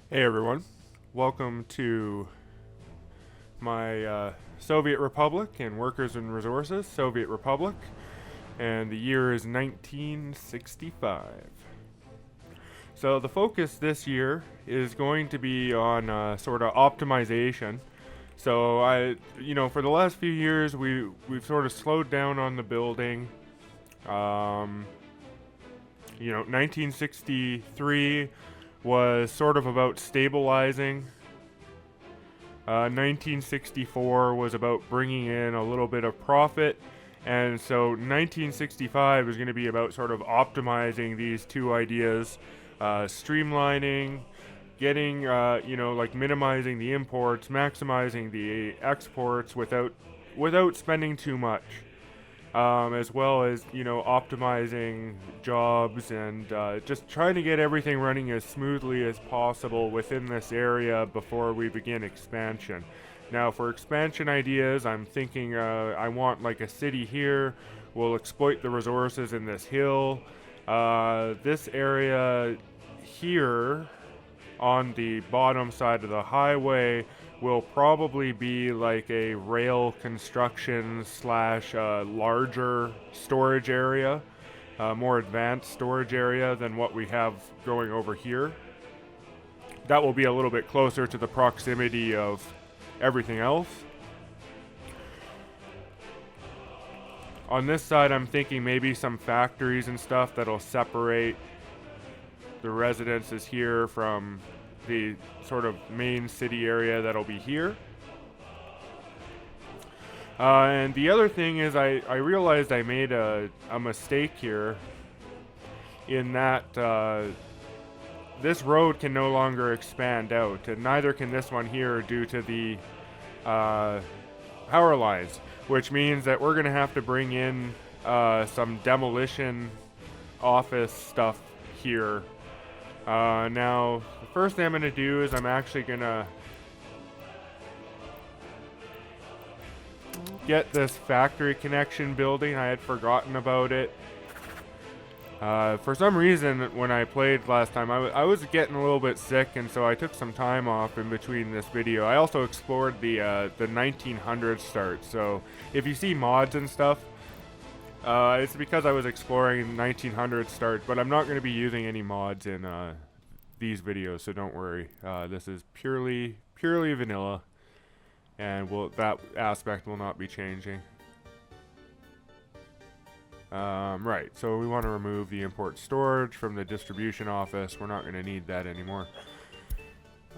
Hey everyone, welcome to my Soviet Republic and Workers and Resources, Soviet Republic, and the year is 1965. So the focus this year is going to be on sort of optimization. So for the last few years we've sort of slowed down on the building. Um, 1963 was sort of about stabilizing. 1964 was about bringing in a little bit of profit, and so 1965 is going to be about sort of optimizing these two ideas, streamlining, getting, like minimizing the imports, maximizing the exports without spending too much, as well as optimizing jobs and just trying to get everything running as smoothly as possible within this area before we begin expansion. Now, for expansion ideas, I'm thinking I want like a city here. We'll exploit the resources in this hill. This area here on the bottom side of the highway will probably be like a rail construction slash larger storage area, more advanced storage area than what we have going over here. That will be a little bit closer to the proximity of everything else. On this side, I'm thinking maybe some factories and stuff that'll separate the residences here from the sort of main city area that'll be here. And the other thing is I realized I made a mistake here in that this road can no longer expand out, and neither can this one here due to the power lines, which means that we're going to have to bring in some demolition office stuff here. Now, the first thing I'm going to do is I'm actually going to get this factory connection building. I had forgotten about it. For some reason, when I played last time, I was getting a little bit sick, and so I took some time off in between this video. I also explored the 1900s start, so if you see mods and stuff, it's because I was exploring 1900s start, but I'm not going to be using any mods in these videos, so don't worry. This is purely vanilla, and that aspect will not be changing. Right, so we want to remove the import storage from the distribution office. We're not going to need that anymore.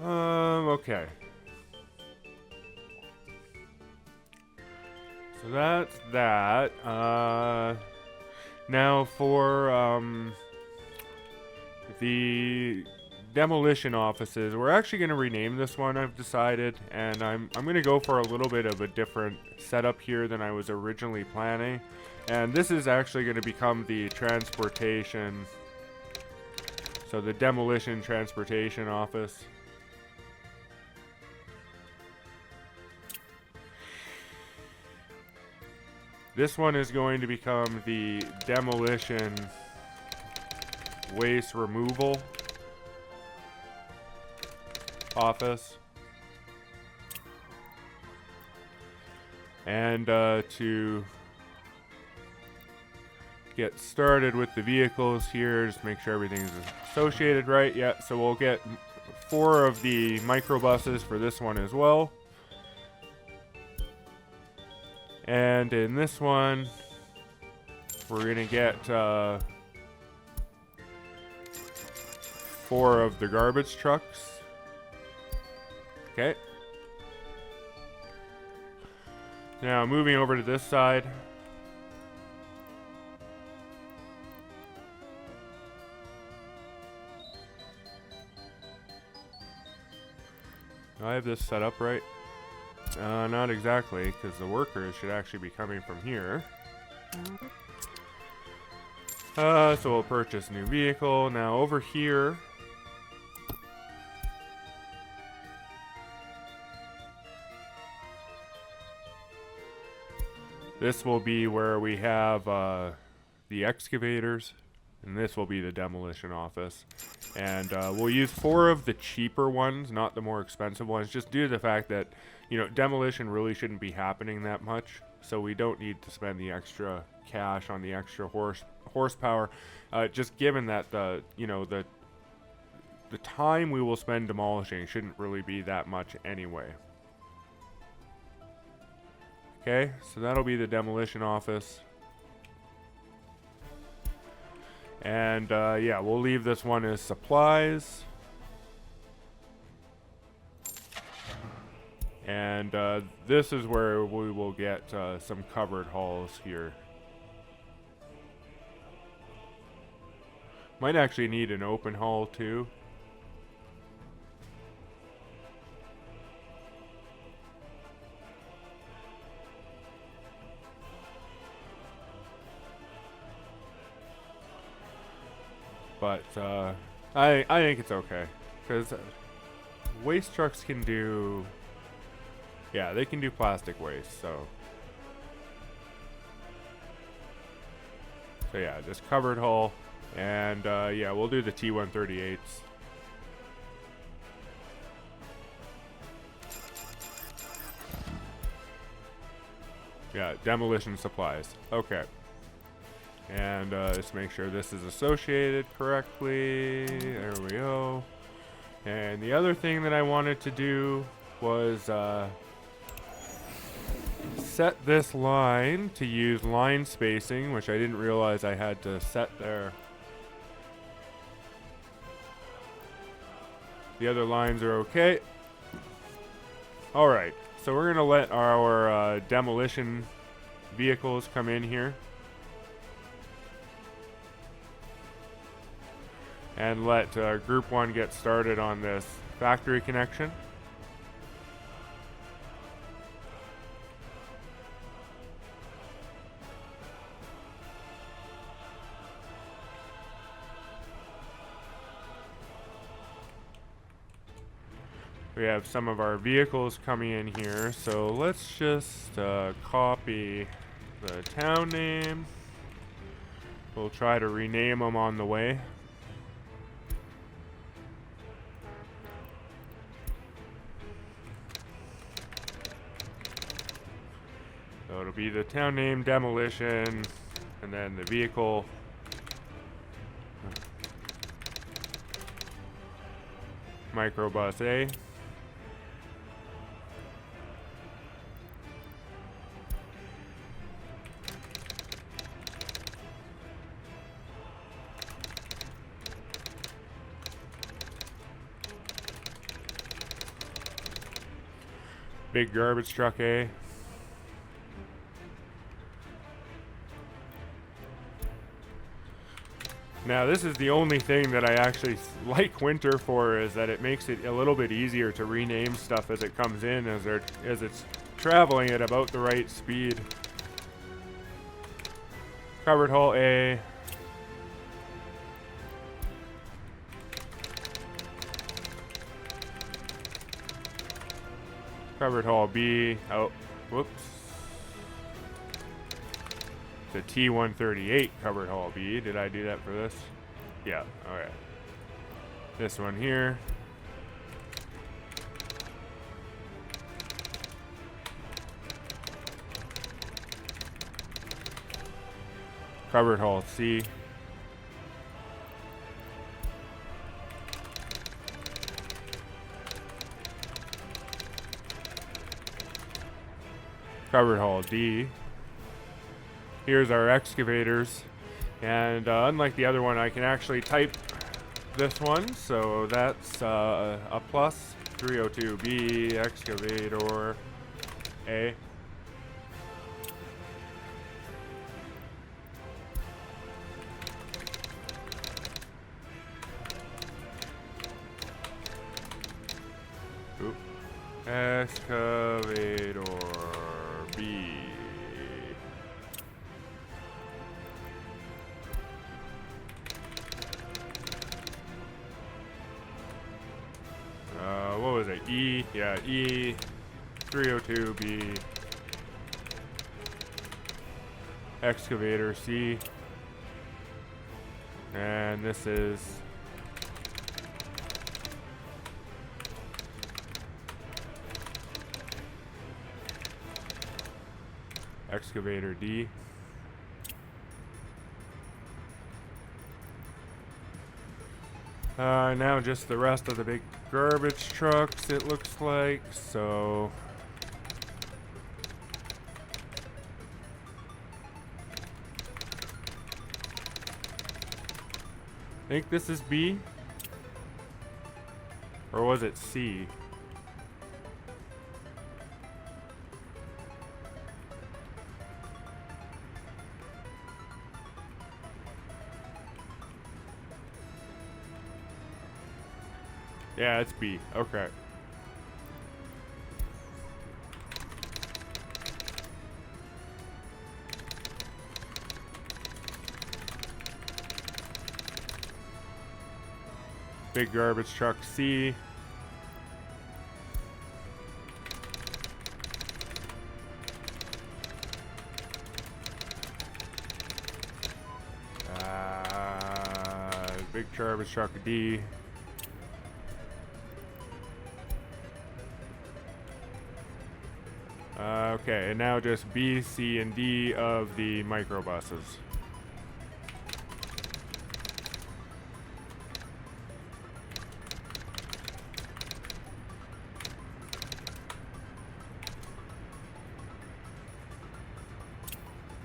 Okay. So that's that. Now for the demolition offices, we're actually going to rename this one, I've decided, and I'm going to go for a little bit of a different setup here than I was originally planning. And this is actually going to become the transportation, so the demolition transportation office. This one is going to become the demolition waste removal office. And to get started with the vehicles here, just make sure everything's associated right. Yeah, so we'll get 4 of the microbuses for this one as well. And in this one, we're going to get 4 of the garbage trucks. Okay. Now moving over to this side. Do I have this set up right? Not exactly, because the workers should actually be coming from here. So we'll purchase new vehicle. Now over here, this will be where we have the excavators. And this will be the demolition office. And we'll use 4 of the cheaper ones, not the more expensive ones, just due to the fact that, you know, demolition really shouldn't be happening that much. So we don't need to spend the extra cash on the extra horsepower. Just given that the time we will spend demolishing shouldn't really be that much anyway. Okay, so that'll be the demolition office. And yeah, we'll leave this one as supplies. And this is where we will get some covered halls here. Might actually need an open hall too. But I think it's okay, because waste trucks can do, yeah, they can do plastic waste. So yeah, just covered hull, and yeah, we'll do the T138s. Yeah, demolition supplies. Okay. And just make sure this is associated correctly. There we go. And the other thing that I wanted to do was set this line to use line spacing, which I didn't realize I had to set there. The other lines are okay. Alright, so we're going to let our demolition vehicles come in here. And let Group 1 get started on this factory connection. We have some of our vehicles coming in here, so let's just copy the town name. We'll try to rename them on the way. So it'll be the town name demolition, and then the vehicle. Microbus A. Big garbage truck A. Now this is the only thing that I actually like Winter for, is that it makes it a little bit easier to rename stuff as it comes in, as it's traveling at about the right speed. Covered hull A. Covered hull B. Oh, whoops. The T138 covered hull B. Did I do that for this? Yeah, alright. This one here. Covered hull C. Covered hull D. Here's our excavators, and unlike the other one, I can actually type this one, so that's a plus 302B excavator A. Oop. Excavator B. What was it? E, yeah, E, 302B, excavator C, And this is excavator D. Now just the rest of the big garbage trucks, it looks like. So I think this is B. Or was it C? Yeah, it's B. Okay. Big garbage truck C. Big garbage truck D. Okay, and now just B, C, and D of the microbuses.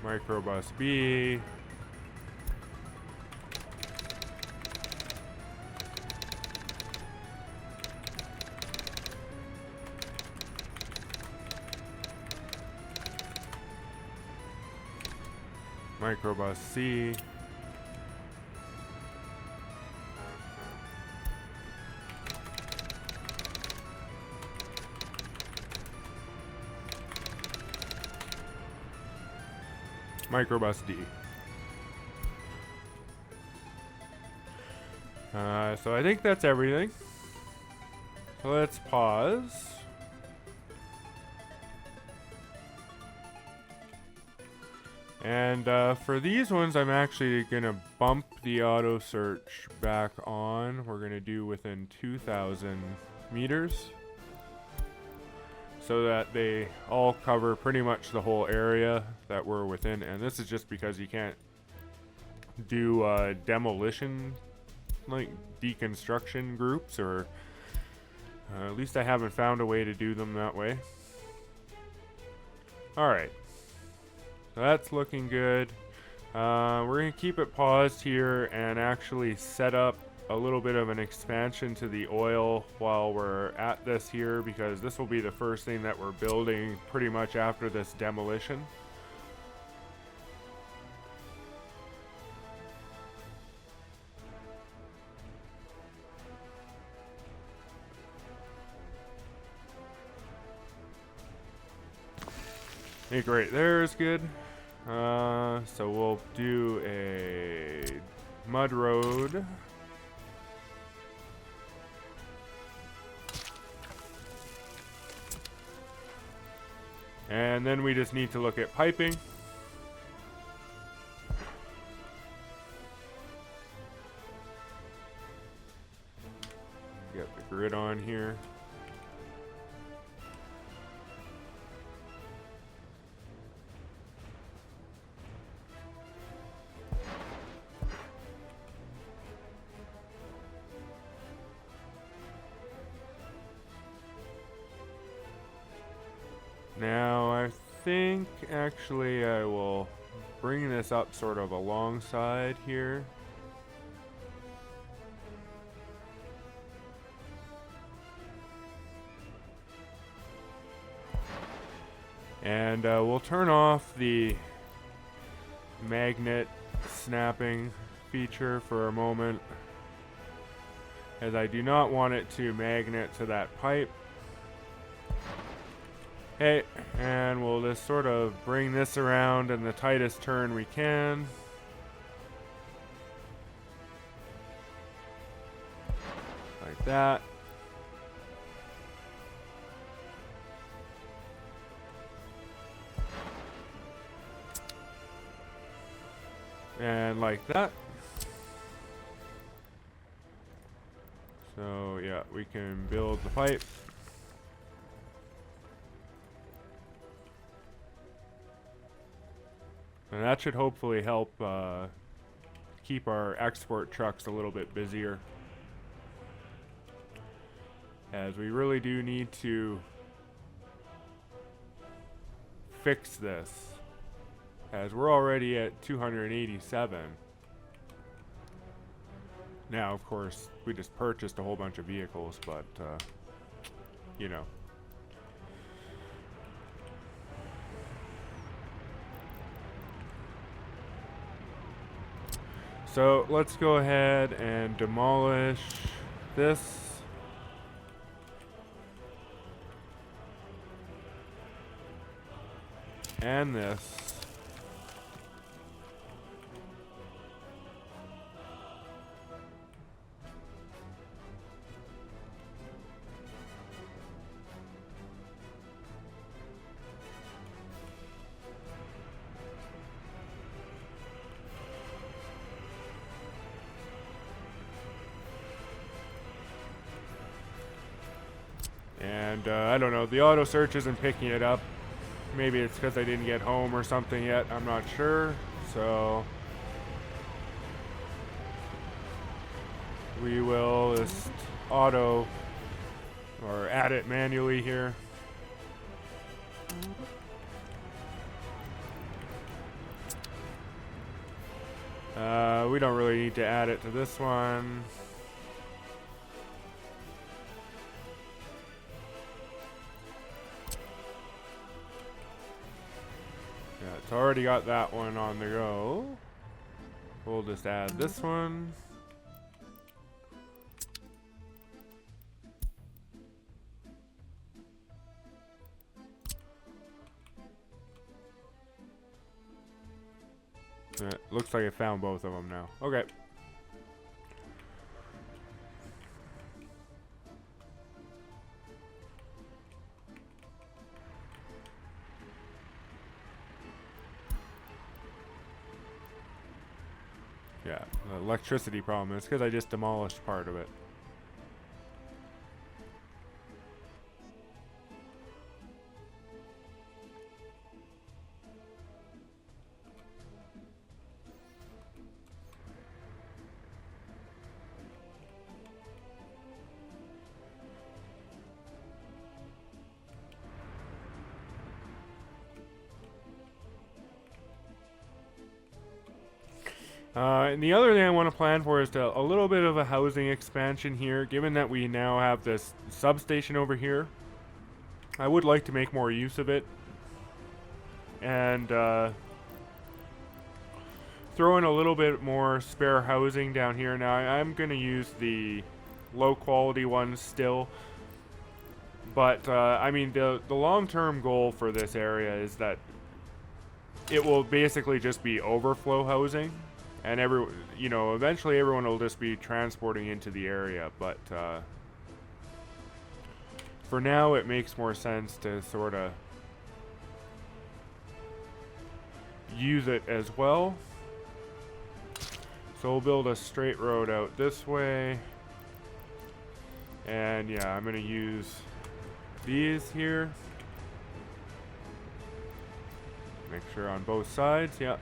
Microbus B. Microbus C. Microbus D. So I think that's everything. So let's pause. And for these ones, I'm actually going to bump the auto search back on. We're going to do within 2,000 meters, so that they all cover pretty much the whole area that we're within. And this is just because you can't do demolition, like deconstruction groups, or at least I haven't found a way to do them that way. Alright. So that's looking good. We're going to keep it paused here and actually set up a little bit of an expansion to the oil while we're at this here, because this will be the first thing that we're building pretty much after this demolition. Hey, great, there's good. So we'll do a mud road. And then we just need to look at piping. Get the grid on here. Now I think actually I will bring this up sort of alongside here. And we'll turn off the magnet snapping feature for a moment, as I do not want it to magnet to that pipe. Okay, and we'll just sort of bring this around in the tightest turn we can. Like that. And like that. So yeah, we can build the pipe. And that should hopefully help keep our export trucks a little bit busier, as we really do need to fix this, as we're already at 287. Now, of course, we just purchased a whole bunch of vehicles, but, you know. So, let's go ahead and demolish this. And this. And I don't know, the auto search isn't picking it up. Maybe it's because I didn't get home or something yet, I'm not sure. So we will just auto or add it manually here. We don't really need to add it to this one. Yeah, it's already got that one on the go. We'll just add this one. It looks like I found both of them now. Okay. Yeah, the electricity problem is because I just demolished part of it. And the other thing I want to plan for is a little bit of a housing expansion here, given that we now have this substation over here. I would like to make more use of it and throw in a little bit more spare housing down here. Now, I'm going to use the low quality ones still, but I mean, the long-term goal for this area is that it will basically just be overflow housing. And eventually everyone will just be transporting into the area. But for now, it makes more sense to sort of use it as well. So we'll build a straight road out this way. And yeah, I'm going to use these here. Make sure on both sides, yeah.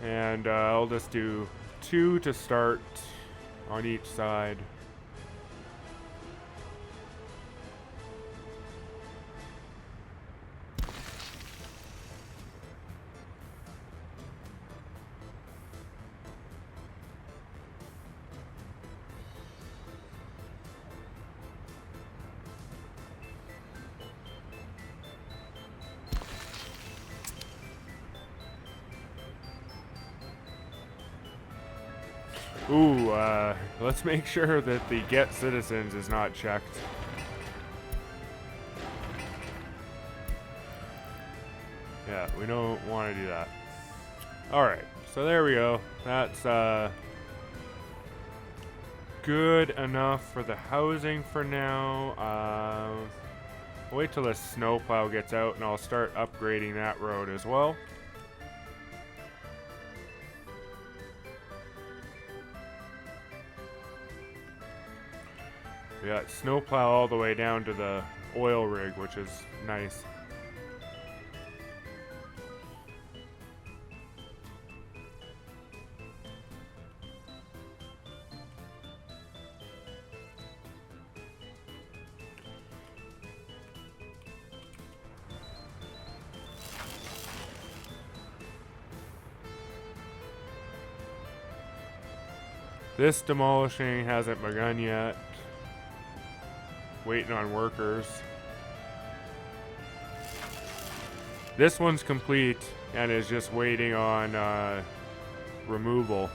And I'll just do 2 to start on each side. Ooh, let's make sure that the get citizens is not checked. we don't want to do that. Alright, so there we go. That's good enough for the housing for now. I'll wait till the snowplow gets out and I'll start upgrading that road as well. We got snowplow all the way down to the oil rig, which is nice. This demolishing hasn't begun yet. Waiting on workers. This one's complete and is just waiting on removal.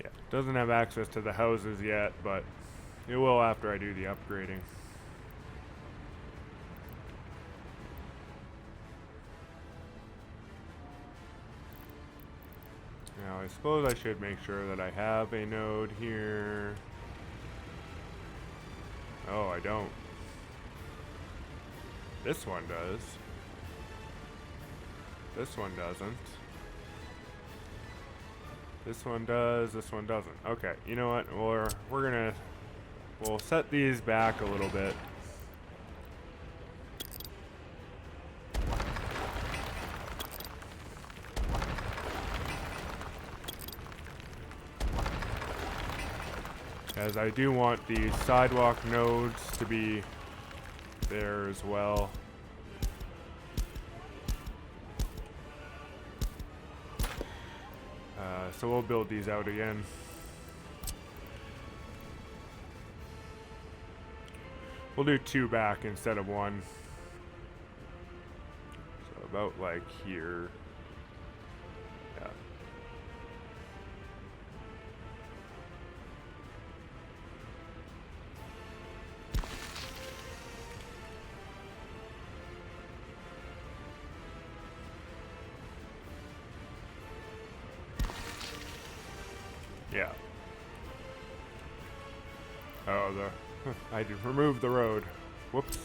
Yeah, doesn't have access to the houses yet, but it will after I do the upgrading. Now I suppose I should make sure that I have a node here. Oh, I don't. This one does. This one doesn't. This one does, this one doesn't. Okay, you know what? We'll set these back a little bit. As I do want the sidewalk nodes to be there as well. So we'll build these out again. We'll do 2 back instead of 1. So about like here. Yeah. Yeah. Oh, I did remove the road. Whoops.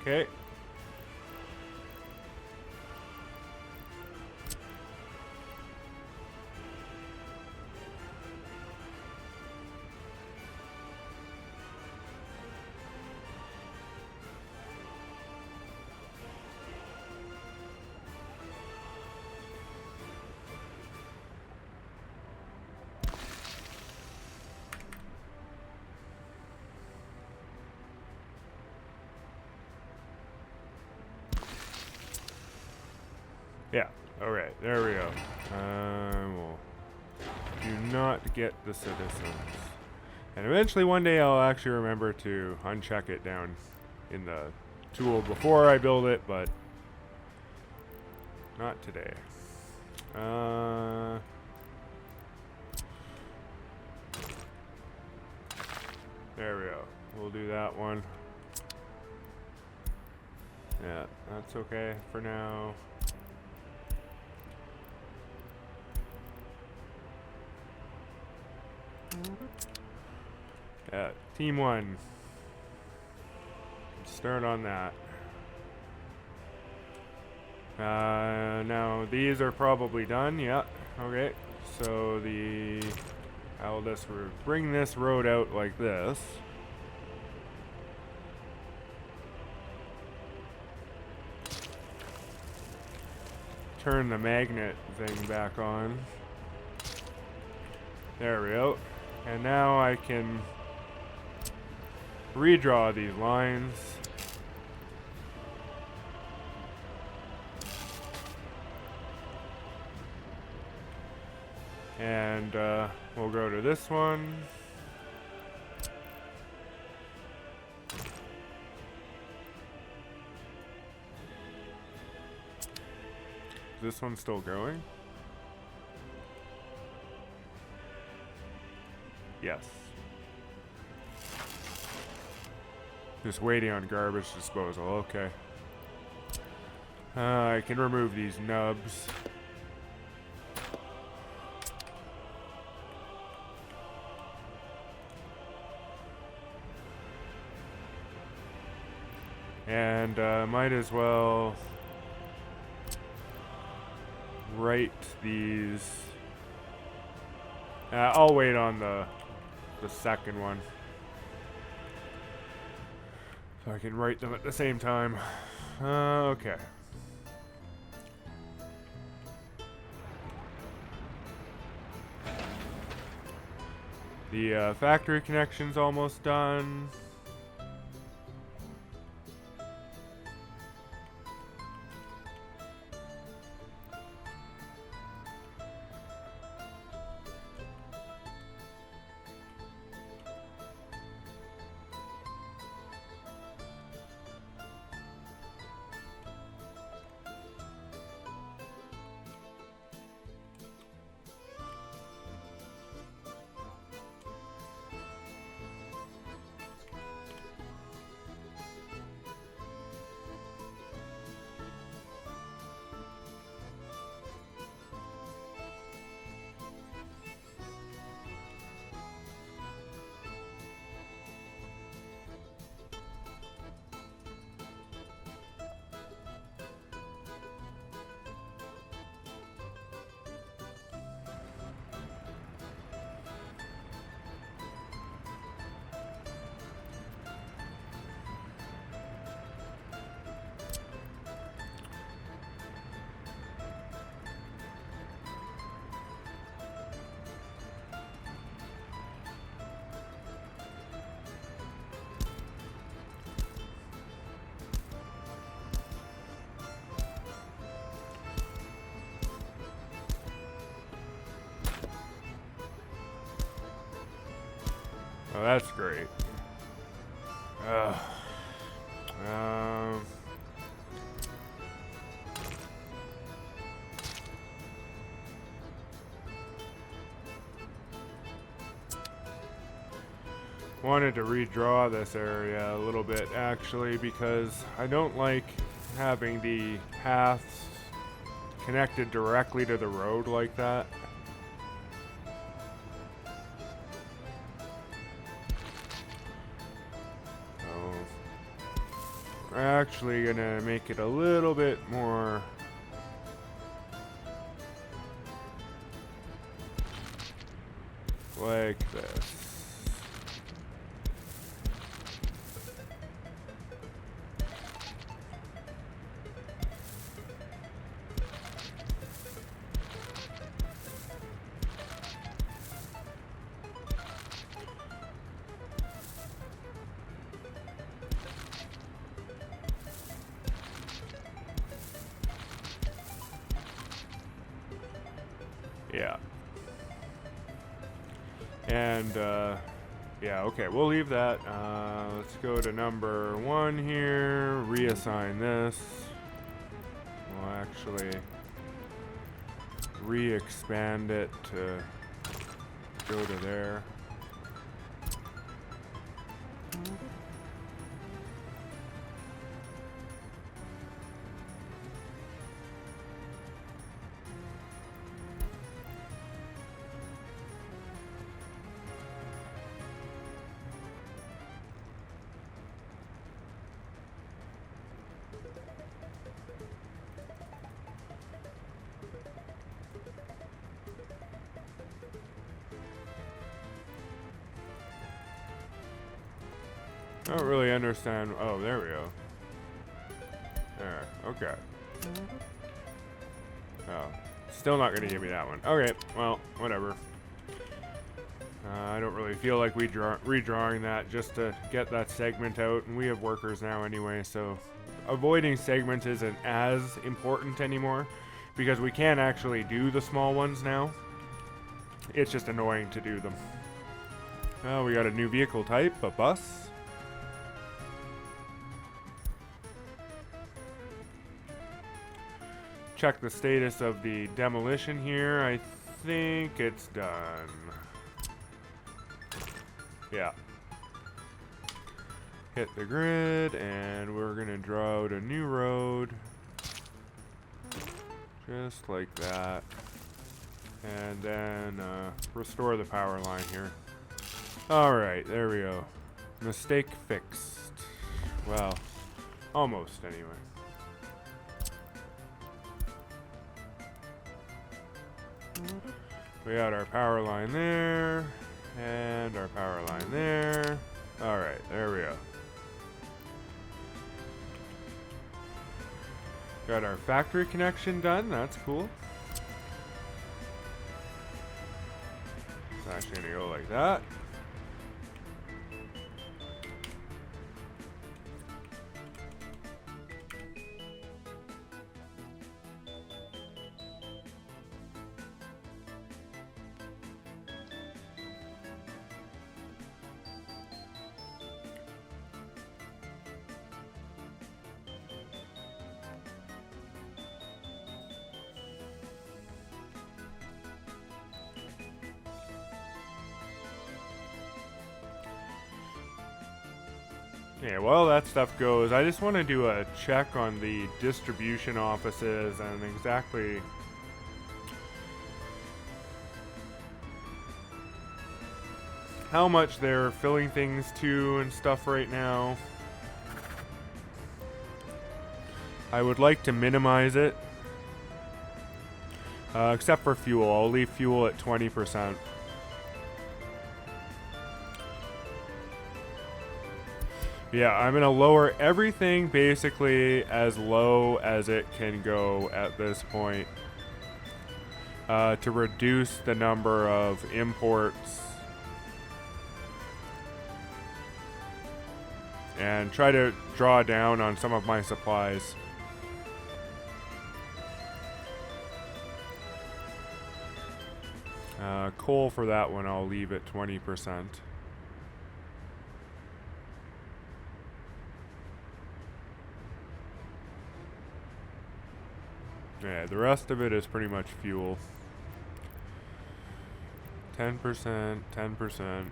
Okay. Yeah. Okay. There we go. We'll do not get the citizens. And eventually one day I'll actually remember to uncheck it down in the tool before I build it, but not today. There we go. We'll do that one. Yeah, that's okay for now. Yeah, team 1. Start on that. Now these are probably done. Yeah. Okay. So I'll just bring this road out like this. Turn the magnet thing back on. There we go. And now I can redraw these lines. And we'll go to this one. Is this one still going? Yes. Just waiting on garbage disposal. Okay. I can remove these nubs. And might as well write these. I'll wait on the second one, so I can write them at the same time. Okay. The factory connection's almost done. Oh, that's great. Wanted to redraw this area a little bit actually, because I don't like having the paths connected directly to the road like that. Actually gonna make it a little bit more like this. Yeah. And, yeah, okay, we'll leave that. Let's go to number 1 here, reassign this. We'll actually re-expand it to go to there. I don't really understand. Oh, there we go. There. Okay. Oh. Still not going to give me that one. Okay. Well, whatever. I don't really feel like redrawing that just to get that segment out. And we have workers now anyway, so avoiding segments isn't as important anymore because we can actually do the small ones now. It's just annoying to do them. Oh, we got a new vehicle type, a bus. Check the status of the demolition here. I think it's done. Yeah. Hit the grid, and we're gonna draw out a new road. Just like that. And then restore the power line here. Alright, there we go. Mistake fixed. Well, almost anyway. We got our power line there, and our power line there. Alright, there we go. Got our factory connection done, that's cool. It's actually gonna go like that. Yeah, while that stuff goes, I just want to do a check on the distribution offices and exactly how much they're filling things to and stuff right now. I would like to minimize it, except for fuel. I'll leave fuel at 20%. Yeah, I'm going to lower everything basically as low as it can go at this point to reduce the number of imports and try to draw down on some of my supplies. Coal for that one, I'll leave at 20%. Yeah, the rest of it is pretty much fuel. 10%, 10%.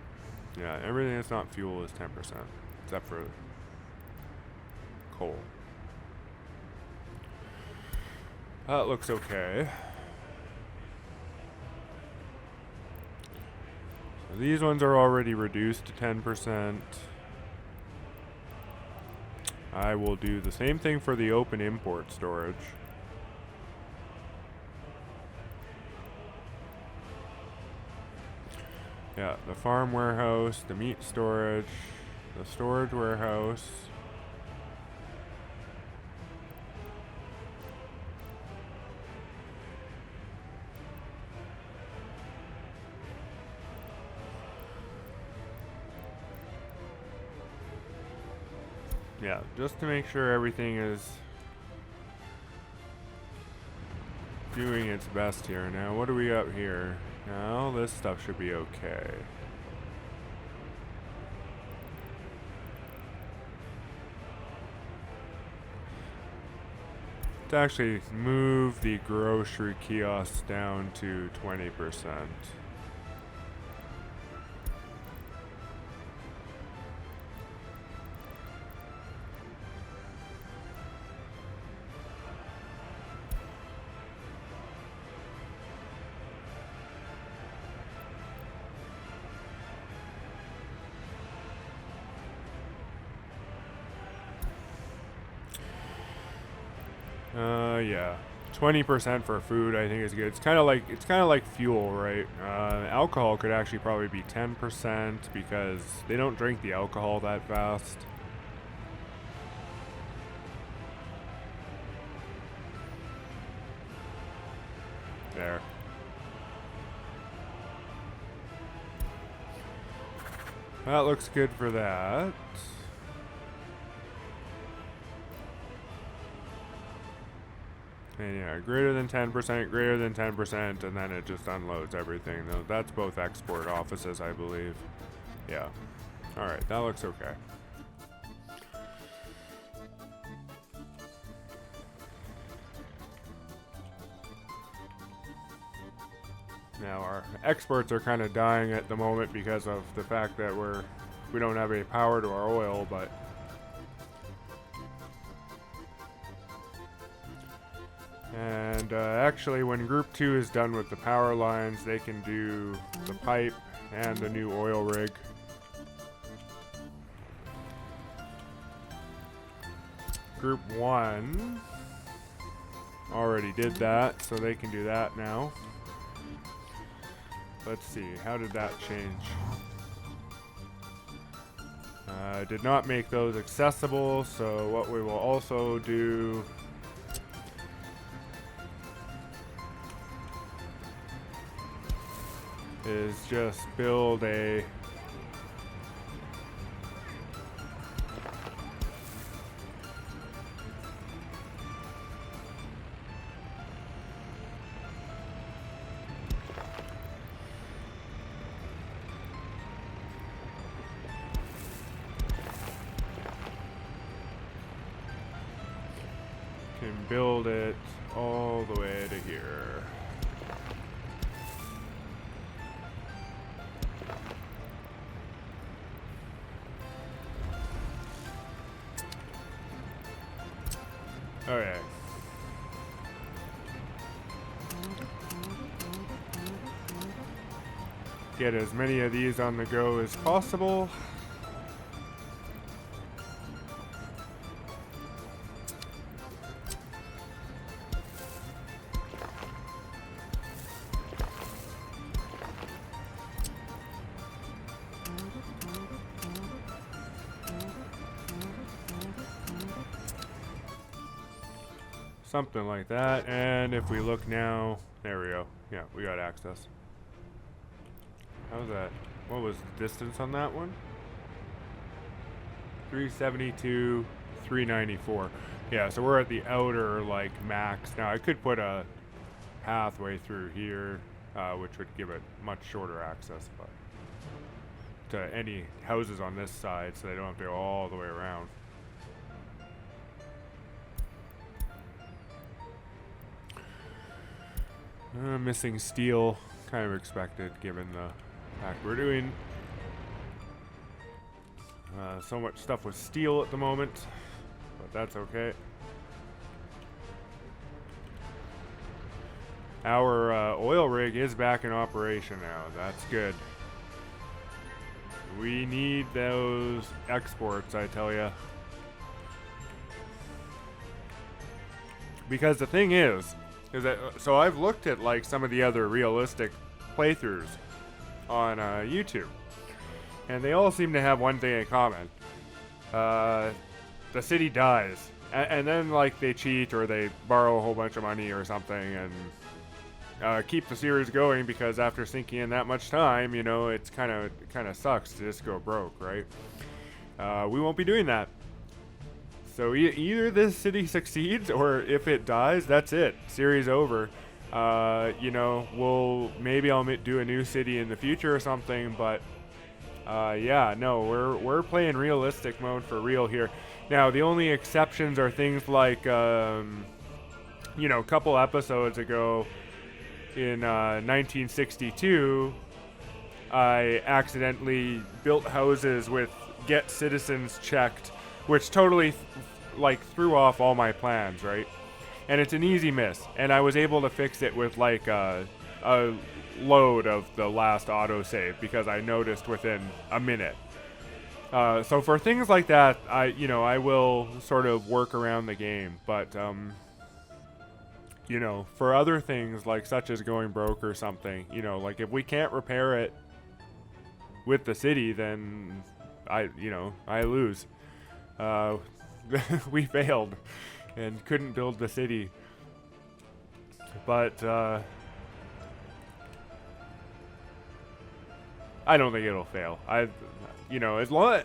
Yeah, everything that's not fuel is 10%, except for coal. That looks okay. So these ones are already reduced to 10%. I will do the same thing for the open import storage. Yeah, the farm warehouse, the meat storage, the storage warehouse. Yeah, just to make sure everything is doing its best here. Now, what do we got here? Now, this stuff should be okay. To actually move the grocery kiosks down to 20%. Yeah, 20% for food I think is good. It's kind of like fuel, right? Alcohol could actually probably be 10% because they don't drink the alcohol that fast. There. That looks good for that. And yeah, greater than 10%, greater than 10%, and then it just unloads everything. That's both export offices, I believe. Yeah. Alright, that looks okay. Now our exports are kind of dying at the moment because of the fact that we don't have any power to our oil, but and actually when group 2 is done with the power lines, they can do the pipe and the new oil rig. Group 1 already did that, so they can do that now. Let's see, how did that change? Did not make those accessible, so what we will also do is just build a build it all the way to here. Okay. Get as many of these on the go as possible. Something like that, and if we look now, there we go. Yeah, we got access. How's that? What was the distance on that one? 372, 394. Yeah, so we're at the outer, like, max. Now, I could put a pathway through here, which would give it much shorter access, but to any houses on this side, so they don't have to go all the way around. Missing steel, kind of expected given the fact we're doing so much stuff with steel at the moment, but that's okay. Our oil rig is back in operation now. That's good. We need those exports, I tell ya. Because the thing is that, so I've looked at like some of the other realistic playthroughs on YouTube, and they all seem to have one thing in common. The city dies, and then like they cheat or they borrow a whole bunch of money or something and keep the series going, because after sinking in that much time, you know, it's kind of sucks to just go broke, right? We won't be doing that. So either this city succeeds, or if it dies, that's it. Series over. maybe I'll do a new city in the future or something, but yeah, no, we're playing realistic mode for real here. Now, the only exceptions are things like, a couple episodes ago in 1962, I accidentally built houses with get citizens checked, which totally threw off all my plans, right? And it's an easy miss, and I was able to fix it with like a load of the last autosave because I noticed within a minute. So for things like that, I will sort of work around the game, but for other things like such as going broke or something, like if we can't repair it with the city, then I lose. We failed and couldn't build the city. But I don't think it'll fail. As long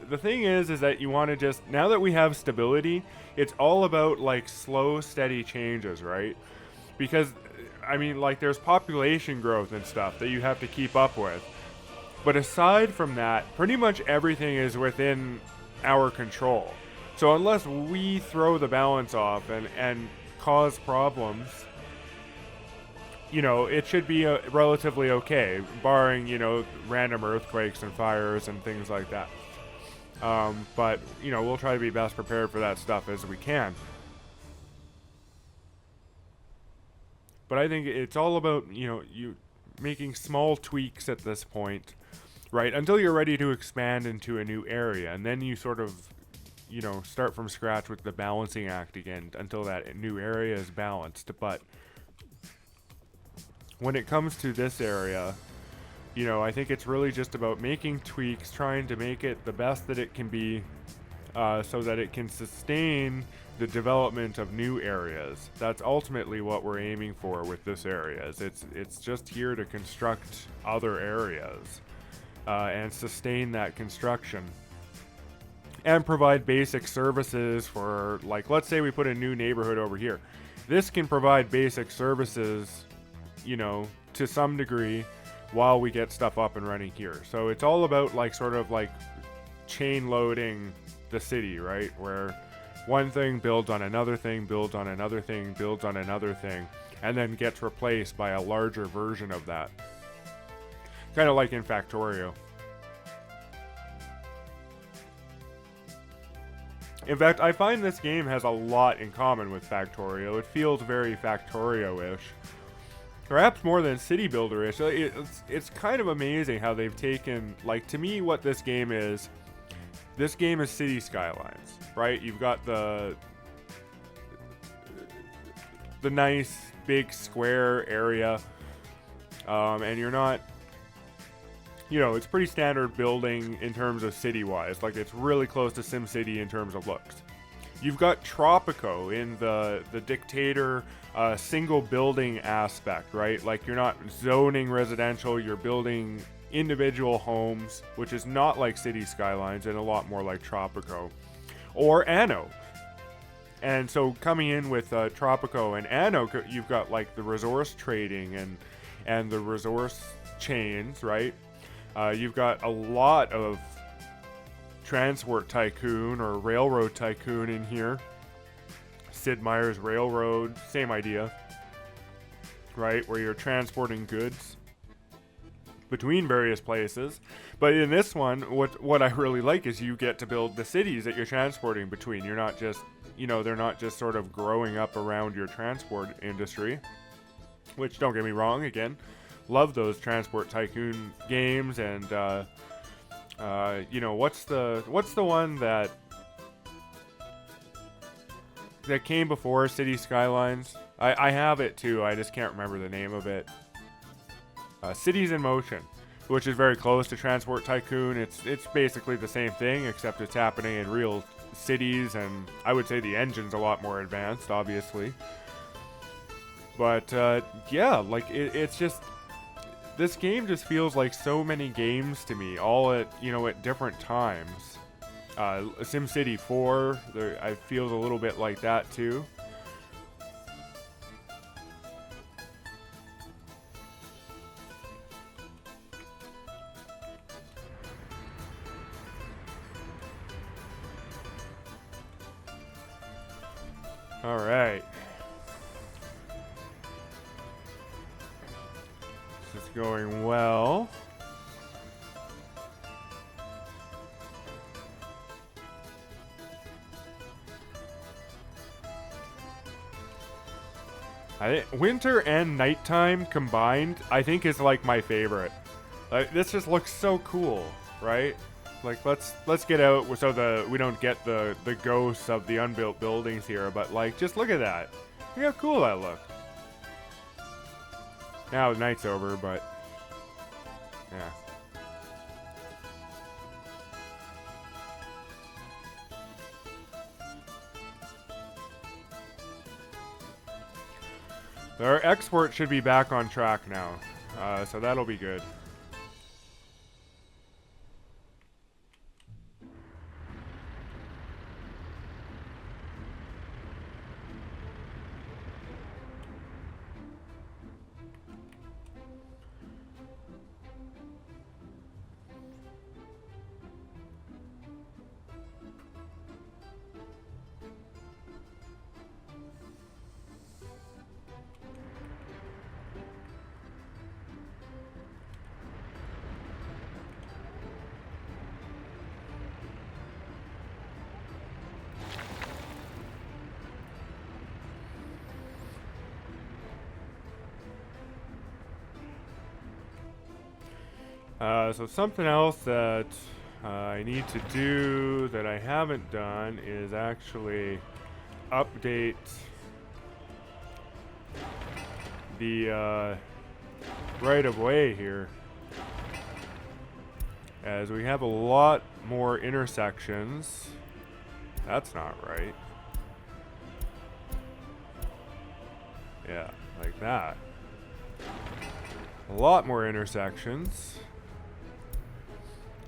the thing is that you want to just, now that we have stability, it's all about like slow, steady changes, right? Because there's population growth and stuff that you have to keep up with. But aside from that, pretty much everything is within our control. So unless we throw the balance off and cause problems, it should be relatively okay, barring, random earthquakes and fires and things like that. But, we'll try to be best prepared for that stuff as we can. But I think it's all about, you making small tweaks at this point, right? Until you're ready to expand into a new area. And then you sort of, start from scratch with the balancing act again until that new area is balanced. But when it comes to this area, I think it's really just about making tweaks, trying to make it the best that it can be, so that it can sustain the development of new areas. That's ultimately what we're aiming for with this area. It's just here to construct other areas, and sustain that construction. And provide basic services for, like, let's say we put a new neighborhood over here. This can provide basic services, to some degree while we get stuff up and running here. So it's all about sort of chain loading the city, right? Where one thing builds on another thing, builds on another thing, builds on another thing, and then gets replaced by a larger version of that. Kind of like in Factorio. In fact, I find this game has a lot in common with Factorio. It feels very Factorio-ish. Perhaps more than City Builder-ish. It's kind of amazing how they've taken, to me, what this game is City Skylines, right? You've got the nice, big, square area, and you're not, it's pretty standard building in terms of city-wise. It's really close to SimCity in terms of looks. You've got Tropico in the dictator single building aspect, right? You're not zoning residential, you're building individual homes, which is not like City Skylines and a lot more like Tropico. Or Anno. And so coming in with Tropico and Anno, you've got the resource trading and the resource chains, right? You've got a lot of Transport Tycoon or Railroad Tycoon in here. Sid Meier's Railroad, same idea, right? Where you're transporting goods between various places. But in this one, what I really like is you get to build the cities that you're transporting between. You're not just, they're not just sort of growing up around your transport industry, which, don't get me wrong, again, love those Transport Tycoon games. And what's the one that came before City Skylines? I have it too, I just can't remember the name of it. Cities in Motion, which is very close to Transport Tycoon. It's basically the same thing, except it's happening in real cities, and I would say the engine's a lot more advanced, obviously. But yeah, it's just, this game just feels like so many games to me, all at different times. SimCity 4, I feels a little bit like that too. All right. This is going well. Winter and nighttime combined, I think, is like my favorite. Like, this just looks so cool, right? Like, let's get out so we don't get the ghosts of the unbuilt buildings here. But like, just look at that. Look how cool that looks. Now the night's over, but yeah. Our export should be back on track now, so that'll be good. So something else that I need to do that I haven't done is actually update the right-of-way here, as we have a lot more intersections. That's not right. Yeah, like that. A lot more intersections.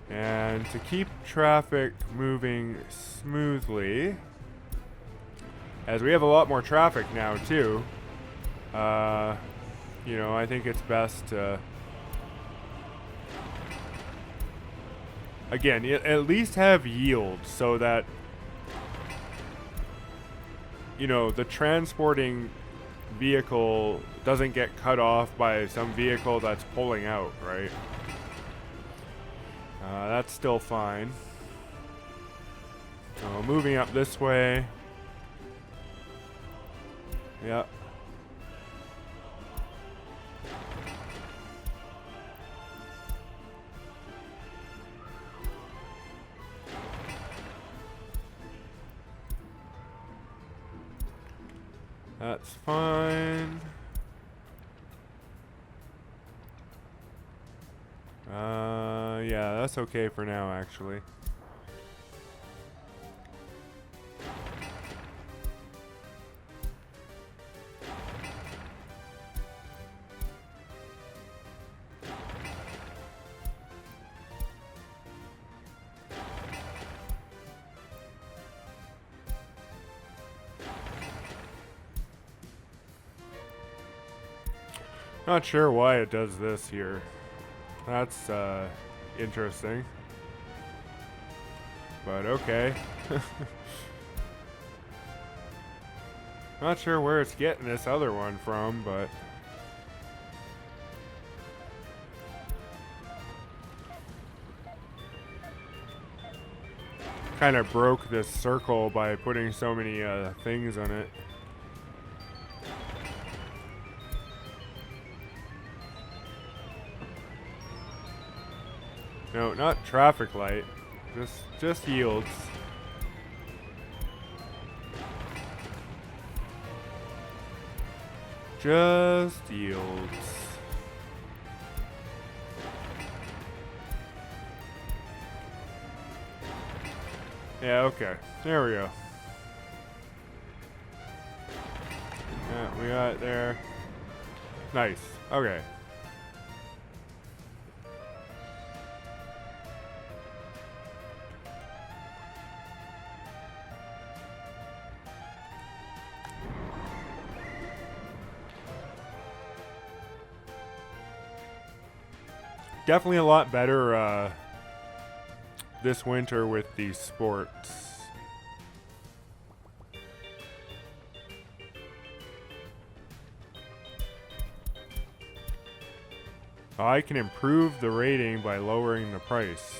And to keep traffic moving smoothly, as we have a lot more traffic now too, you know, I think it's best to, again, at least have yield so that, you know, the transporting vehicle doesn't get cut off by some vehicle that's pulling out, right? That's still fine. So moving up this way. Yep. That's fine. Yeah, that's okay for now, actually. Not sure why it does this here. That's interesting. But okay. Not sure where it's getting this other one from, but kind of broke this circle by putting so many things on it. No, not traffic light. Just yields. Just yields. Yeah, okay. There we go. Yeah, we got it there. Nice. Okay. Definitely a lot better this winter with these sports. I can improve the rating by lowering the price.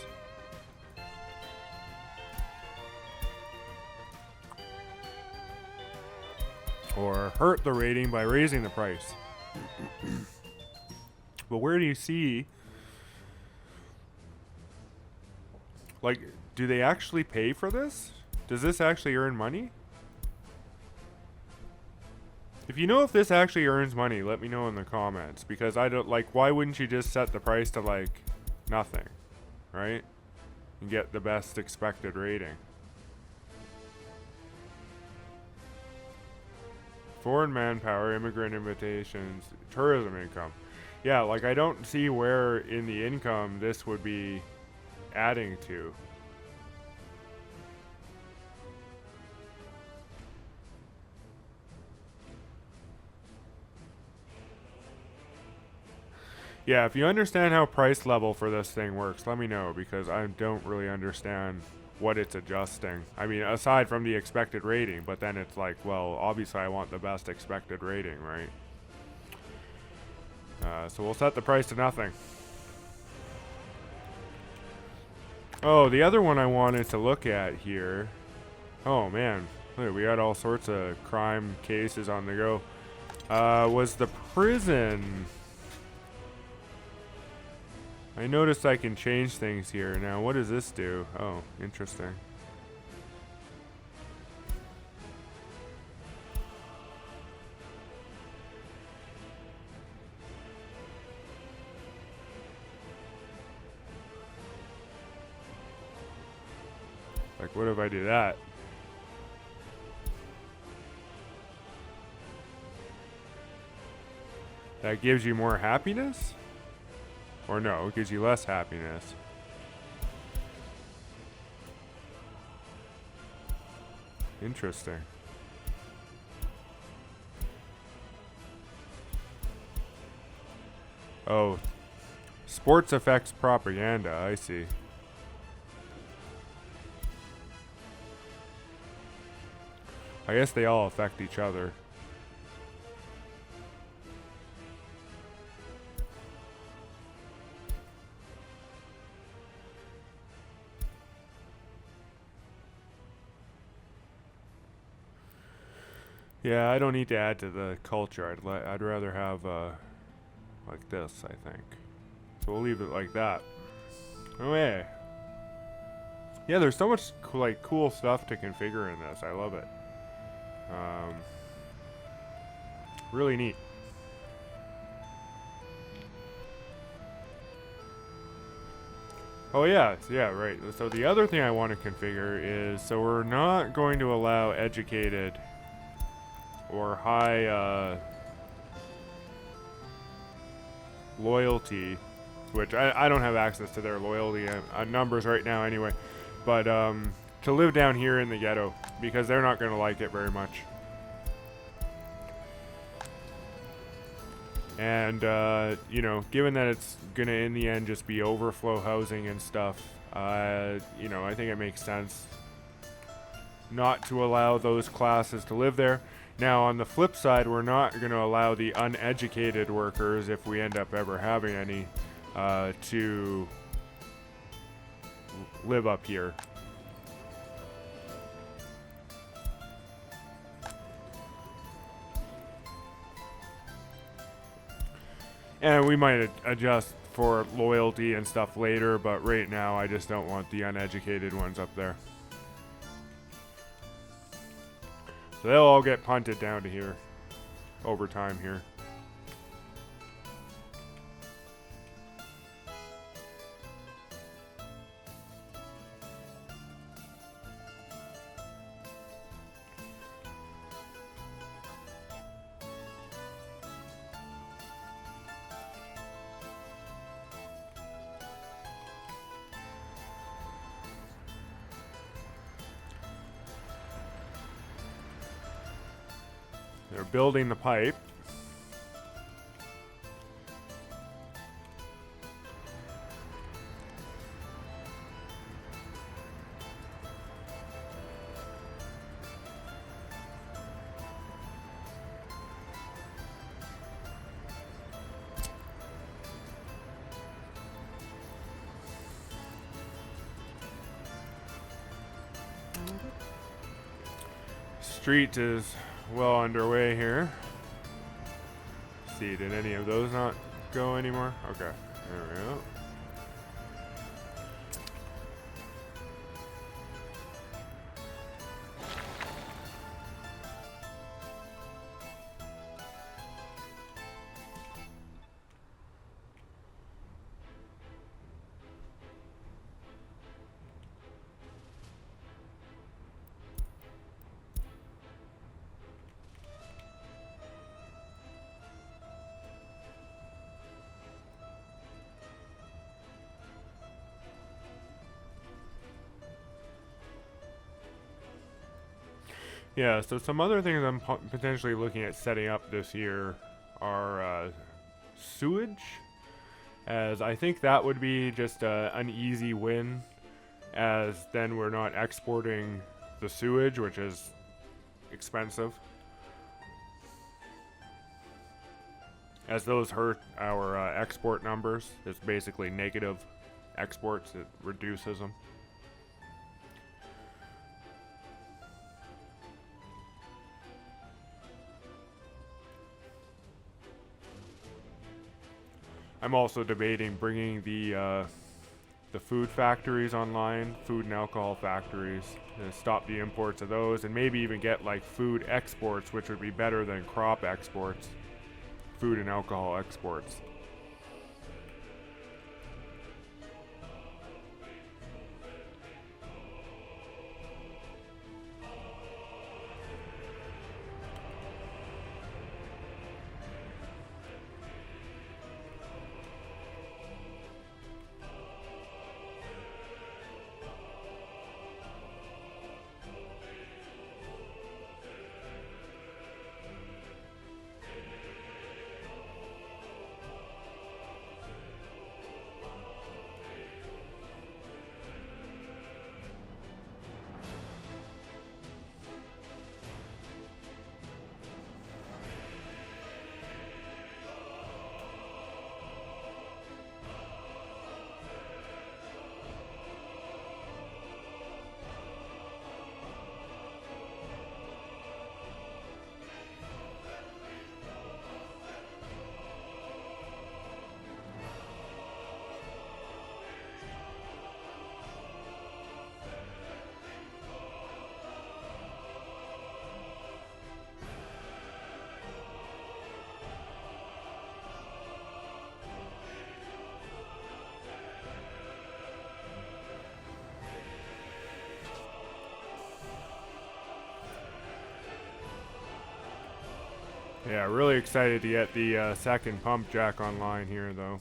Or hurt the rating by raising the price. But where do you see... Like, do they actually pay for this? Does this actually earn money? If you know if this actually earns money, let me know in the comments. Because I don't, like, why wouldn't you just set the price to, like, nothing? Right? And get the best expected rating. Foreign manpower, immigrant invitations, tourism income. Yeah, like, I don't see where in the income this would be adding to. Yeah, if you understand how price level for this thing works, let me know, because I don't really understand what it's adjusting. I mean, aside from the expected rating, but then it's like, well, obviously I want the best expected rating, right? So we'll set the price to nothing. Oh, the other one I wanted to look at here. Oh, man. Look, we got all sorts of crime cases on the go. Was the prison... I noticed I can change things here. Now, what does this do? Oh, interesting. Like, what if I do that? That gives you more happiness? Or no, it gives you less happiness. Interesting. Oh. Sports affects propaganda, I see. I guess they all affect each other. Yeah, I don't need to add to the culture. I'd rather have like this, I think. So we'll leave it like that. Oh yeah. Yeah, there's so much cool stuff to configure in this. I love it. Really neat. Oh yeah, right. So the other thing I want to configure is, so we're not going to allow educated or high loyalty, which I don't have access to their loyalty numbers right now anyway, but to live down here in the ghetto, because they're not going to like it very much. And, you know, given that it's going to, in the end, just be overflow housing and stuff, you know, I think it makes sense not to allow those classes to live there. Now, on the flip side, we're not going to allow the uneducated workers, if we end up ever having any, to live up here. And we might adjust for loyalty and stuff later, but right now I just don't want the uneducated ones up there. So they'll all get punted down to here over time here. They're building the pipe. street is well underway here. Let's see, did any of those not go anymore? Okay, there we go. Yeah, so some other things I'm potentially looking at setting up this year are sewage, as I think that would be just an easy win, as then we're not exporting the sewage, which is expensive, as those hurt our export numbers. It's basically negative exports, it reduces them. I'm also debating bringing the food factories online, food and alcohol factories, and stop the imports of those, and maybe even get like food exports, which would be better than crop exports, food and alcohol exports. Yeah, really excited to get the second pump jack online here, though.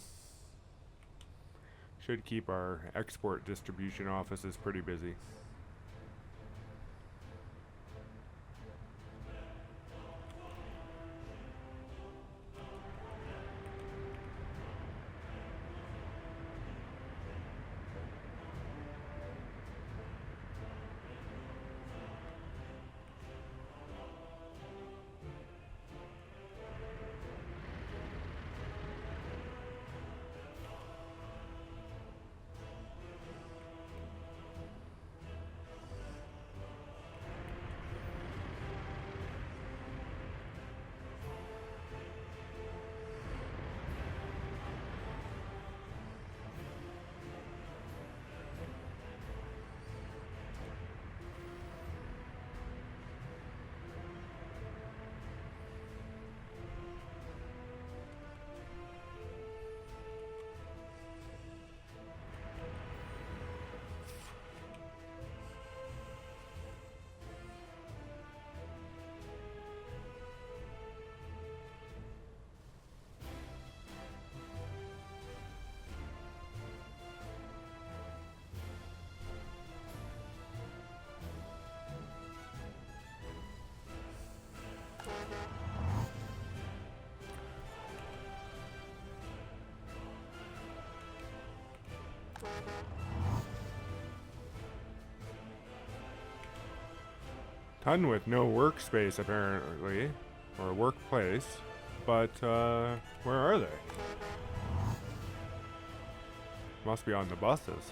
Should keep our export distribution offices pretty busy. Ton with no workspace apparently, or workplace, but where are they? Must be on the buses.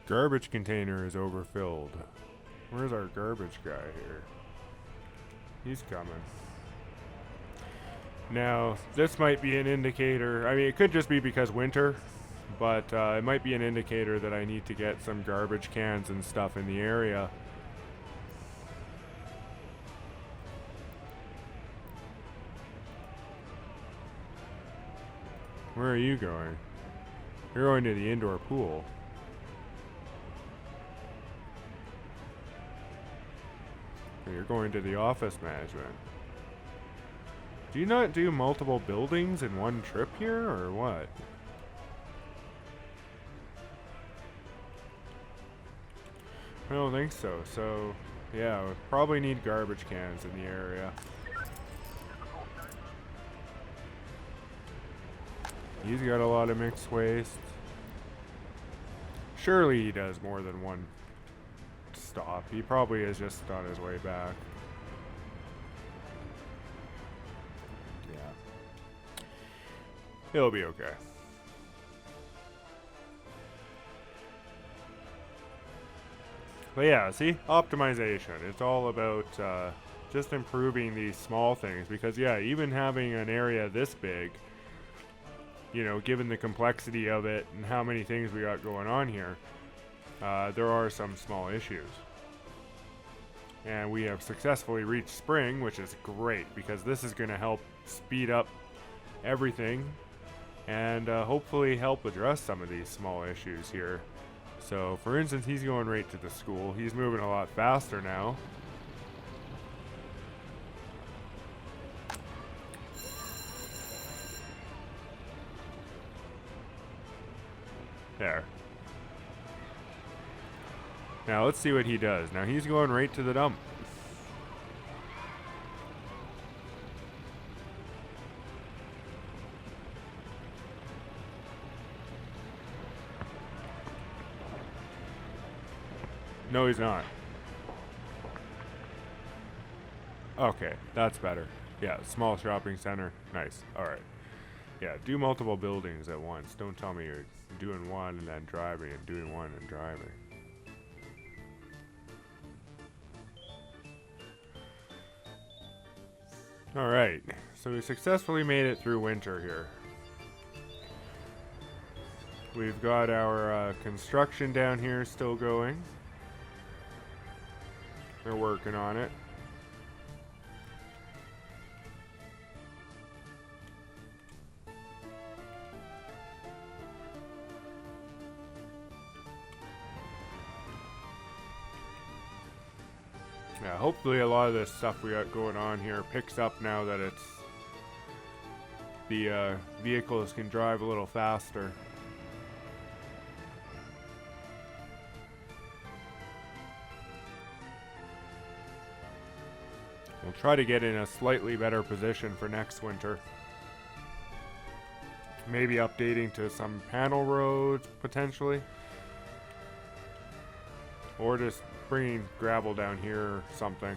Garbage container is overfilled. Where's our garbage guy here? He's coming. Now, this might be an indicator. I mean, it could just be because winter, but it might be an indicator that I need to get some garbage cans and stuff in the area. Where are you going? You're going to the indoor pool. You're going to the office management. Do you not do multiple buildings in one trip here, or what? I don't think so. So, yeah, we probably need garbage cans in the area. He's got a lot of mixed waste. Surely he does more than one stop. He probably is just on his way back. Yeah. He'll be okay. But yeah, see? Optimization. It's all about just improving these small things. Because, yeah, even having an area this big, you know, given the complexity of it and how many things we got going on here, there are some small issues. And we have successfully reached spring, which is great because this is going to help speed up everything and hopefully help address some of these small issues here. So, for instance, he's going right to the school. He's moving a lot faster now. There. Now let's see what he does. Now he's going right to the dump. No, he's not. Okay, that's better. Yeah, small shopping center. Nice. Alright. Yeah, do multiple buildings at once. Don't tell me you're doing one and then driving and doing one and driving. Alright, so we successfully made it through winter here. We've got our construction down here still going. They're working on it. Yeah, hopefully a lot of this stuff we got going on here picks up now that it's the vehicles can drive a little faster. We'll try to get in a slightly better position for next winter. Maybe updating to some panel roads, potentially. Or just bringing gravel down here or something.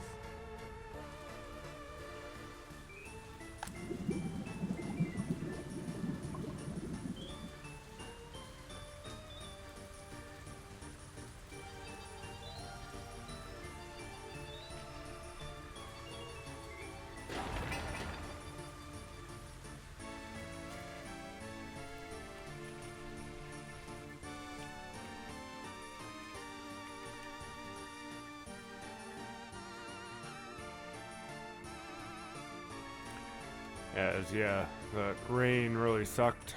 As yeah, the rain really sucked.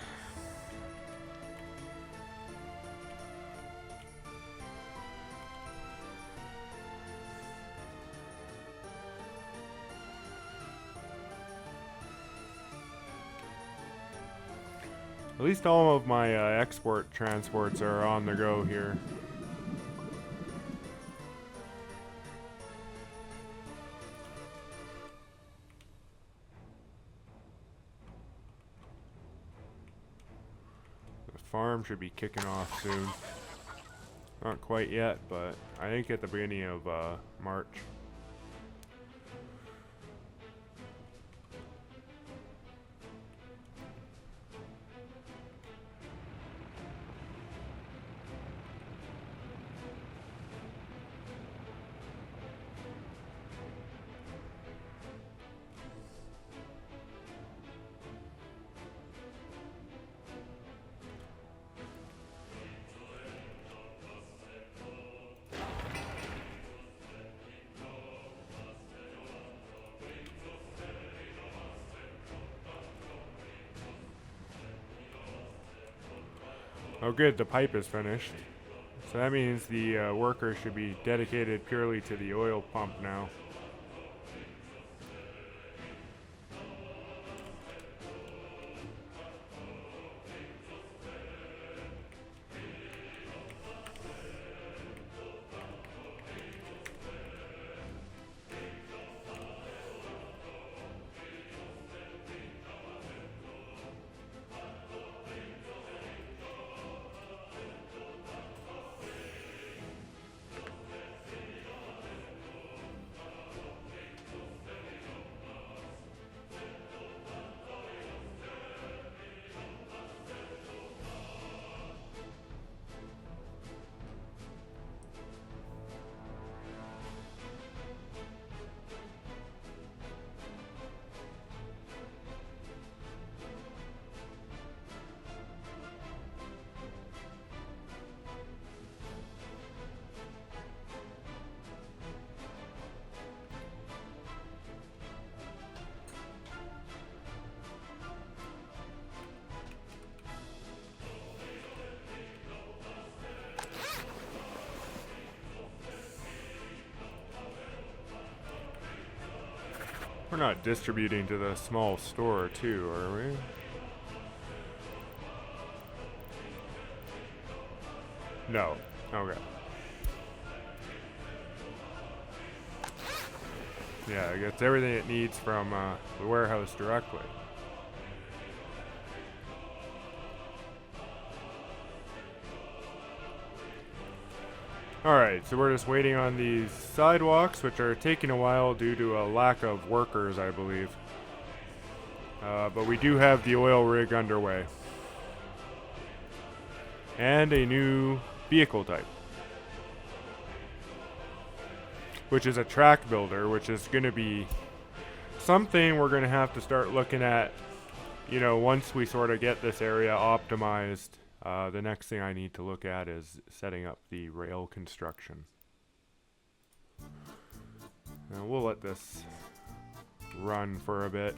At least all of my export transports are on the go here. Farm should be kicking off soon. Not quite yet, but I think at the beginning of March. Oh good, the pipe is finished. So that means the worker should be dedicated purely to the oil pump now. We're not distributing to the small store too, are we? No. Okay. Yeah, it gets everything it needs from the warehouse directly. Alright, so we're just waiting on these sidewalks, which are taking a while due to a lack of workers, I believe. But we do have the oil rig underway. And a new vehicle type, which is a track builder, which is going to be something we're going to have to start looking at, once we sort of get this area optimized. The next thing I need to look at is setting up the rail construction. Now we'll let this run for a bit.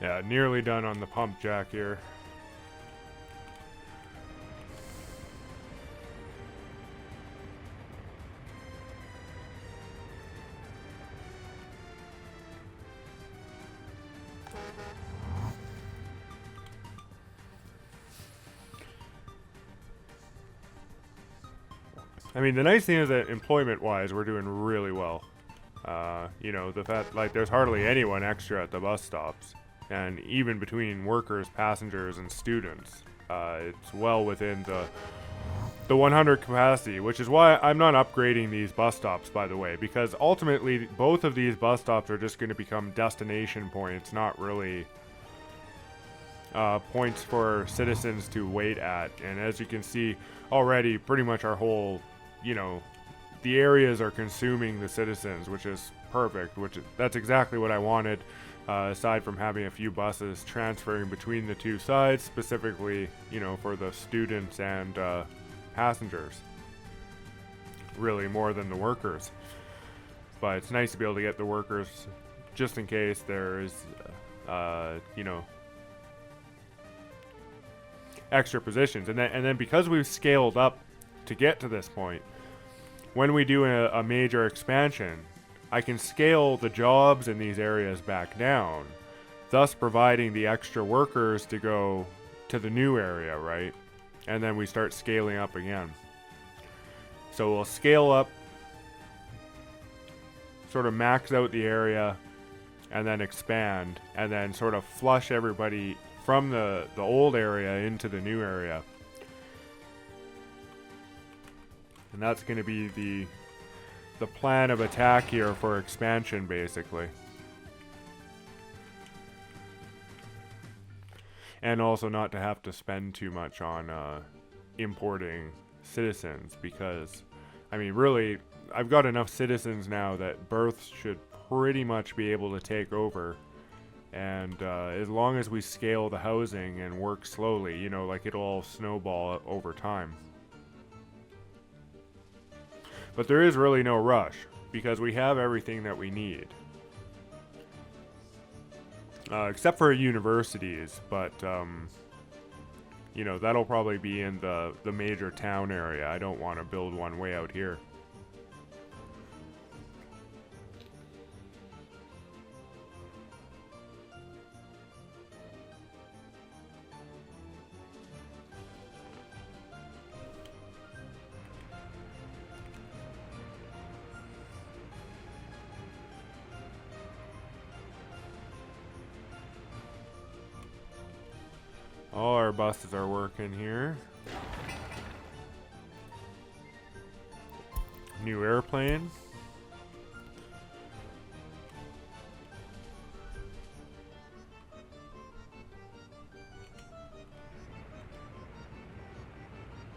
Yeah, nearly done on the pump jack here. I mean, the nice thing is that employment-wise, we're doing really well. You know, the fact, like, there's hardly anyone extra at the bus stops. And even between workers, passengers, and students, it's well within the 100 capacity, which is why I'm not upgrading these bus stops, by the way, because ultimately both of these bus stops are just going to become destination points, not really points for citizens to wait at. And as you can see already, pretty much our whole, you know, the areas are consuming the citizens, which is perfect, that's exactly what I wanted, aside from having a few buses transferring between the two sides, specifically, you know, for the students and passengers, really more than the workers. But it's nice to be able to get the workers just in case there is, you know, extra positions. And then because we've scaled up to get to this point, when we do a major expansion, I can scale the jobs in these areas back down, thus providing the extra workers to go to the new area, right? And then we start scaling up again. So we'll scale up, sort of max out the area, and then expand, and then sort of flush everybody from the old area into the new area. And that's going to be the plan of attack here for expansion, basically. And also not to have to spend too much on importing citizens, because, I mean, really, I've got enough citizens now that births should pretty much be able to take over. And as long as we scale the housing and work slowly, you know, like, it'll all snowball over time. But there is really no rush, because we have everything that we need. Except for universities, but, you know, that'll probably be in the major town area. I don't want to build one way out here. All our buses are working here. New airplane.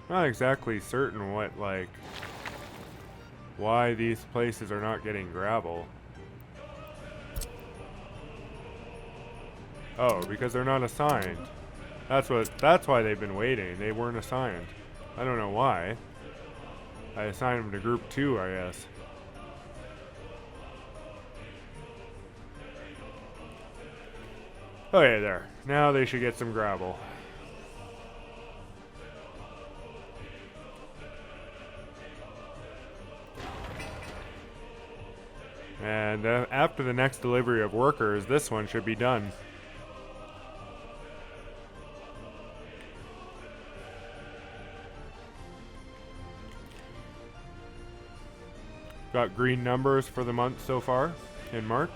Not exactly certain what, like, why these places are not getting gravel. Oh, because they're not assigned. That's why they've been waiting. They weren't assigned. I don't know why. I assigned them to group 2, I guess. Okay, there. Now they should get some gravel. And after the next delivery of workers, this one should be done. Got green numbers for the month so far in March.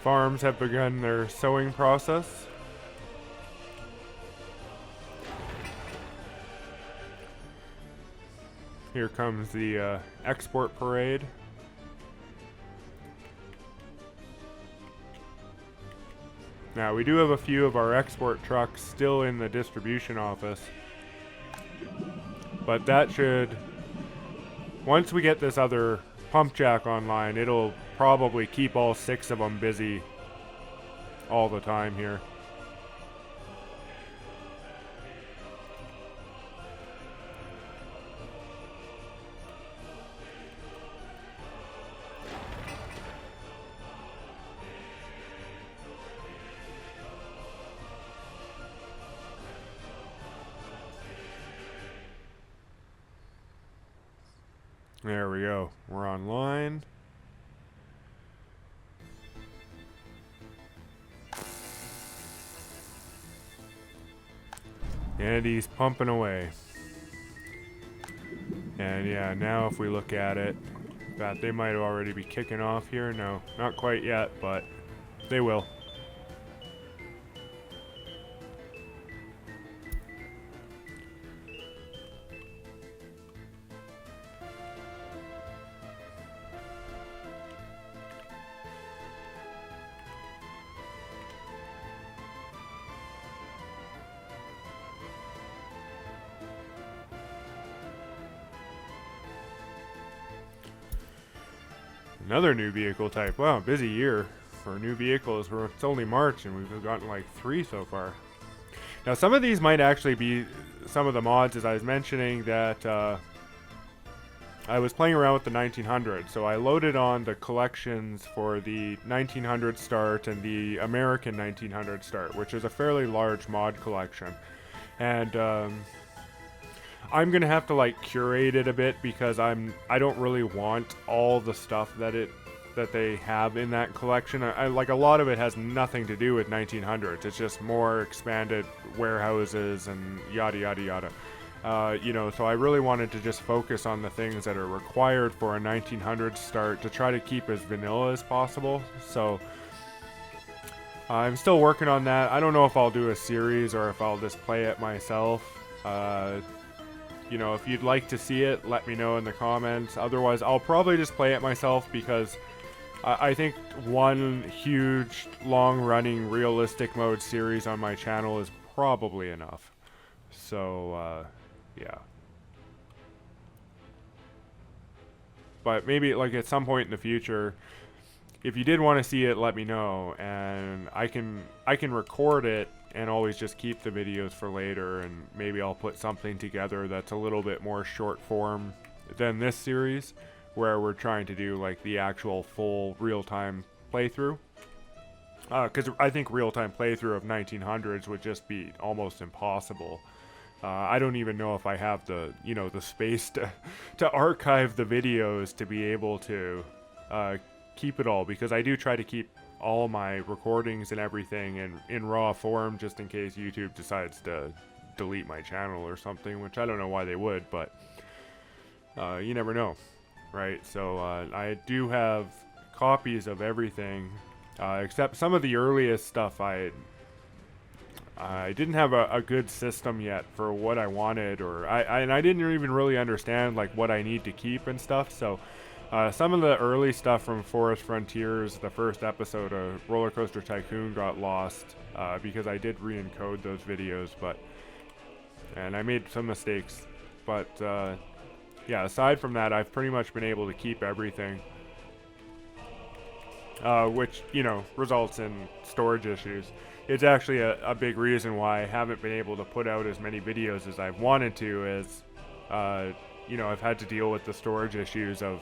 Farms have begun their sowing process. Here comes the export parade. Now, we do have a few of our export trucks still in the distribution office. But that should... Once we get this other pump jack online, it'll probably keep all 6 of them busy all the time here. There we go. We're online. And he's pumping away. And yeah, now if we look at it, that they might already be kicking off here. No, not quite yet, but they will. Another new vehicle type. Wow, busy year for new vehicles. It's only March and we've gotten like 3 so far. Now some of these might actually be some of the mods, as I was mentioning that I was playing around with the 1900s. So I loaded on the collections for the 1900 start and the American 1900 start, which is a fairly large mod collection. And I'm gonna have to like curate it a bit because I don't really want all the stuff that they have in that collection. I like a lot of it has nothing to do with 1900s. It's just more expanded warehouses and yada yada yada. You know, so I really wanted to just focus on the things that are required for a 1900s start to try to keep as vanilla as possible. So I'm still working on that. I don't know if I'll do a series or if I'll just play it myself. You know, if you'd like to see it, let me know in the comments. Otherwise, I'll probably just play it myself because I think one huge, long-running realistic mode series on my channel is probably enough. So, yeah. But maybe, like, at some point in the future, if you did want to see it, let me know, and I can record it and always just keep the videos for later, and maybe I'll put something together that's a little bit more short form than this series, where we're trying to do like the actual full real-time playthrough. Because I think real-time playthrough of 1900s would just be almost impossible. I don't even know if I have the the space to archive the videos to be able to keep it all, because I do try to keep all my recordings and everything in raw form just in case YouTube decides to delete my channel or something, which I don't know why they would, but you never know, right? So I do have copies of everything except some of the earliest stuff. I didn't have a good system yet for what I wanted, or I didn't even really understand like what I need to keep and stuff. So some of the early stuff from Forest Frontiers, the first episode of Roller Coaster Tycoon, got lost because I did re-encode those videos, and I made some mistakes. But yeah, aside from that, I've pretty much been able to keep everything, which results in storage issues. It's actually a big reason why I haven't been able to put out as many videos as I've wanted to, as I've had to deal with the storage issues of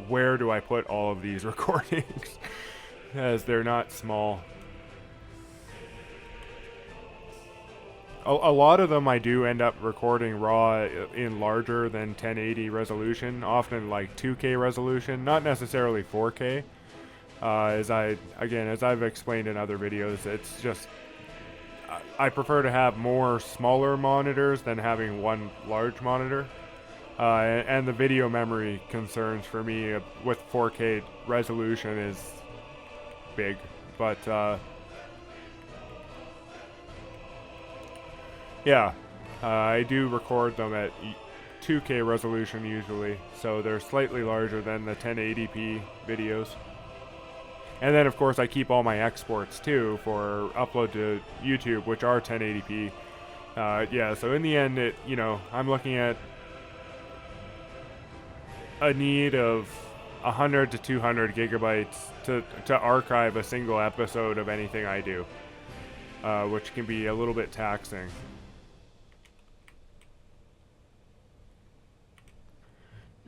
where do I put all of these recordings, as they're not small. A lot of them I do end up recording raw in larger than 1080 resolution, often like 2K resolution, not necessarily 4K. As I've explained in other videos, it's just I prefer to have more smaller monitors than having one large monitor. And the video memory concerns for me with 4K resolution is big, but yeah, I do record them at 2K resolution usually, so they're slightly larger than the 1080p videos. And then of course I keep all my exports too for upload to YouTube, which are 1080p. Yeah, so in the end, I'm looking at a need of 100 to 200 gigabytes to archive a single episode of anything I do, which can be a little bit taxing.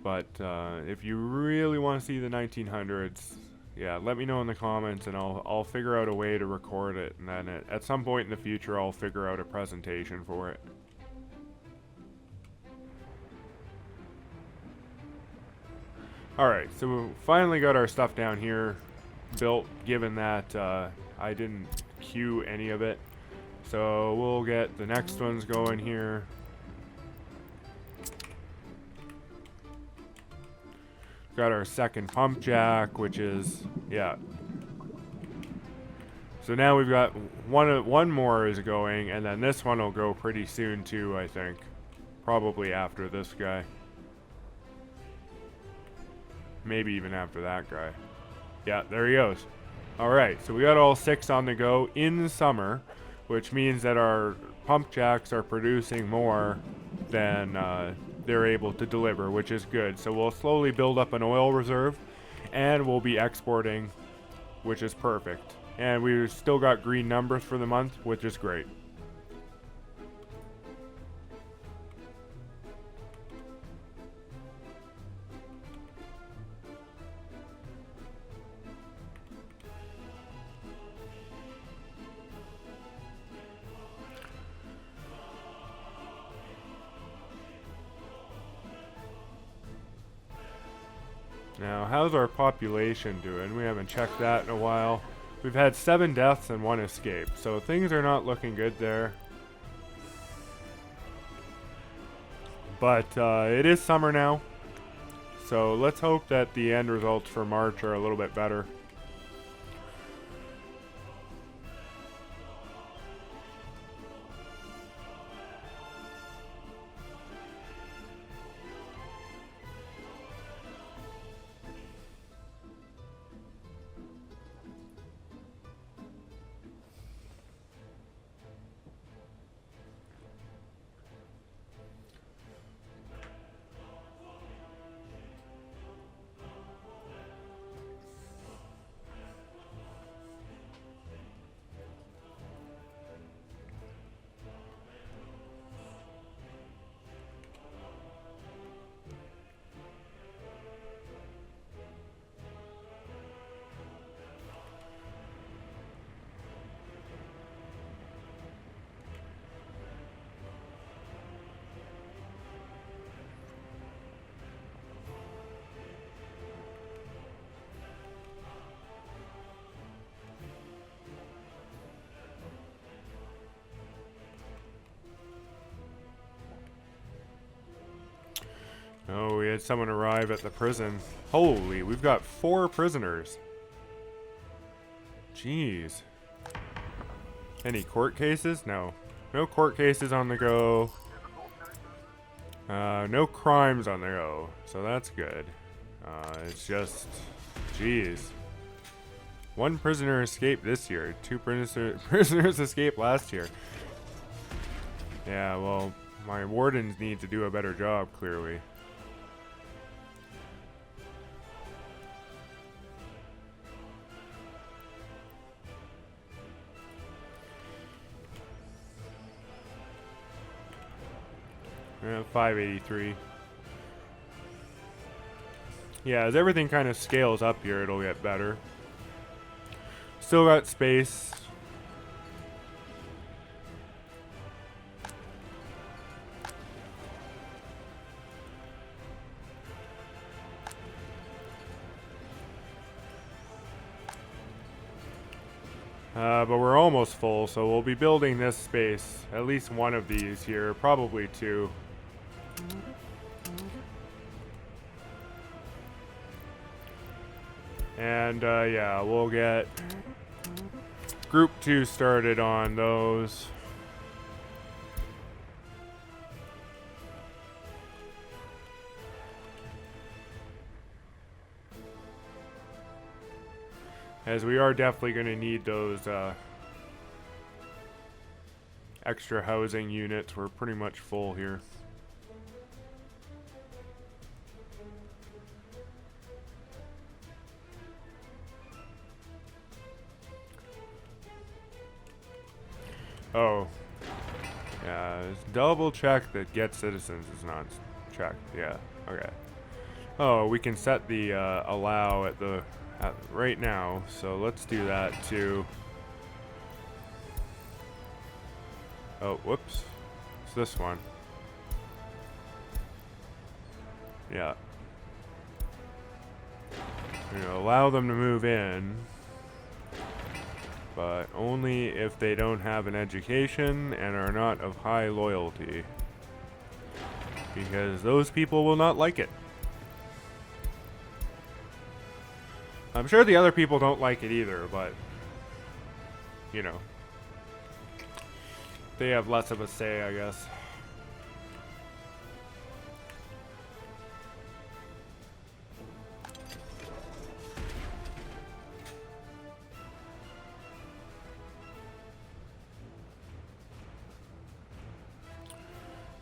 But if you really want to see the 1900s, yeah, let me know in the comments, and I'll figure out a way to record it, and then at some point in the future I'll figure out a presentation for it. Alright, so we finally got our stuff down here built, given that I didn't queue any of it. So we'll get the next ones going here. Got our second pump jack, which is, yeah. So now we've got one more is going, and then this one will go pretty soon too, I think. Probably after this guy. Maybe even after that guy. Yeah, there he goes. Alright, so we got all 6 on the go in the summer, which means that our pump jacks are producing more than they're able to deliver, which is good. So we'll slowly build up an oil reserve, and we'll be exporting, which is perfect. And we've still got green numbers for the month, which is great. Now, how's our population doing? We haven't checked that in a while. We've had 7 deaths and 1 escape, so things are not looking good there. But it is summer now, so let's hope that the end results for March are a little bit better. Oh, we had someone arrive at the prison. Holy, we've got 4 prisoners. Jeez. Any court cases? No. No court cases on the go. No crimes on the go. So that's good. It's just... Jeez. 1 prisoner escaped this year. 2 prisoners escaped last year. Yeah, well, my wardens need to do a better job, clearly. Yeah, 583. Yeah, as everything kind of scales up here, it'll get better. Still got space. But we're almost full, so we'll be building this space. At least one of these here, probably 2. And yeah, we'll get group 2 started on those. As we are definitely going to need those extra housing units. We're pretty much full here. Oh. Yeah, double check that get citizens is not checked. Yeah, okay. Oh, we can set the allow at right now, so let's do that too. Oh, whoops. It's this one. Yeah. You know, allow them to move in, but only if they don't have an education and are not of high loyalty, because those people will not like it. I'm sure the other people don't like it either, but you know, they have less of a say, I guess.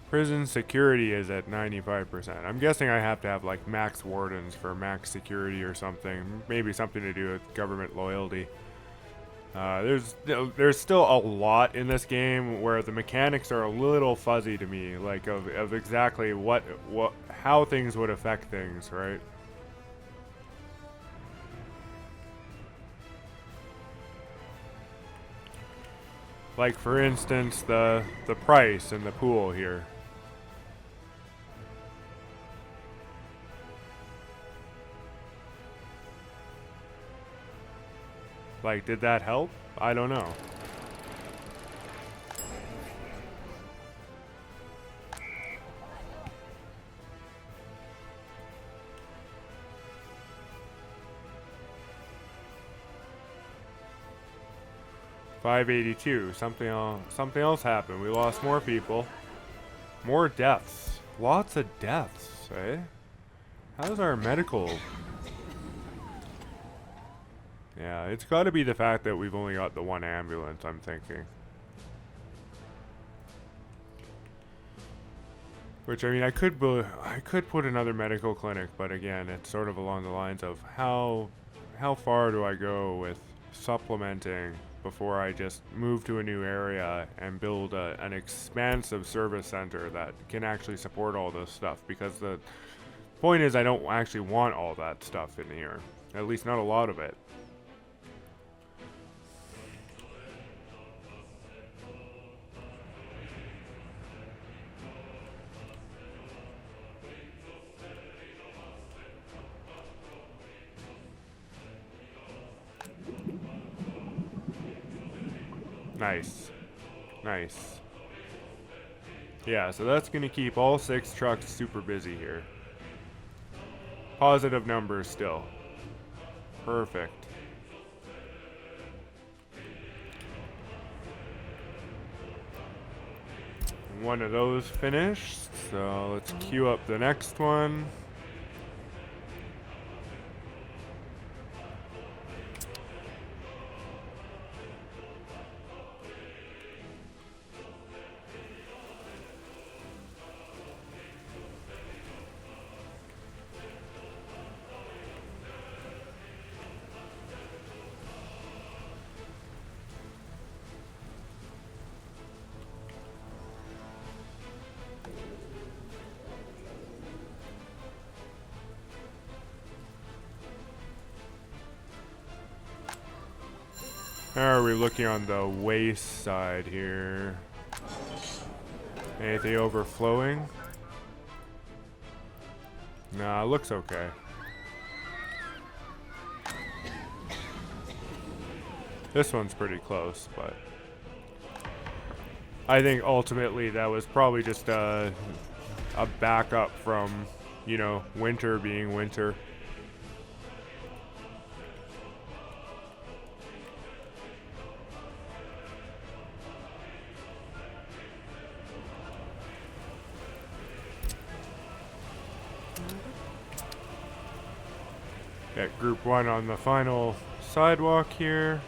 Prison security is at 95%. I'm guessing I have to have like max wardens for max security or something. Maybe something to do with government loyalty. There's still a lot in this game where the mechanics are a little fuzzy to me, like of exactly how things would affect things, right? Like for instance, the price and the pool here. Like, did that help? I don't know. $582. Something else happened. We lost more people. More deaths. Lots of deaths, eh? How's our medical? Yeah, it's got to be the fact that we've only got the one ambulance, I'm thinking. Which, I mean, I could put another medical clinic, but again, it's sort of along the lines of how far do I go with supplementing before I just move to a new area and build an expansive service center that can actually support all this stuff, because the point is I don't actually want all that stuff in here, at least not a lot of it. Nice. Nice. Yeah, so that's going to keep all 6 trucks super busy here. Positive numbers still. Perfect. One of those finished, so let's queue up the next one. How are we looking on the waste side here? Anything overflowing? Nah, looks okay. This one's pretty close, but I think ultimately that was probably just a backup from, you know, winter being winter. Get group 1 on the final sidewalk here.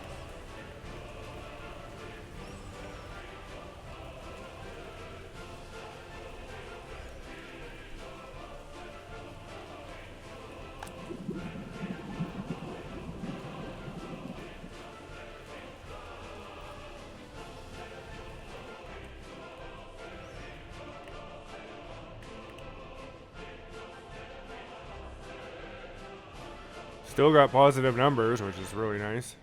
Still got positive numbers, which is really nice.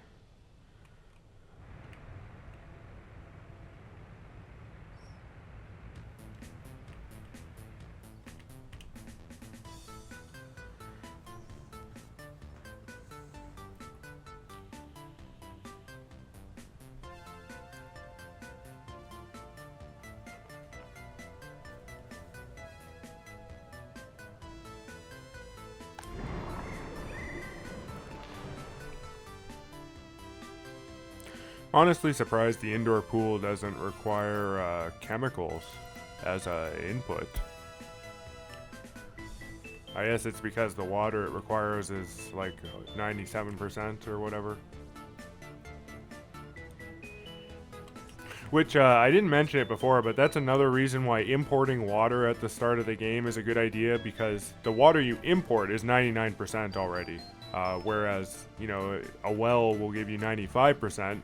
Honestly surprised the indoor pool doesn't require chemicals as a input. I guess it's because the water it requires is like 97% or whatever. Which, I didn't mention it before, but that's another reason why importing water at the start of the game is a good idea, because the water you import is 99% already. Whereas, you know, a well will give you 95%,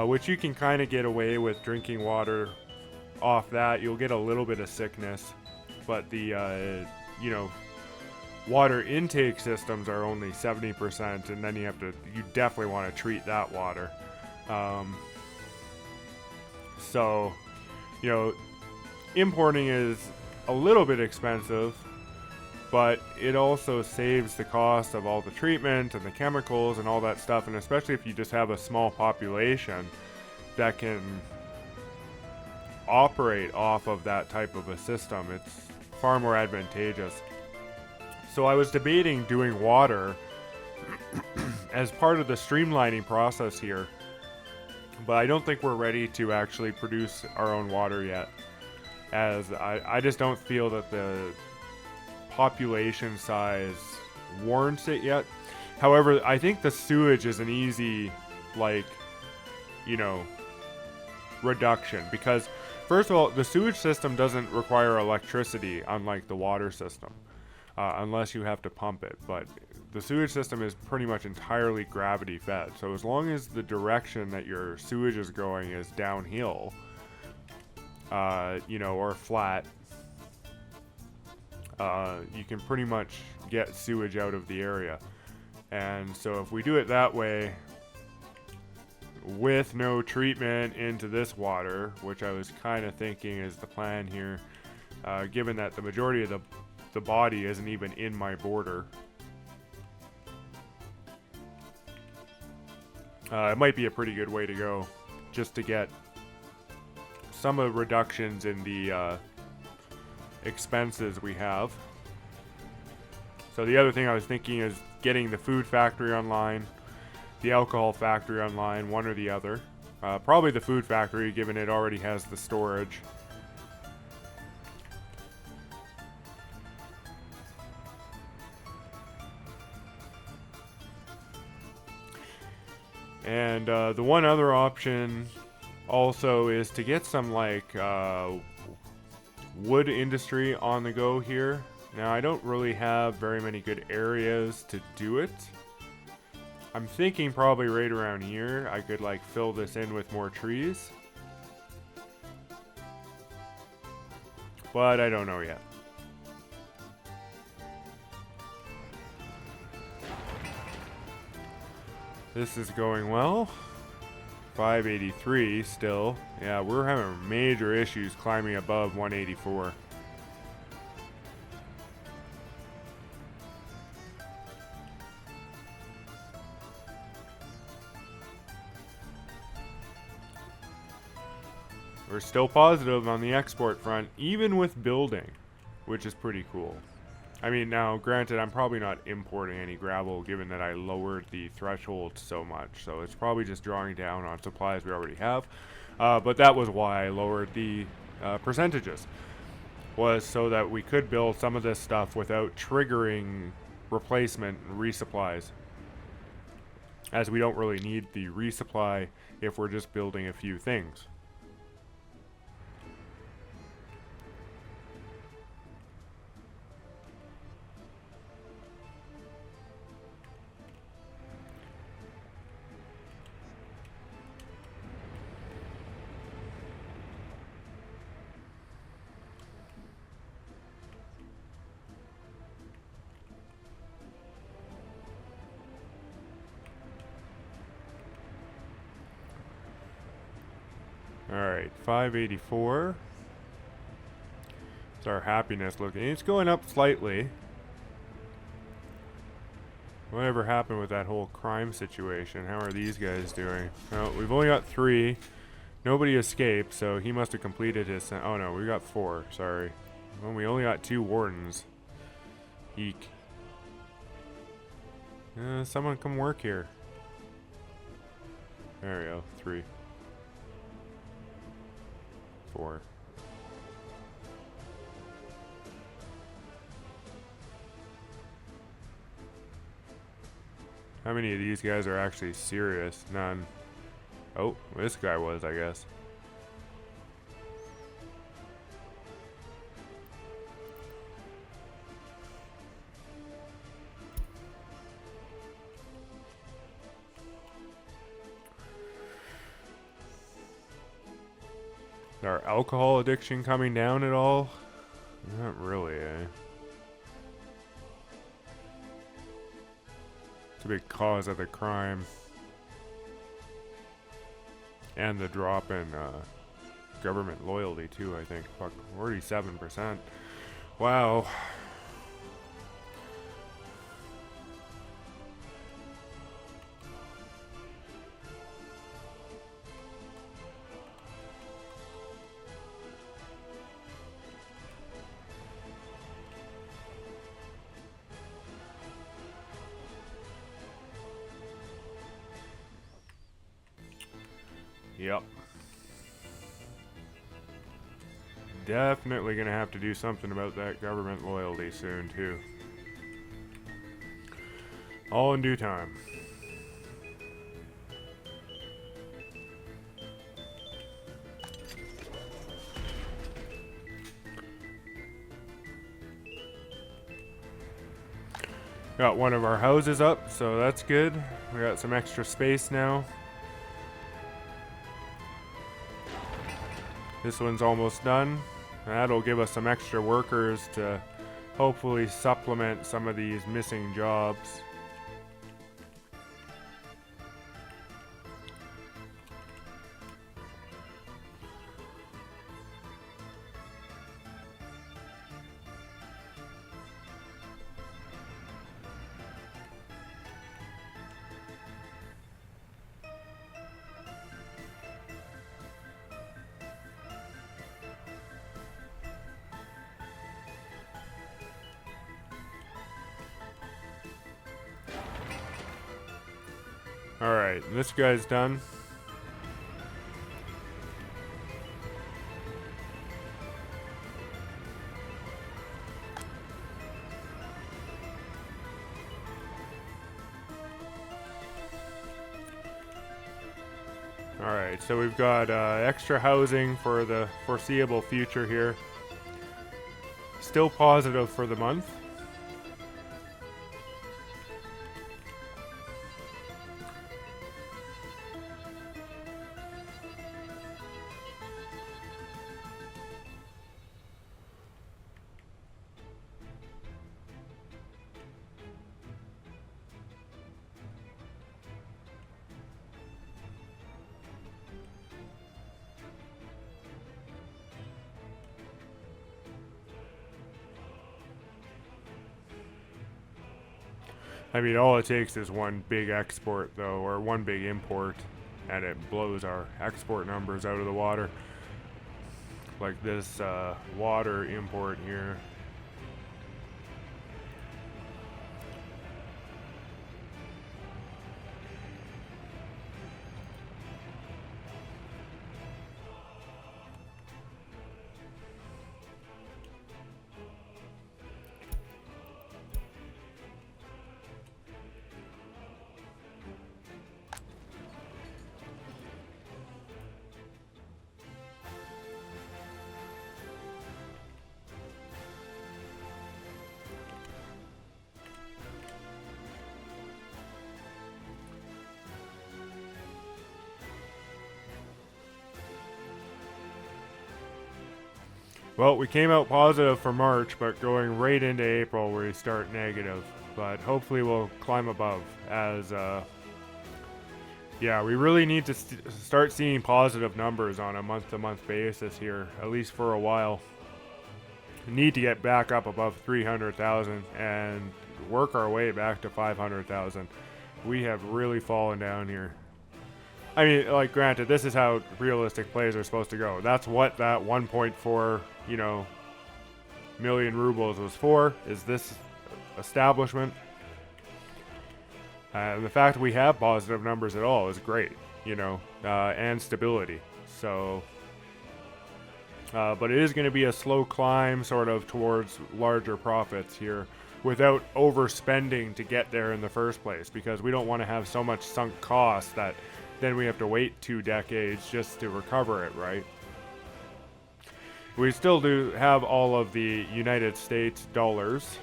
which you can kind of get away with drinking water off that. You'll get a little bit of sickness, but the, you know, water intake systems are only 70%, and then you definitely want to treat that water. So, you know, importing is a little bit expensive, but it also saves the cost of all the treatment and the chemicals and all that stuff, and especially if you just have a small population that can operate off of that type of a system, it's far more advantageous. So I was debating doing water as part of the streamlining process here, but I don't think we're ready to actually produce our own water yet, as I just don't feel that the population size warrants it yet. However, I think the sewage is an easy, like, you know, reduction, because first of all, the sewage system doesn't require electricity, unlike the water system, unless you have to pump it. But the sewage system is pretty much entirely gravity fed. So as long as the direction that your sewage is going is downhill, you know, or flat, you can pretty much get sewage out of the area. And so if we do it that way, with no treatment into this water, which I was kind of thinking is the plan here, given that the majority of the body isn't even in my border, it might be a pretty good way to go, just to get some of the reductions in the expenses we have. So the other thing I was thinking is getting the food factory online, the alcohol factory online, one or the other. Probably the food factory, given it already has the storage. And the one other option also is to get some like wood industry on the go here. Now I don't really have very many good areas to do it. I'm thinking probably right around here I could like fill this in with more trees, but I don't know yet. This is going well. 583 still. Yeah, we're having major issues climbing above 184. We're still positive on the export front, even with building, which is pretty cool. I mean, now, granted, I'm probably not importing any gravel, given that I lowered the threshold so much, so it's probably just drawing down on supplies we already have. But that was why I lowered the percentages, was so that we could build some of this stuff without triggering replacement and resupplies, as we don't really need the resupply if we're just building a few things. Alright, 584. It's our happiness looking. It's going up slightly. Whatever happened with that whole crime situation? How are these guys doing? Well, we've only got 3. Nobody escaped, so he must have completed his... Oh no, we got 4. Sorry. Well, we only got 2 wardens. Eek. Someone come work here. There we go. 3, 4. How many of these guys are actually serious? None. Oh, this guy was, I guess. Is our alcohol addiction coming down at all? Not really, eh? It's a big cause of the crime. And the drop in government loyalty, too, I think. Fuck, 47%. Wow. Yep. Definitely gonna have to do something about that government loyalty soon, too. All in due time. Got one of our houses up, so that's good. We got some extra space now. This one's almost done. That'll give us some extra workers to hopefully supplement some of these missing jobs. Alright, this guy's done. Alright, so we've got extra housing for the foreseeable future here. Still positive for the month. I mean, all it takes is one big export, though, or one big import, and it blows our export numbers out of the water. Like this water import here. Well, we came out positive for March, but going right into April we start negative. But hopefully we'll climb above as, yeah, we really need to start seeing positive numbers on a month-to-month basis here, at least for a while. We need to get back up above 300,000 and work our way back to 500,000. We have really fallen down here. I mean, like, granted, this is how realistic plays are supposed to go. That's what that 1.4, million rubles was for, is this establishment. The fact we have positive numbers at all is great, and stability. So, but it is going to be a slow climb sort of towards larger profits here without overspending to get there in the first place, because we don't want to have so much sunk cost that then we have to wait 2 decades just to recover it, right? We still do have all of the United States dollars.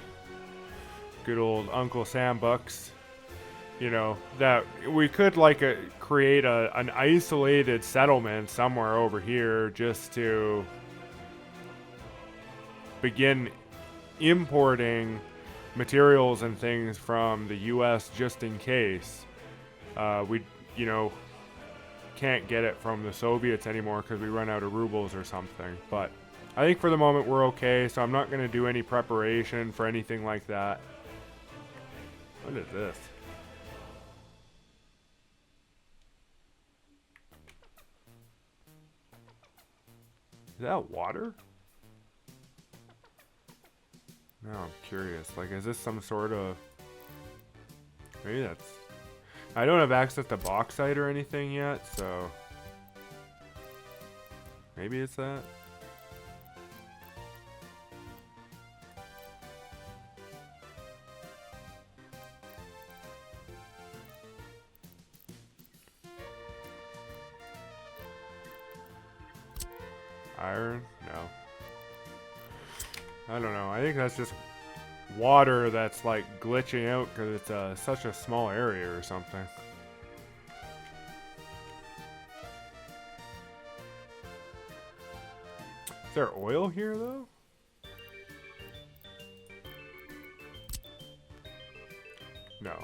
Good old Uncle Sam bucks. That we could create an isolated settlement somewhere over here just to begin importing materials and things from the US just in case we can't get it from the Soviets anymore because we run out of rubles or something. But I think for the moment we're okay, so I'm not going to do any preparation for anything like that. What is this? Is that water? No, I'm curious. Is this some sort of... Maybe that's... I don't have access to bauxite or anything yet, so... Maybe it's that? Iron? No. I don't know. I think that's just water that's glitching out because it's such a small area or something. Is there oil here though? No.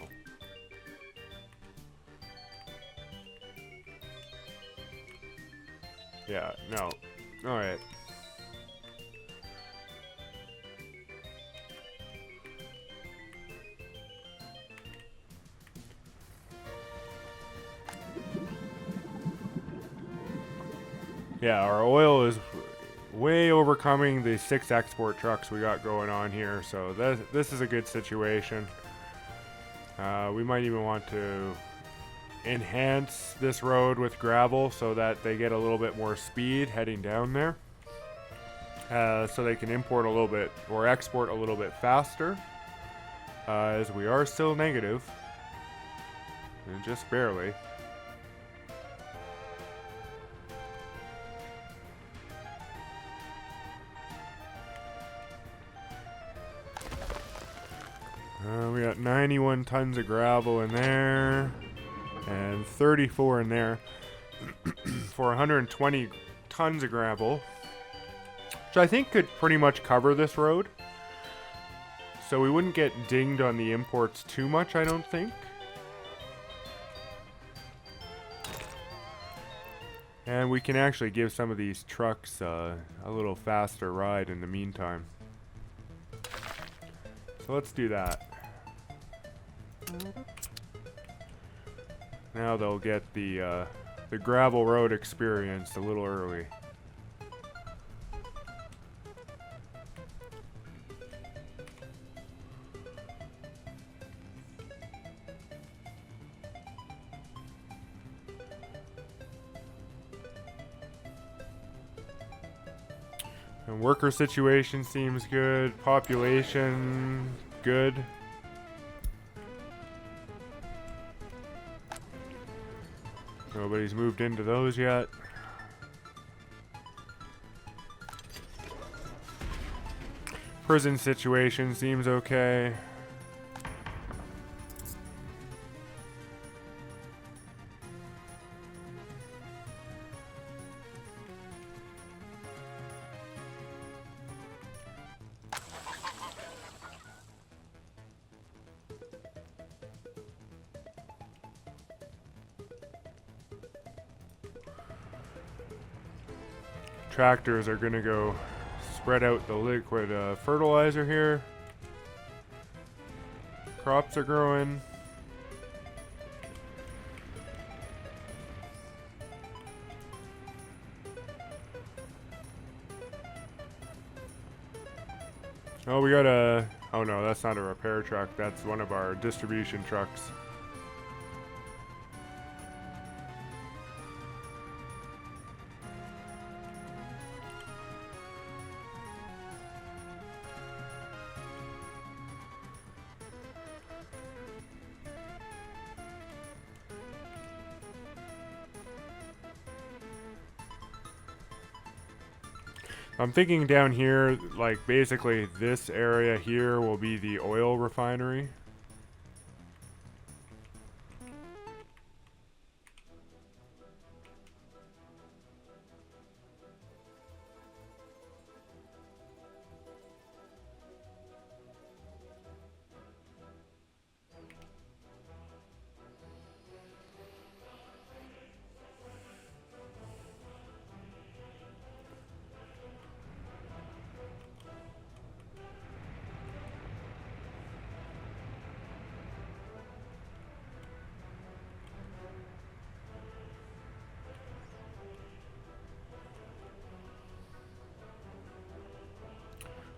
Yeah, no. Alright. Yeah, our oil is way overcoming the 6 export trucks we got going on here, so this is a good situation. We might even want to enhance this road with gravel so that they get a little bit more speed heading down there, so they can import a little bit or export a little bit faster, as we are still negative, and just barely. We got 91 tons of gravel in there and 34 in there for 120 tons of gravel, which I think could pretty much cover this road. So we wouldn't get dinged on the imports too much, I don't think. And we can actually give some of these trucks a little faster ride in the meantime. So let's do that. Now they'll get the gravel road experience a little early. And worker situation seems good. Population, good. Nobody's moved into those yet. Prison situation seems okay. Tractors are gonna go spread out the liquid fertilizer here. Crops are growing. Oh, we got a... Oh no, that's not a repair truck. That's one of our distribution trucks. I'm thinking down here, like basically this area here will be the oil refinery.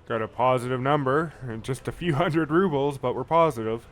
Got a positive number, and just a few hundred rubles, but we're positive.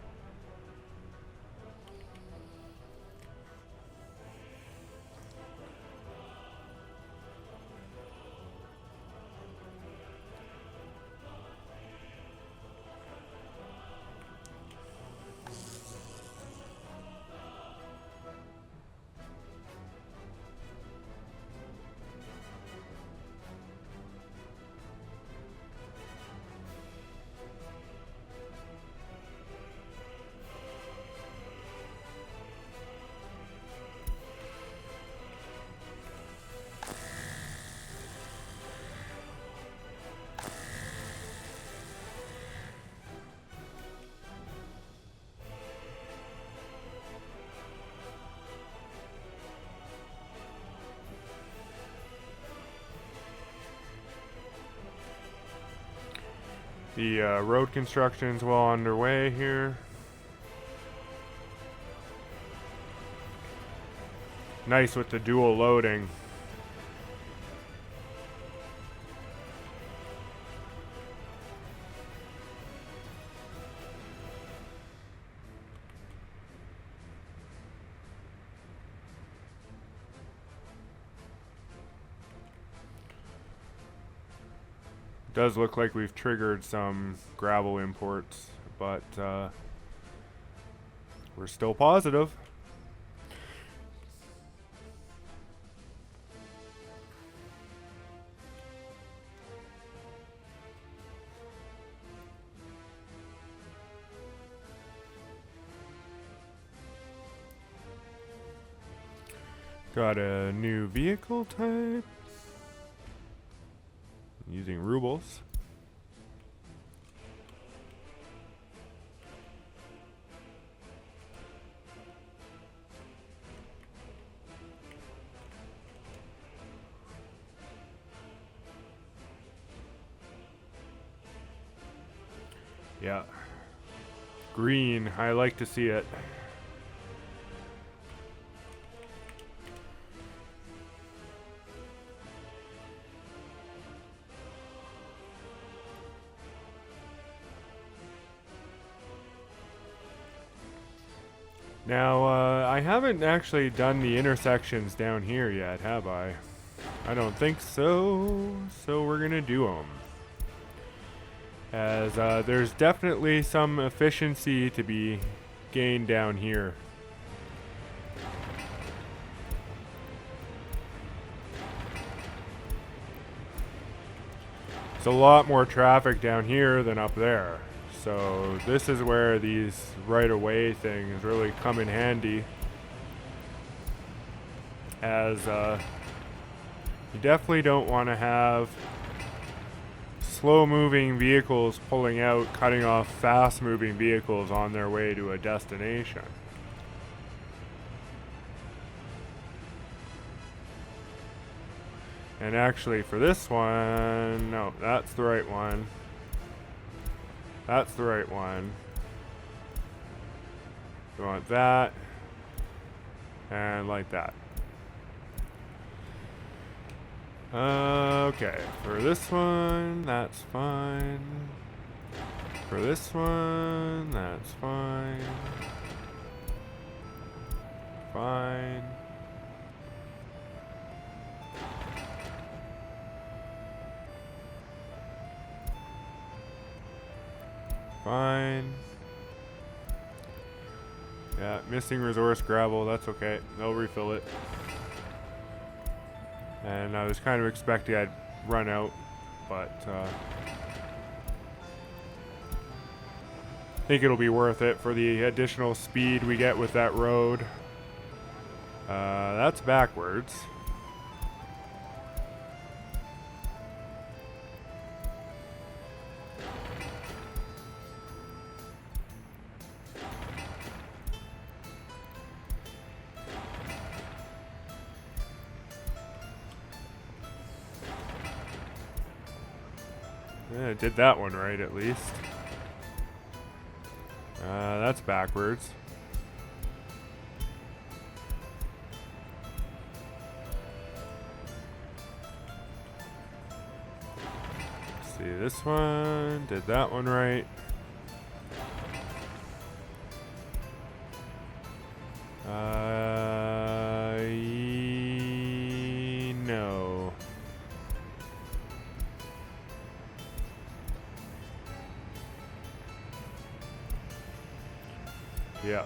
The road construction's well underway here. Nice with the dual loading. Does look like we've triggered some gravel imports, but we're still positive. Got a new vehicle type. Using rubles. Yeah. Green, I like to see it. Now, I haven't actually done the intersections down here yet, have I? I don't think so, so we're gonna do them. As there's definitely some efficiency to be gained down here. It's a lot more traffic down here than up there. So this is where these right-of-way things really come in handy. As you definitely don't want to have slow-moving vehicles pulling out, cutting off fast-moving vehicles on their way to a destination. And actually for this one, no, that's the right one. That's the right one. We want that. And like that. Okay, for this one, that's fine. For this one, that's fine. Fine. Fine. Yeah, missing resource gravel, that's okay. They'll refill it. And I was kind of expecting I'd run out but I think it'll be worth it for the additional speed we get with that road. That's backwards. Yeah, I did that one right at least. That's backwards. Let's see, this one, did that one right. No. Yeah.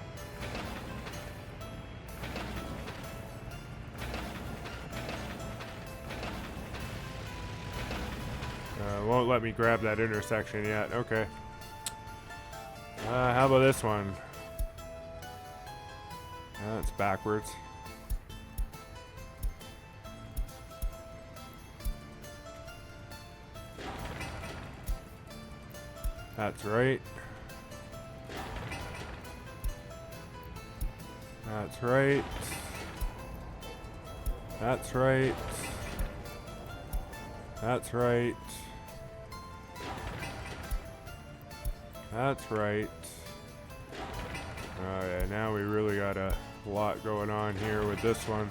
Won't let me grab that intersection yet. Okay. How about this one? That's backwards. That's right. That's right. That's right. That's right. That's right. Oh yeah, now we really got a lot going on here with this one.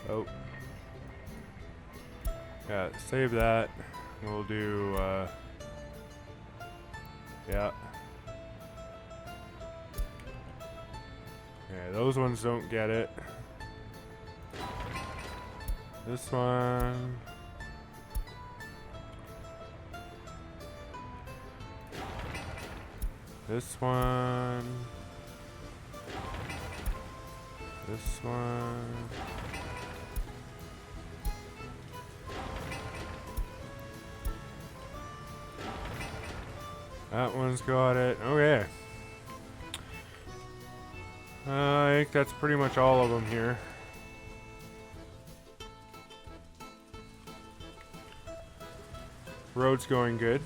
Oh. Yeah, save that. We'll do, yeah. Yeah, those ones don't get it. This one. This one. This one. That one's got it. Okay. I think that's pretty much all of them here. Road's going good.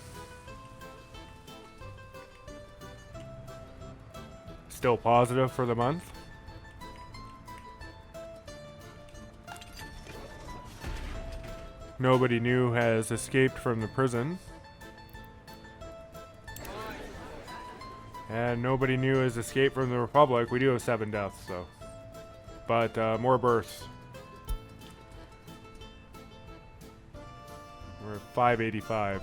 Still positive for the month. Nobody new has escaped from the prison. And nobody new has escaped from the Republic. We do have 7 deaths, though. But more births. We're at 585.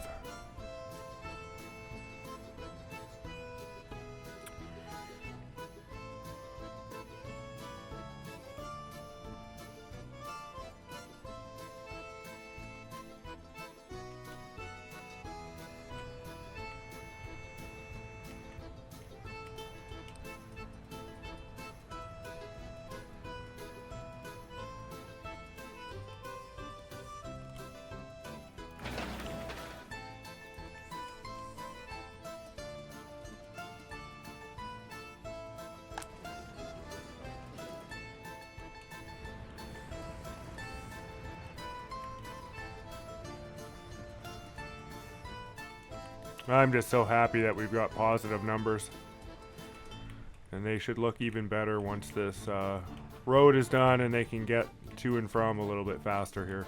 I'm just so happy that we've got positive numbers. And they should look even better once this road is done and they can get to and from a little bit faster here.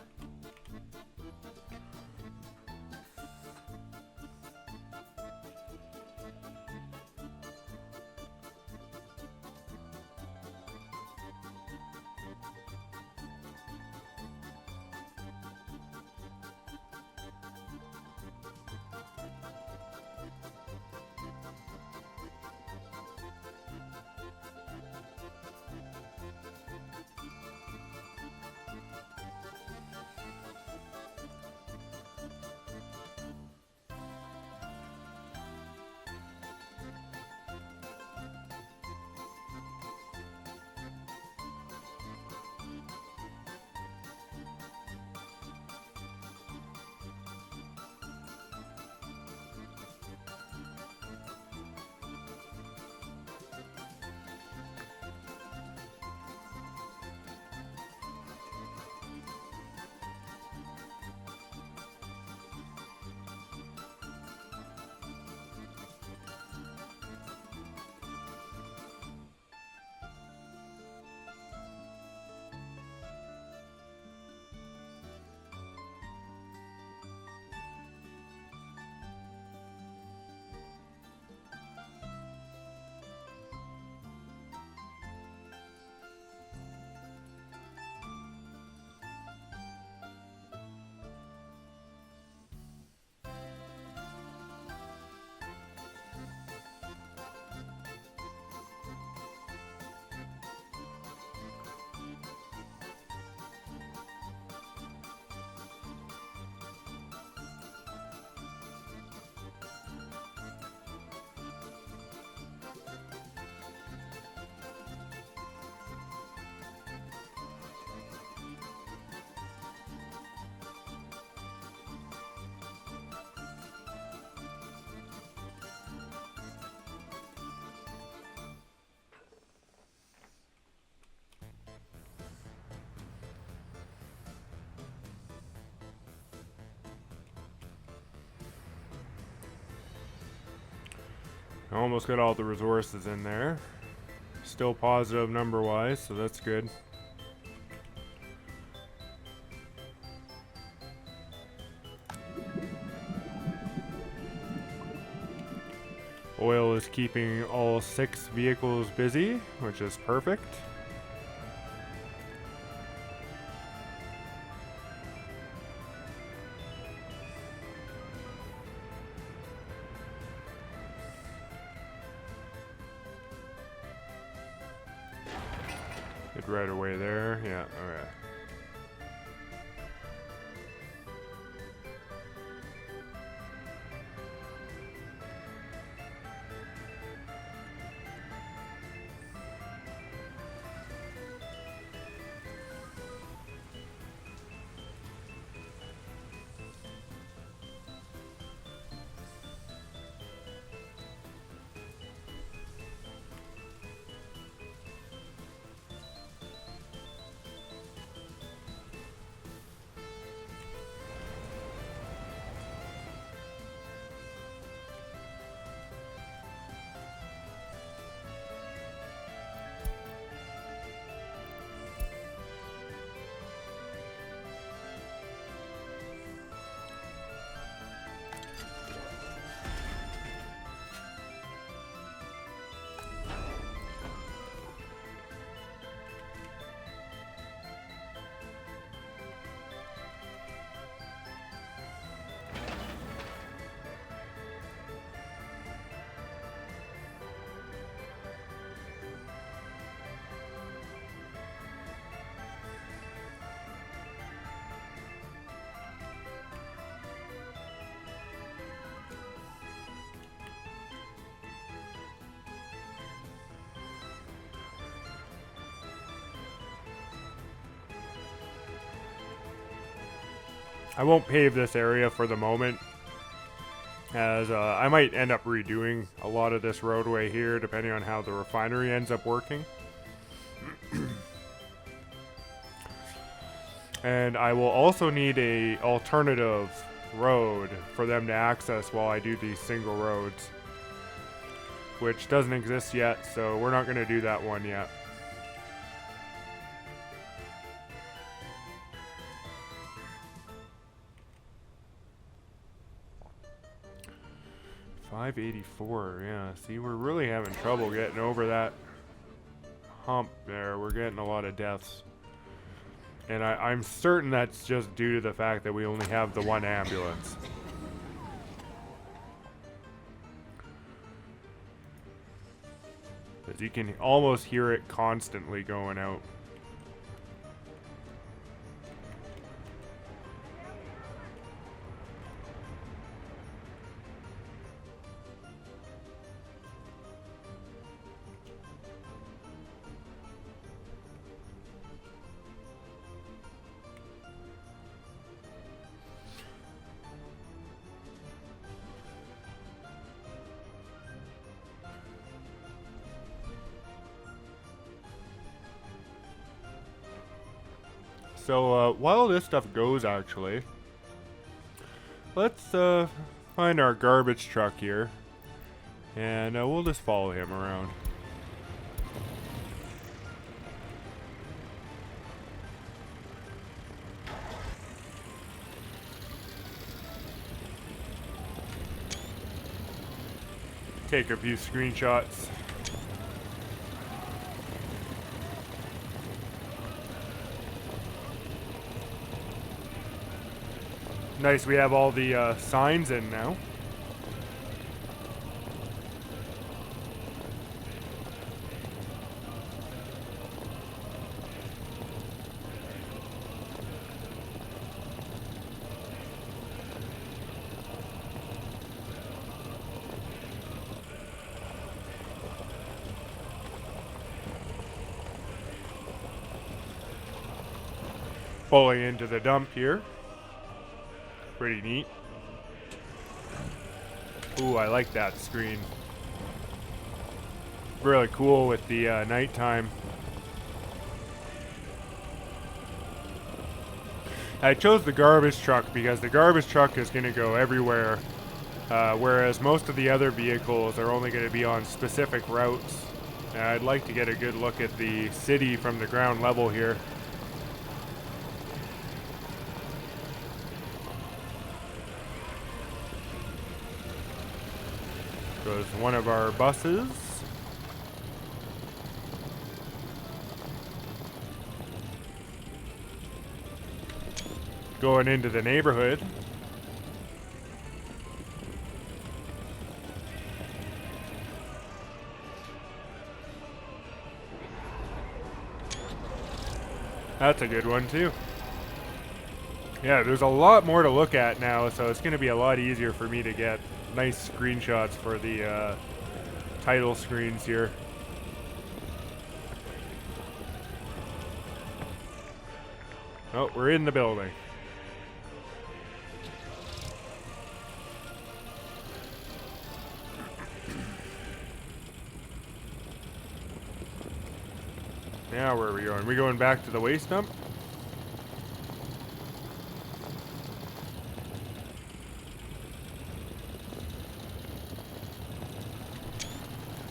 I almost got all the resources in there. Still positive number-wise, so that's good. Oil is keeping all 6 vehicles busy, which is perfect. Hit right away there. Yeah, okay. I won't pave this area for the moment, as I might end up redoing a lot of this roadway here, depending on how the refinery ends up working. And I will also need a alternative road for them to access while I do these single roads, which doesn't exist yet, so we're not going to do that one yet. $584, yeah. See, we're really having trouble getting over that hump there. We're getting a lot of deaths. And I'm certain that's just due to the fact that we only have the one ambulance. Because you can almost hear it constantly going out. So, while this stuff goes, actually, let's find our garbage truck here, and we'll just follow him around. Take a few screenshots. Nice, we have all the signs in now. Pulling into the dump here. Pretty neat. Ooh, I like that screen. Really cool with the nighttime. I chose the garbage truck because the garbage truck is going to go everywhere whereas most of the other vehicles are only going to be on specific routes. I'd like to get a good look at the city from the ground level here. Goes one of our buses. Going into the neighborhood. That's a good one too. Yeah, there's a lot more to look at now, so it's going to be a lot easier for me to get nice screenshots for the title screens here. Oh, we're in the building. Now where are we going? We going back to the waste dump?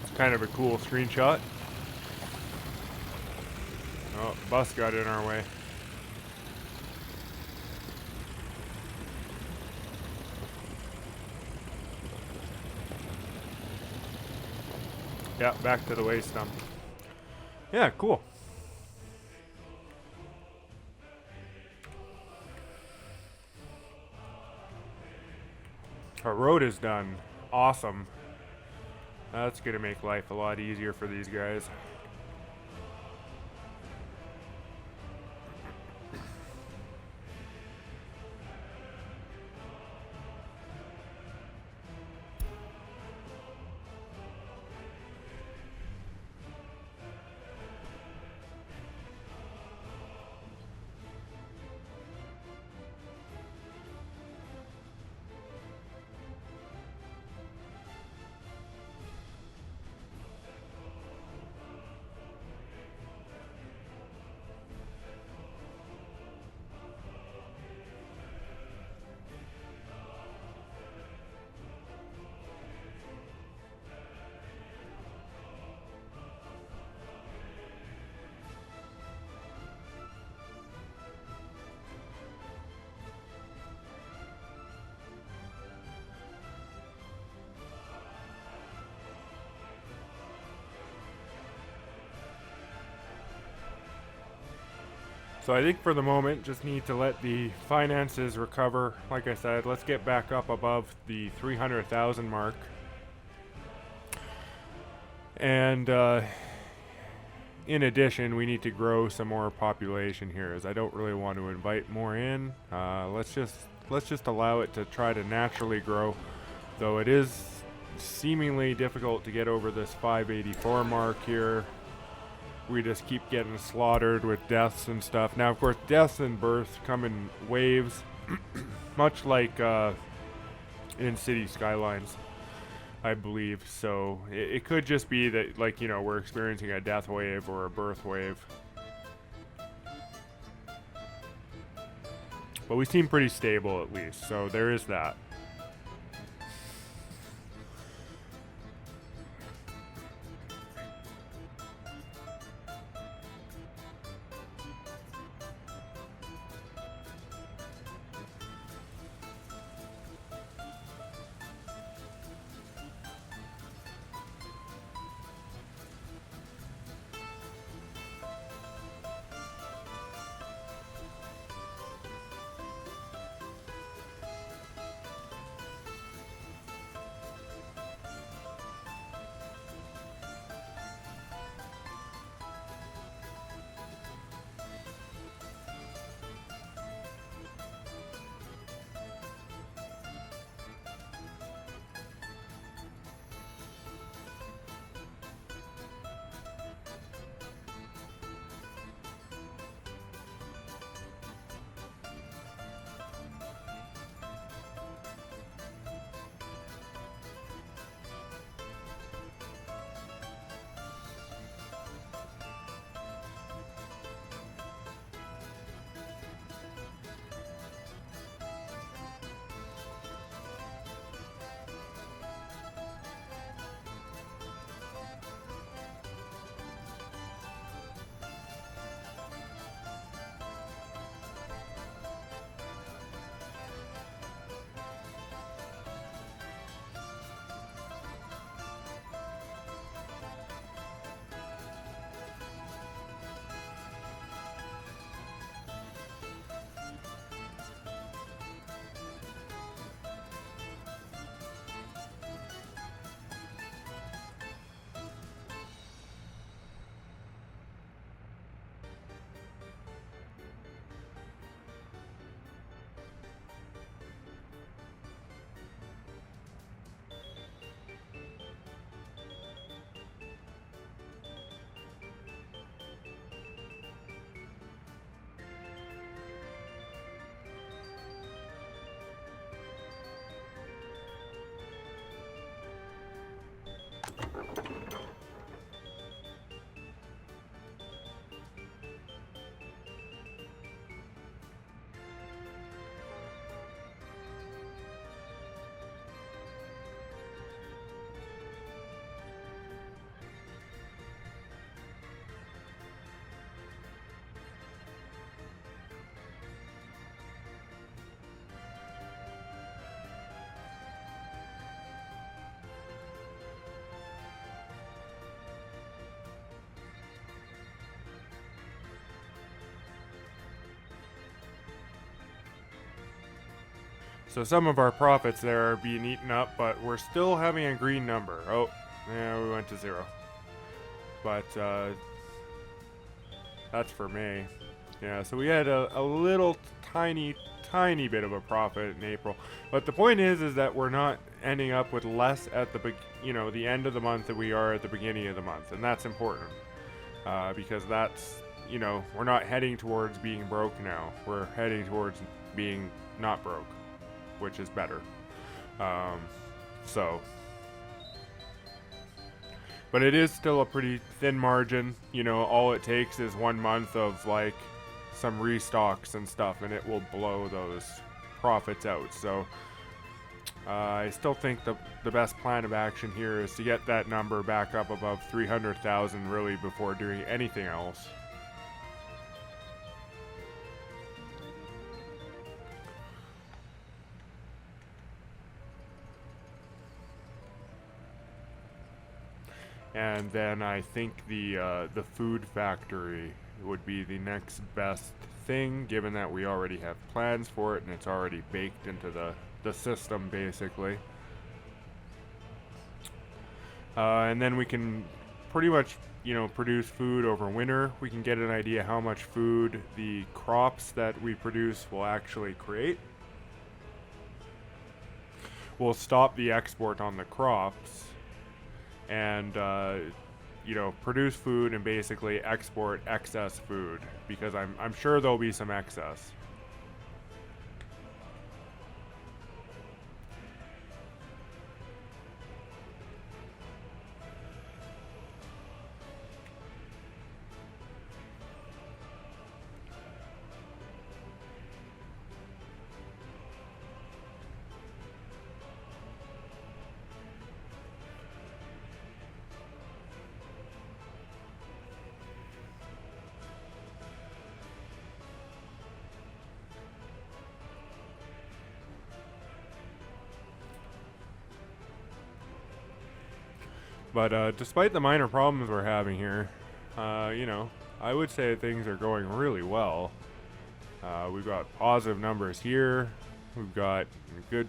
It's kind of a cool screenshot. Oh, bus got in our way. Yeah, back to the waste dump. Yeah, cool. Our road is done. Awesome. That's going to make life a lot easier for these guys. So I think for the moment, just need to let the finances recover. Like I said, let's get back up above the 300,000 mark. And in addition, we need to grow some more population here, as I don't really want to invite more in. Let's just allow it to try to naturally grow, though it is seemingly difficult to get over this 584 mark here. We just keep getting slaughtered with deaths and stuff. Now, of course, deaths and births come in waves, much like in City Skylines, I believe. So it could just be that, like, you know, we're experiencing a death wave or a birth wave. But we seem pretty stable at least, so there is that. So some of our profits there are being eaten up, but we're still having a green number. Oh, yeah, we went to 0. But that's for May. Yeah, so we had a little tiny bit of a profit in April. But the point is that we're not ending up with less at the end of the month than we are at the beginning of the month, and that's important because that's we're not heading towards being broke now. We're heading towards being not broke, which is better. So. But it is still a pretty thin margin. All it takes is 1 month of like some restocks and stuff, and it will blow those profits out. So I still think the best plan of action here is to get that number back up above 300,000 really before doing anything else. And then I think the food factory would be the next best thing, given that we already have plans for it and it's already baked into the system, basically. And then we can pretty much, produce food over winter. We can get an idea how much food the crops that we produce will actually create. We'll stop the export on the crops and produce food and basically export excess food, because I'm sure there'll be some excess. But despite the minor problems we're having here, I would say things are going really well. We've got positive numbers here. We've got good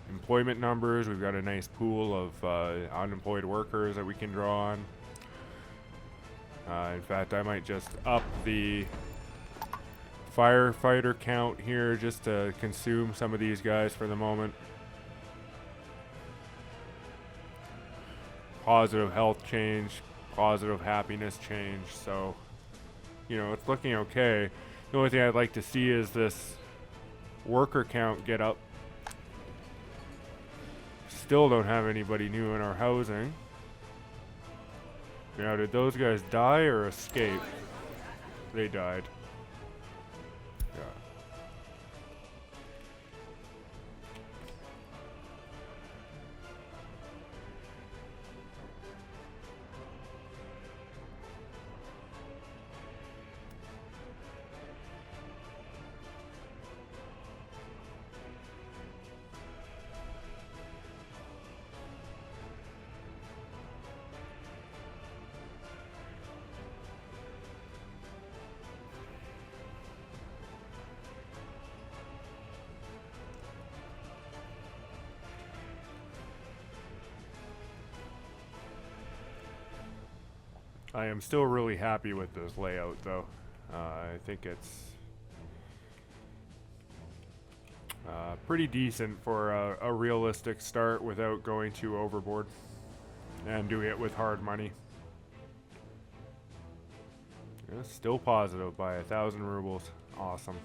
employment numbers. We've got a nice pool of unemployed workers that we can draw on. In fact, I might just up the firefighter count here just to consume some of these guys for the moment. Positive health change, positive happiness change, so it's looking okay. The only thing I'd like to see is this worker count get up. Still don't have anybody new in our housing. Now, did those guys die or escape? They died. Yeah. I am still really happy with this layout, though. I think it's pretty decent for a realistic start without going too overboard and doing it with hard money. Yeah, still positive by 1,000 rubles. Awesome.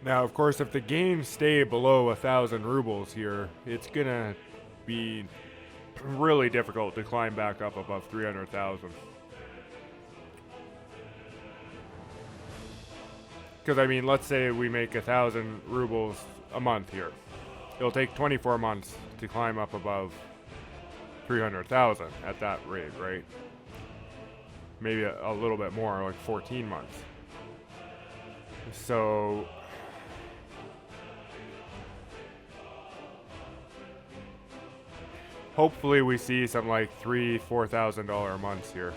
Now, of course, if the gains stay below 1,000 rubles here, it's gonna be really difficult to climb back up above 300,000. Because, I mean, let's say we make 1,000 rubles a month here. It'll take 24 months to climb up above 300,000 at that rate, right? Maybe a little bit more, like 14 months. So hopefully we see some like $3,000-4,000 months here,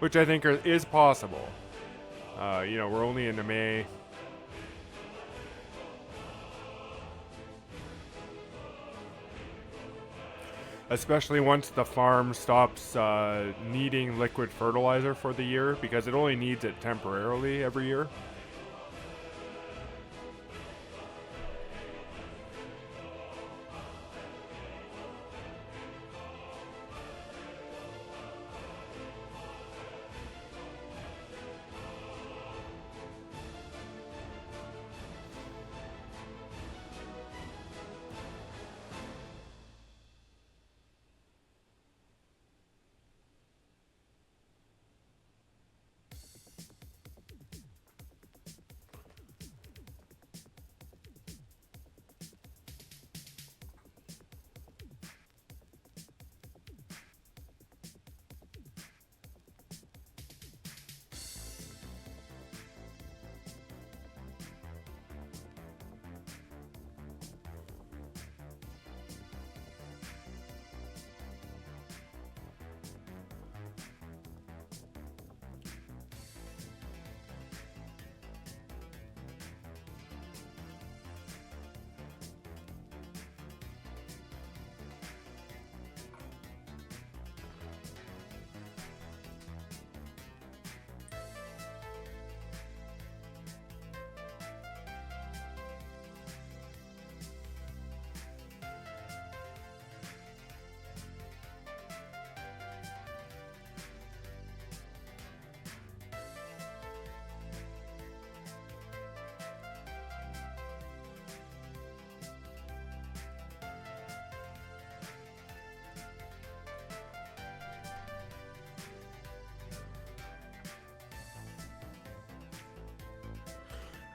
which I think is possible. We're only into May. Especially once the farm stops needing liquid fertilizer for the year, because it only needs it temporarily every year.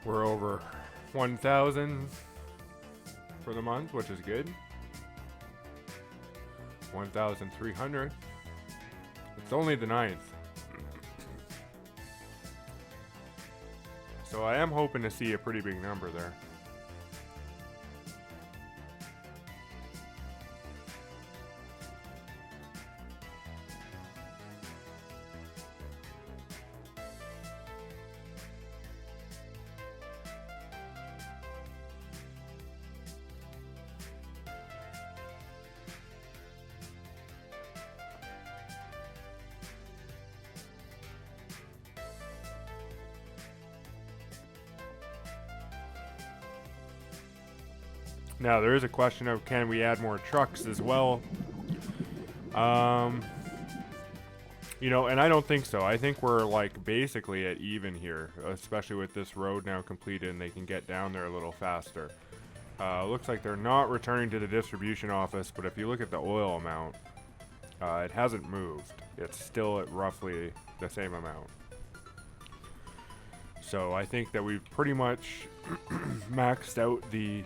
We're over 1,000 for the month, which is good. 1,300. It's only the 9th. So I am hoping to see a pretty big number there. Now, there is a question of, can we add more trucks as well? And I don't think so. I think we're like basically at even here, especially with this road now completed and they can get down there a little faster. Looks like they're not returning to the distribution office, but if you look at the oil amount, it hasn't moved. It's still at roughly the same amount. So I think that we've pretty much maxed out the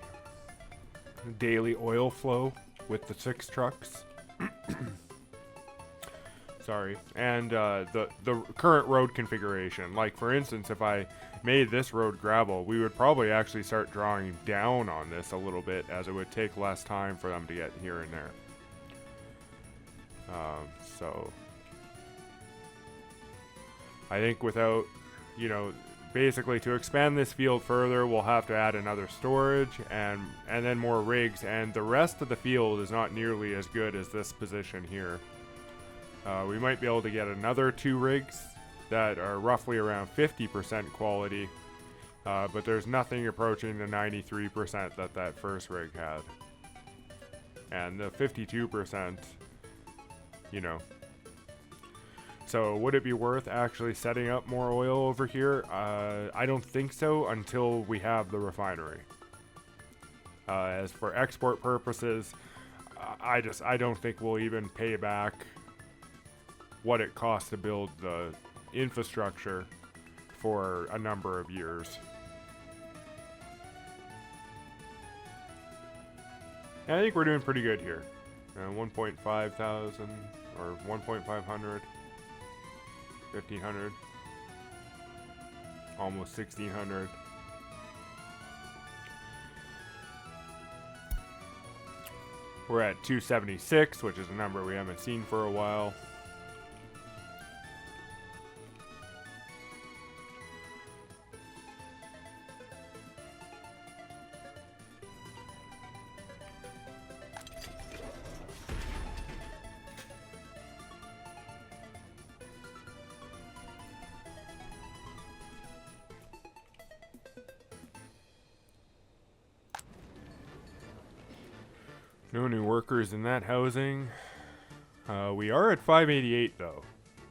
daily oil flow with the 6 trucks. Sorry. And the current road configuration. Like, for instance, if I made this road gravel, we would probably actually start drawing down on this a little bit, as it would take less time for them to get here and there. So I think without, basically to expand this field further, we'll have to add another storage and then more rigs, and the rest of the field is not nearly as good as this position here. We might be able to get another 2 rigs that are roughly around 50% quality, but there's nothing approaching the 93% that first rig had. And the 52%, So would it be worth actually setting up more oil over here? I don't think so until we have the refinery. As for export purposes, I don't think we'll even pay back what it costs to build the infrastructure for a number of years. And I think we're doing pretty good here. 1.5 thousand or 1.500, 1,500, almost 1,600. We're at 276, which is a number we haven't seen for a while. No new workers in that housing. We are at 588 though.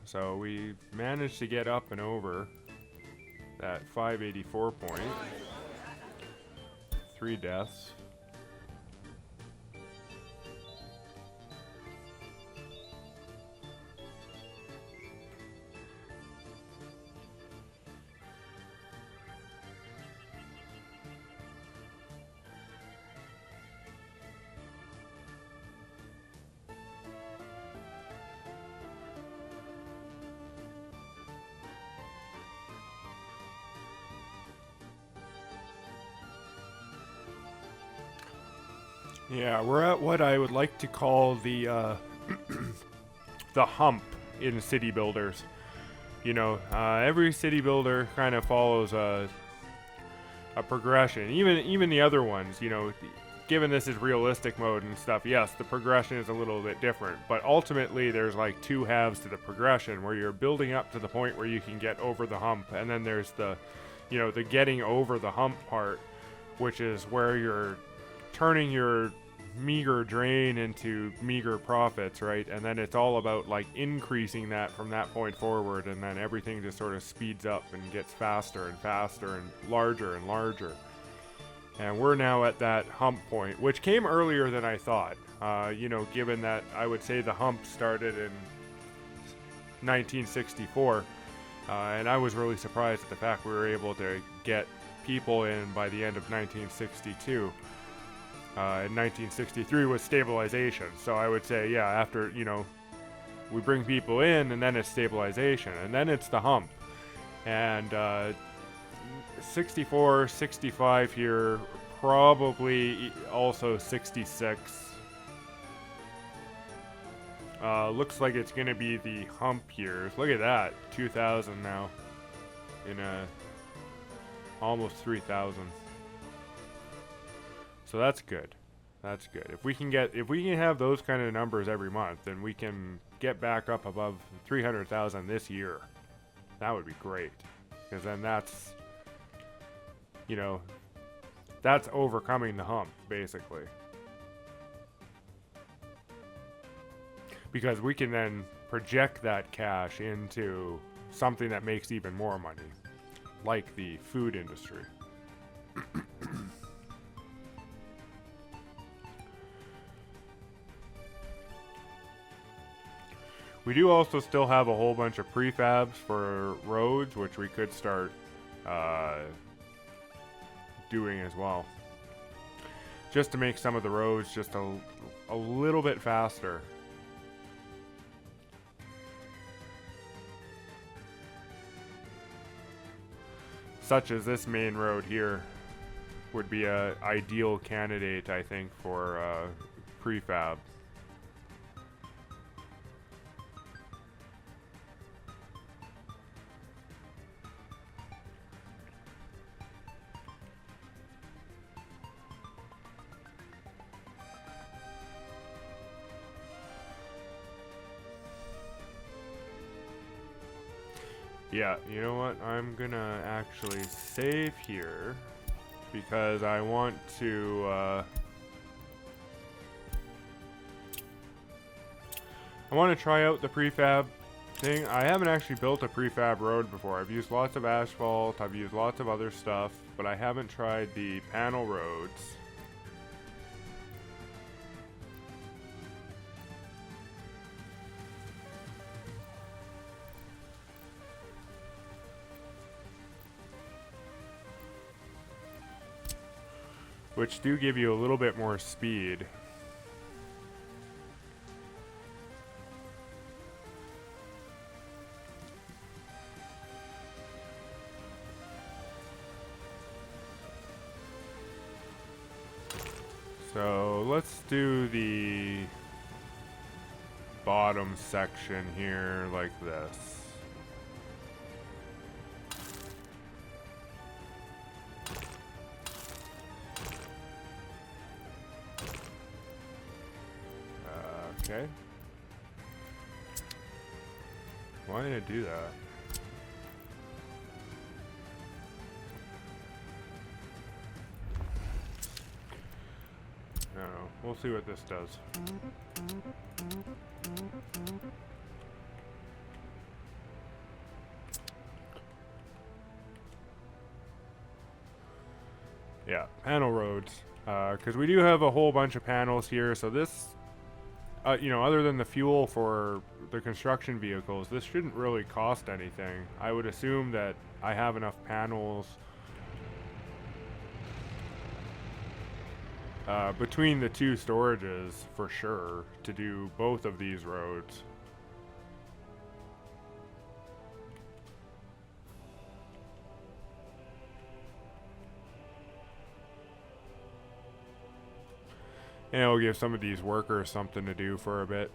So we managed to get up and over that 584 point. 3 deaths. Yeah, we're at what I would like to call the the hump in city builders. You know, every city builder kind of follows a progression. Even the other ones, you know, given this is realistic mode and stuff, yes, the progression is a little bit different. But ultimately, there's like 2 halves to the progression where you're building up to the point where you can get over the hump, and then there's the, you know, the getting over the hump part, which is where you're turning your meager drain into meager profits, right? And then it's all about like increasing that from that point forward, and then everything just sort of speeds up and gets faster and faster and larger and larger. And we're now at that hump point, which came earlier than I thought. You know, given that I would say the hump started in 1964, and I was really surprised at the fact we were able to get people in by the end of 1962. In 1963 was stabilization. So I would say, yeah, after, you know, we bring people in and then it's stabilization and then it's the hump. And 64, 65 here, probably also 66. Looks like it's going to be the hump years. Look at that, 2,000 now in almost 3,000. So that's good. That's good. If we can have those kind of numbers every month, then we can get back up above 300,000 this year. That would be great, because then that's, you know, that's overcoming the hump basically. Because we can then project that cash into something that makes even more money, like the food industry. We do also still have a whole bunch of prefabs for roads, which we could start doing as well, just to make some of the roads just a little bit faster. Such as this main road here would be a ideal candidate, I think, for prefab. Yeah, you know what? I'm gonna actually save here because I want to try out the prefab thing, I haven't actually built a prefab road before. I've used lots of asphalt, I've used lots of other stuff, but I haven't tried the panel roads. Which do give you a little bit more speed. So let's do the bottom section here like this. Okay. Why did it do that? I don't know. We'll see what this does. Yeah, panel roads. Because we do have a whole bunch of panels here, so this, you know, other than the fuel for the construction vehicles, this shouldn't really cost anything. I would assume that I have enough panels between the two storages for sure to do both of these roads. And it'll give some of these workers something to do for a bit.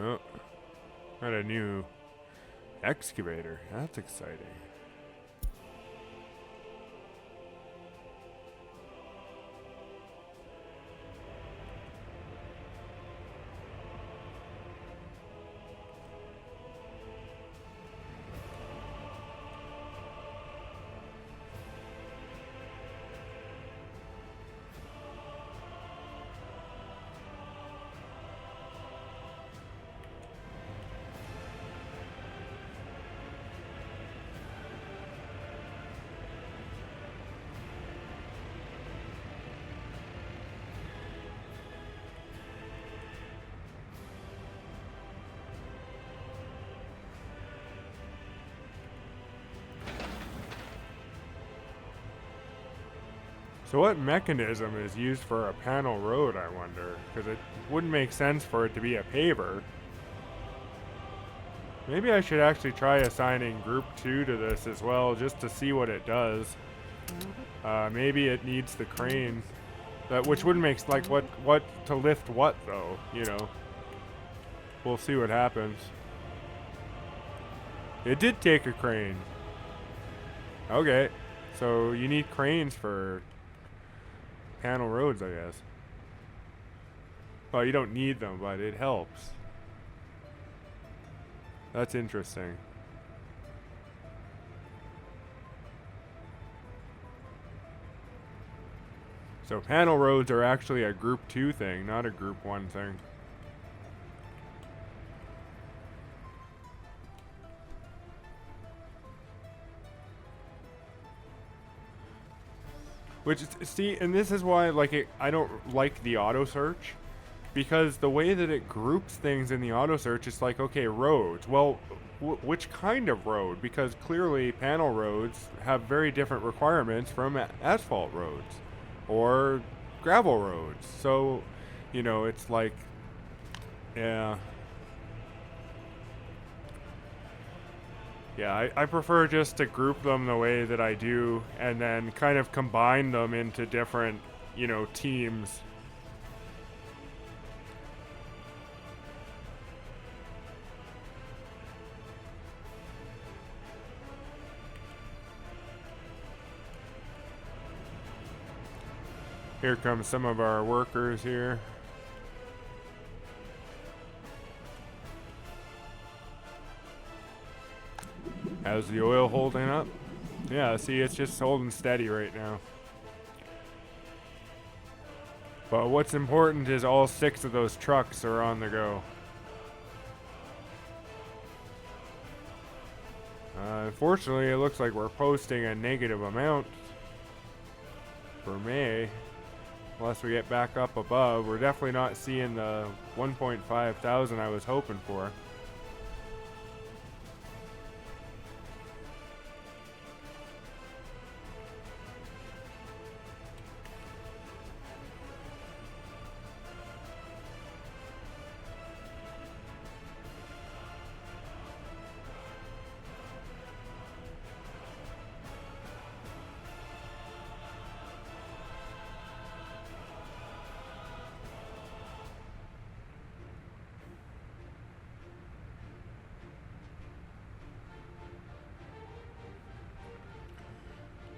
Oh, got a new excavator. That's exciting. So what mechanism is used for a panel road, I wonder? Because it wouldn't make sense for it to be a paver. Maybe I should actually try assigning group 2 to this as well, just to see what it does. Maybe it needs the crane. Which wouldn't make, like, what to lift what, though, you know. We'll see what happens. It did take a crane. Okay. So you need cranes for panel roads, I guess. Well, you don't need them, but it helps. That's interesting. So panel roads are actually a group 2 thing, not a group 1 thing. Which, see, and this is why, like, I don't like the auto search, because the way that it groups things in the auto search is like, okay, roads. Well, which kind of road? Because clearly panel roads have very different requirements from asphalt roads or gravel roads. So, you know, it's like, yeah. Yeah, I prefer just to group them the way that I do and then kind of combine them into different, you know, teams. Here comes some of our workers here. How's the oil holding up? Yeah, see, it's just holding steady right now. But what's important is all 6 of those trucks are on the go. Unfortunately, it looks like we're posting a negative amount for May. Unless we get back up above. We're definitely not seeing the 1.5 thousand I was hoping for.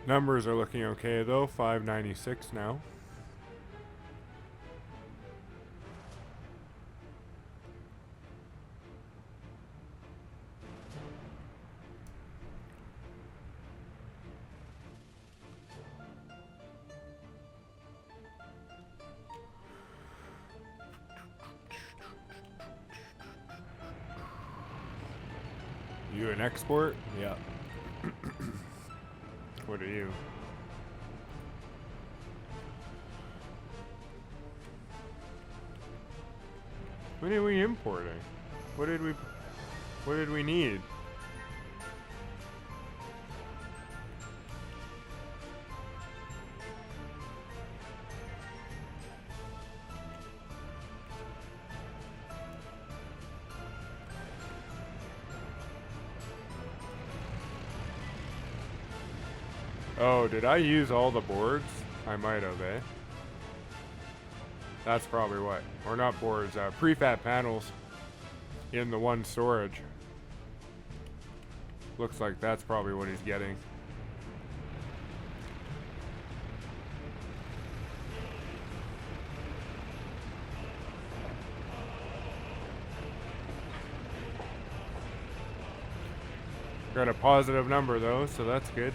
Numbers are looking okay though, 596 now. You an export? Yeah. What are you? What are we importing? What did we need? Oh, did I use all the boards? I might have, eh? That's probably what. Or not boards, prefab panels in the one storage. Looks like that's probably what he's getting. Got a positive number though, so that's good.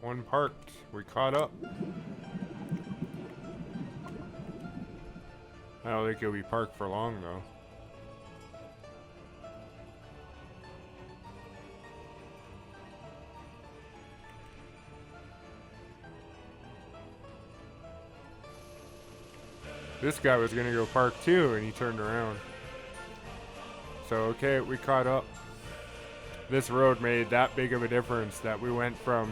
One parked. We caught up. I don't think he'll be parked for long though. This guy was gonna go park too and he turned around. So okay, we caught up. This road made that big of a difference that we went from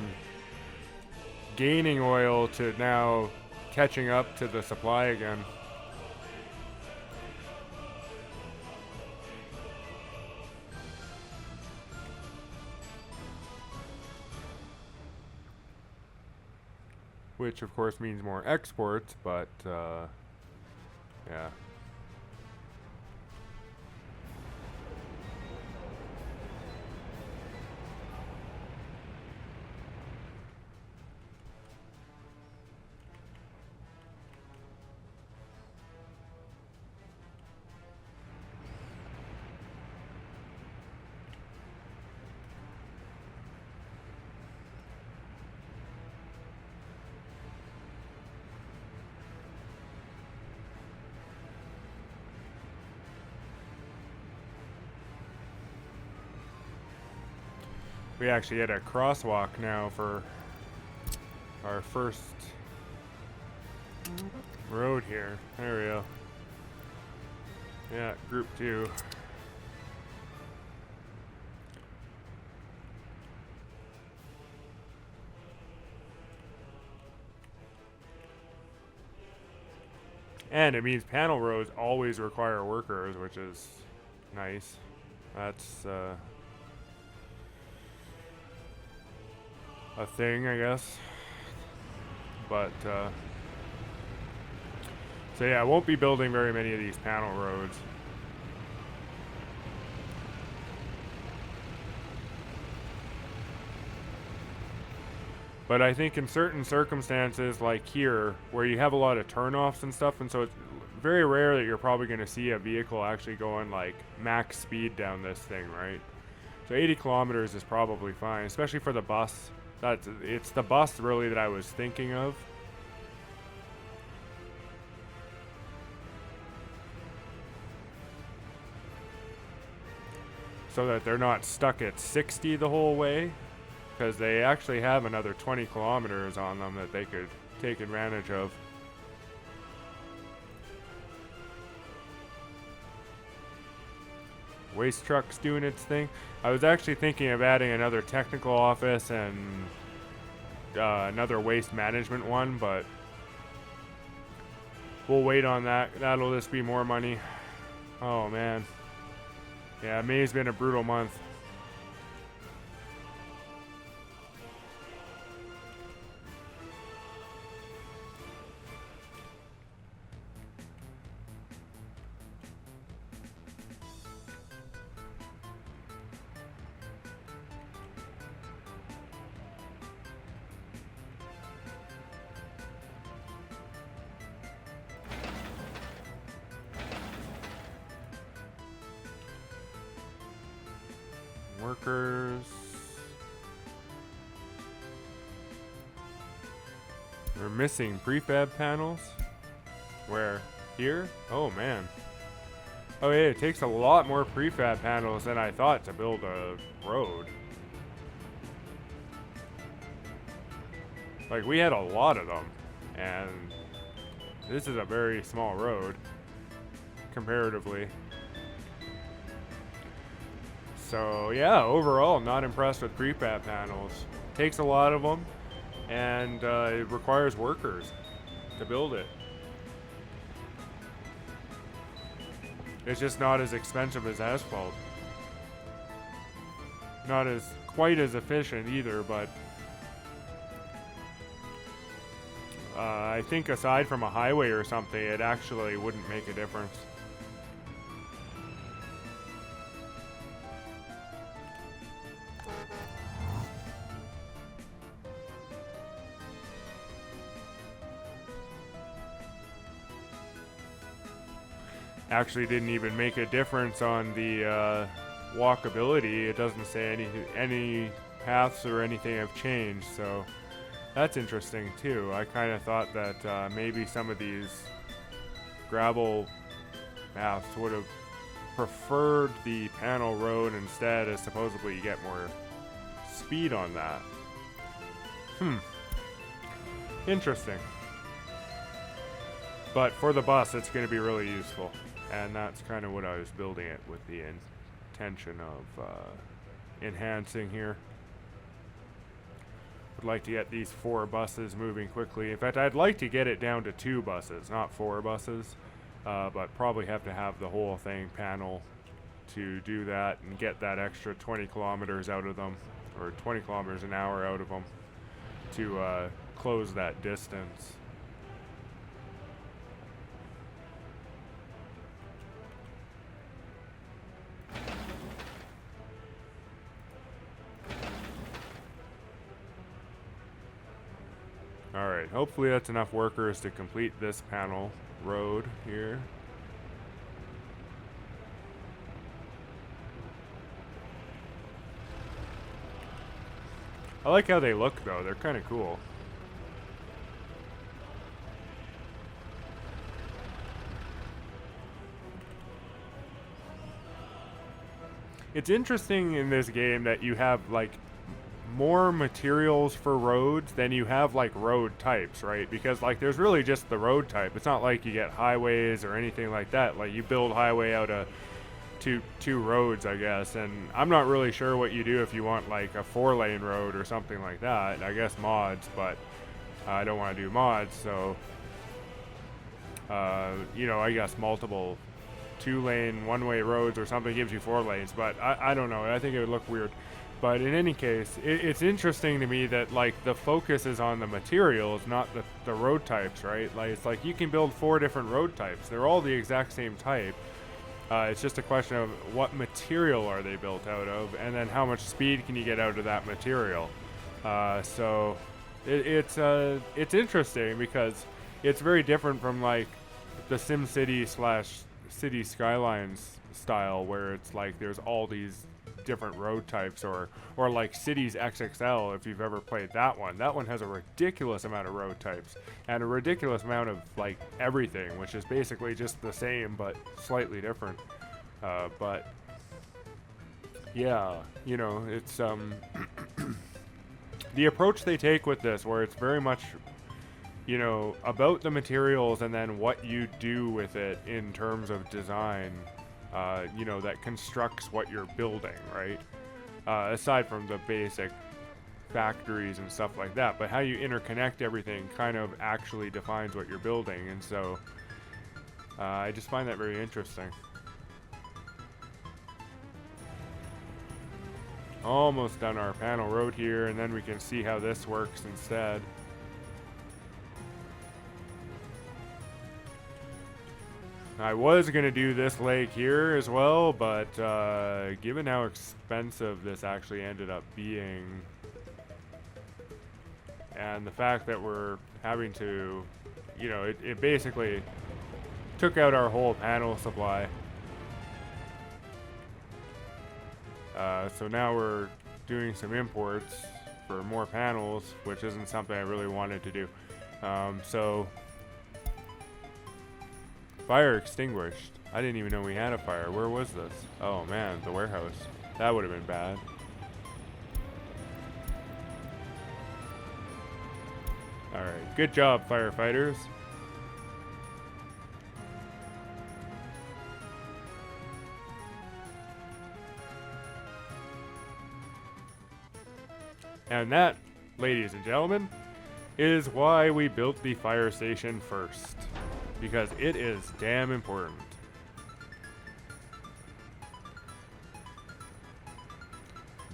gaining oil to now catching up to the supply again. Which of course means more exports, but yeah. We actually had a crosswalk now for our first road here. There we go. Yeah, group 2. And it means panel roads always require workers, which is nice. That's a thing, I guess. But so yeah, I won't be building very many of these panel roads. But I think in certain circumstances, like here, where you have a lot of turnoffs and stuff, and so it's very rare that you're probably going to see a vehicle actually going like max speed down this thing, right? So 80 kilometers is probably fine, especially for the bus. It's the bus really that I was thinking of. So that they're not stuck at 60 the whole way. Because they actually have another 20 kilometers on them that they could take advantage of. Waste truck's doing its thing. I was actually thinking of adding another technical office and another waste management one, but we'll wait on that. That'll just be more money. Oh man. Yeah, May's been a brutal month. Workers. We're missing prefab panels. Where? Here? Oh man. Oh yeah, it takes a lot more prefab panels than I thought to build a road. Like we had a lot of them, and this is a very small road comparatively. So yeah, overall, not impressed with prefab panels. Takes a lot of them, and it requires workers to build it. It's just not as expensive as asphalt. Not as quite as efficient either, but I think aside from a highway or something, it actually wouldn't make a difference. Actually didn't even make a difference on the walkability. It doesn't say any paths or anything have changed, so that's interesting too. I kind of thought that maybe some of these gravel paths would have preferred the panel road instead, as supposedly you get more speed on that. Interesting. But for the bus, it's going to be really useful. And that's kind of what I was building it with the intention of enhancing here. Would like to get these 4 buses moving quickly. In fact, I'd like to get it down to 2 buses, not 4 buses. But probably have to have the whole thing panel to do that and get that extra 20 kilometers out of them, or 20 kilometers an hour out of them to close that distance. Alright, hopefully that's enough workers to complete this panel road here. I like how they look though, they're kind of cool. It's interesting in this game that you have like more materials for roads than you have like road types, right? Because like there's really just the road type. It's not like you get highways or anything like that. Like you build highway out of two roads, I guess, and I'm not really sure what you do if you want like a 4-lane road or something like that. I guess mods, but I don't want to do mods, so you know, I guess multiple 2-lane one-way roads or something gives you 4 lanes, but I don't know. I think it would look weird. But in any case, it's interesting to me that like the focus is on the materials, not the road types, right? Like it's like you can build 4 different road types. They're all the exact same type. It's just a question of what material are they built out of, and then how much speed can you get out of that material. So it's interesting because it's very different from like the SimCity slash City Skylines style, where it's like there's all these different road types, or like Cities XXL, if you've ever played that one. That one has a ridiculous amount of road types and a ridiculous amount of like everything, which is basically just the same but slightly different. But yeah, you know, it's the approach they take with this, where it's very much, you know, about the materials and then what you do with it in terms of design, you know, that constructs what you're building, right? Aside from the basic factories and stuff like that, but how you interconnect everything kind of actually defines what you're building, and so I just find that very interesting. Almost done our panel road here, and then we can see how this works instead. I was going to do this lake here as well, but given how expensive this actually ended up being, and the fact that we're having to, you know, it basically took out our whole panel supply. So now we're doing some imports for more panels, which isn't something I really wanted to do. So fire extinguished. I didn't even know we had a fire. Where was this? Oh man, the warehouse. That would have been bad. Alright, good job, firefighters. And that, ladies and gentlemen, is why we built the fire station first. Because it is damn important.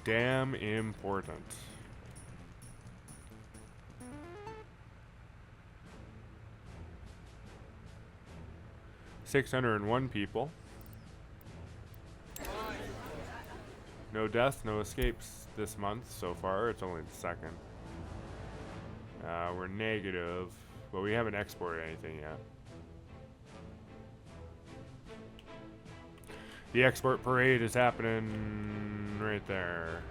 Damn important. $601 people. No deaths, no escapes this month so far. It's only the second. We're negative, but we haven't exported anything yet. The export parade is happening right there.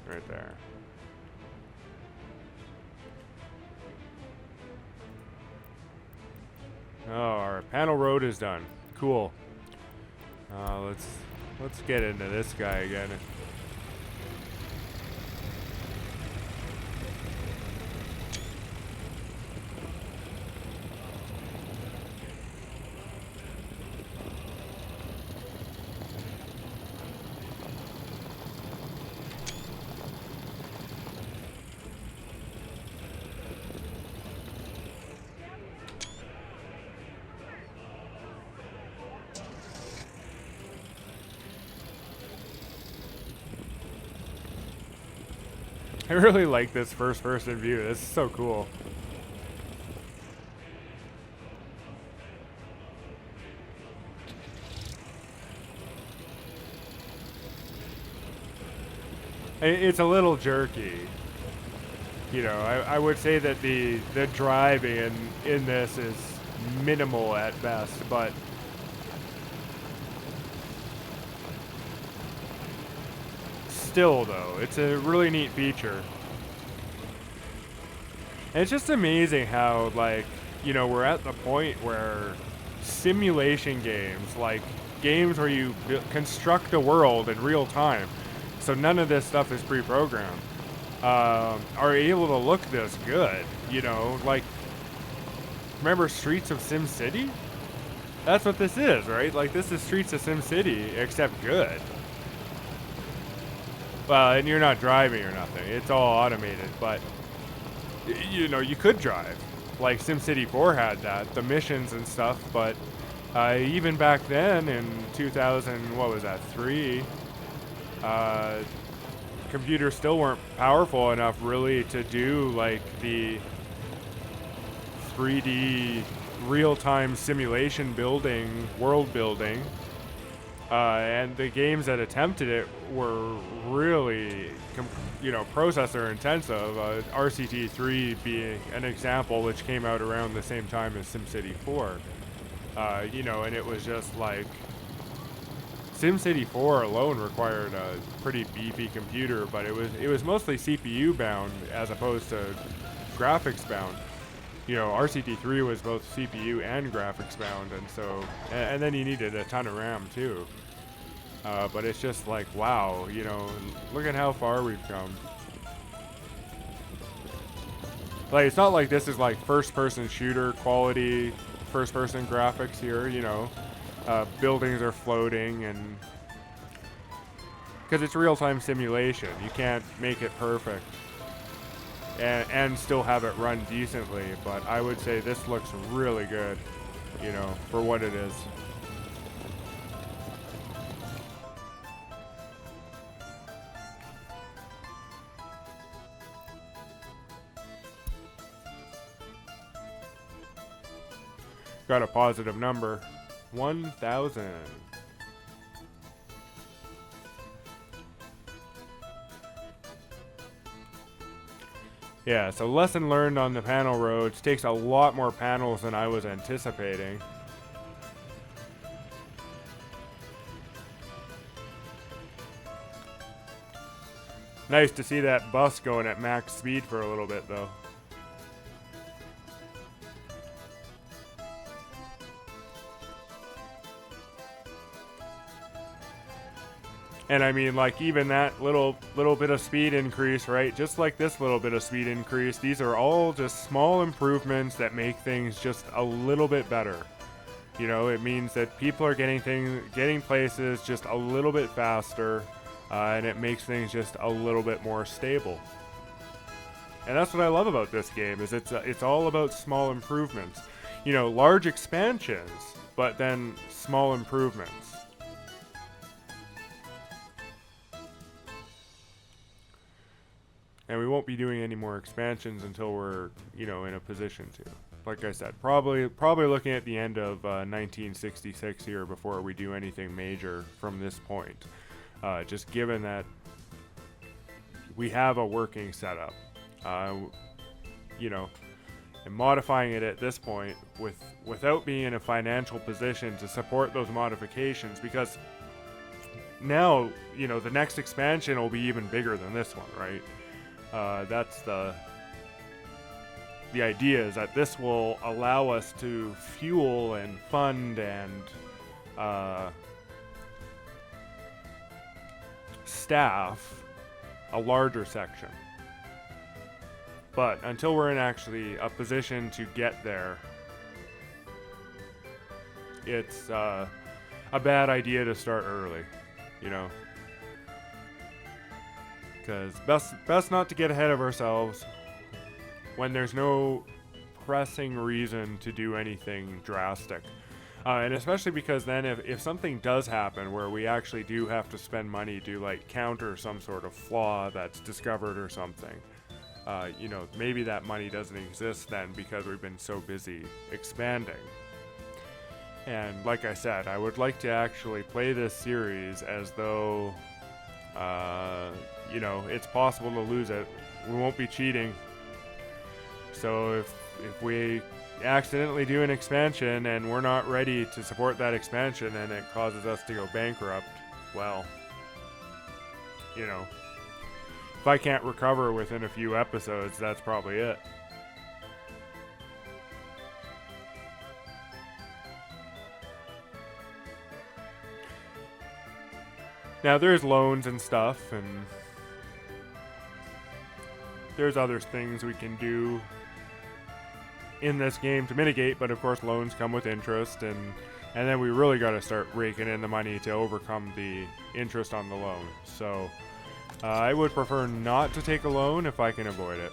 Right there. Oh, our panel road is done. Cool. Let's get into this guy again. I really like this first-person view. This is so cool. It's a little jerky. You know, I would say that the driving in this is minimal at best, but still, though, it's a really neat feature. And it's just amazing how, like, you know, we're at the point where simulation games, like games where you construct a world in real time, so none of this stuff is pre-programmed, are able to look this good. You know, like, remember Streets of SimCity? That's what this is, right? Like, this is Streets of SimCity, except good. Well, and you're not driving or nothing. It's all automated, but, you know, you could drive. like SimCity 4 had that, the missions and stuff, but even back then in 2000, what was that, 3, computers still weren't powerful enough really to do like the 3D real-time simulation building, world building. And the games that attempted it were really, processor intensive. RCT3 being an example, which came out around the same time as SimCity 4. And it was just like SimCity 4 alone required a pretty beefy computer, but it was mostly CPU bound as opposed to graphics bound. RCT3 was both CPU and graphics bound, and then you needed a ton of RAM too. But it's just like, wow, look at how far we've come. Like, it's not like this is like first-person shooter quality, first-person graphics here, buildings are floating, and because it's real-time simulation, you can't make it perfect and still have it run decently. But I would say this looks really good, for what it is. Got a positive number. 1,000. Yeah, so lesson learned on the panel roads. Takes a lot more panels than I was anticipating. Nice to see that bus going at max speed for a little bit, though. And I mean, like, even that little bit of speed increase, right? Just like this little bit of speed increase, these are all just small improvements that make things just a little bit better. It means that people are getting places just a little bit faster, and it makes things just a little bit more stable. And that's what I love about this game, is it's all about small improvements. Large expansions, but then small improvements. And we won't be doing any more expansions until we're, in a position to. Like I said, probably looking at the end of 1966 here before we do anything major from this point. Just given that we have a working setup, and modifying it at this point without being in a financial position to support those modifications, because now, the next expansion will be even bigger than this one, right? That's the idea, is that this will allow us to fuel and fund and staff a larger section. But until we're in actually a position to get there, it's a bad idea to start early, because best not to get ahead of ourselves when there's no pressing reason to do anything drastic. And especially because then if something does happen where we actually do have to spend money to like counter some sort of flaw that's discovered or something, maybe that money doesn't exist then because we've been so busy expanding. And like I said, I would like to actually play this series as though it's possible to lose it. We won't be cheating. So if we accidentally do an expansion and we're not ready to support that expansion and it causes us to go bankrupt, well, if I can't recover within a few episodes, that's probably it. Now, there's loans and stuff, and there's other things we can do in this game to mitigate, but of course loans come with interest, and then we really got to start raking in the money to overcome the interest on the loan. So I would prefer not to take a loan if I can avoid it.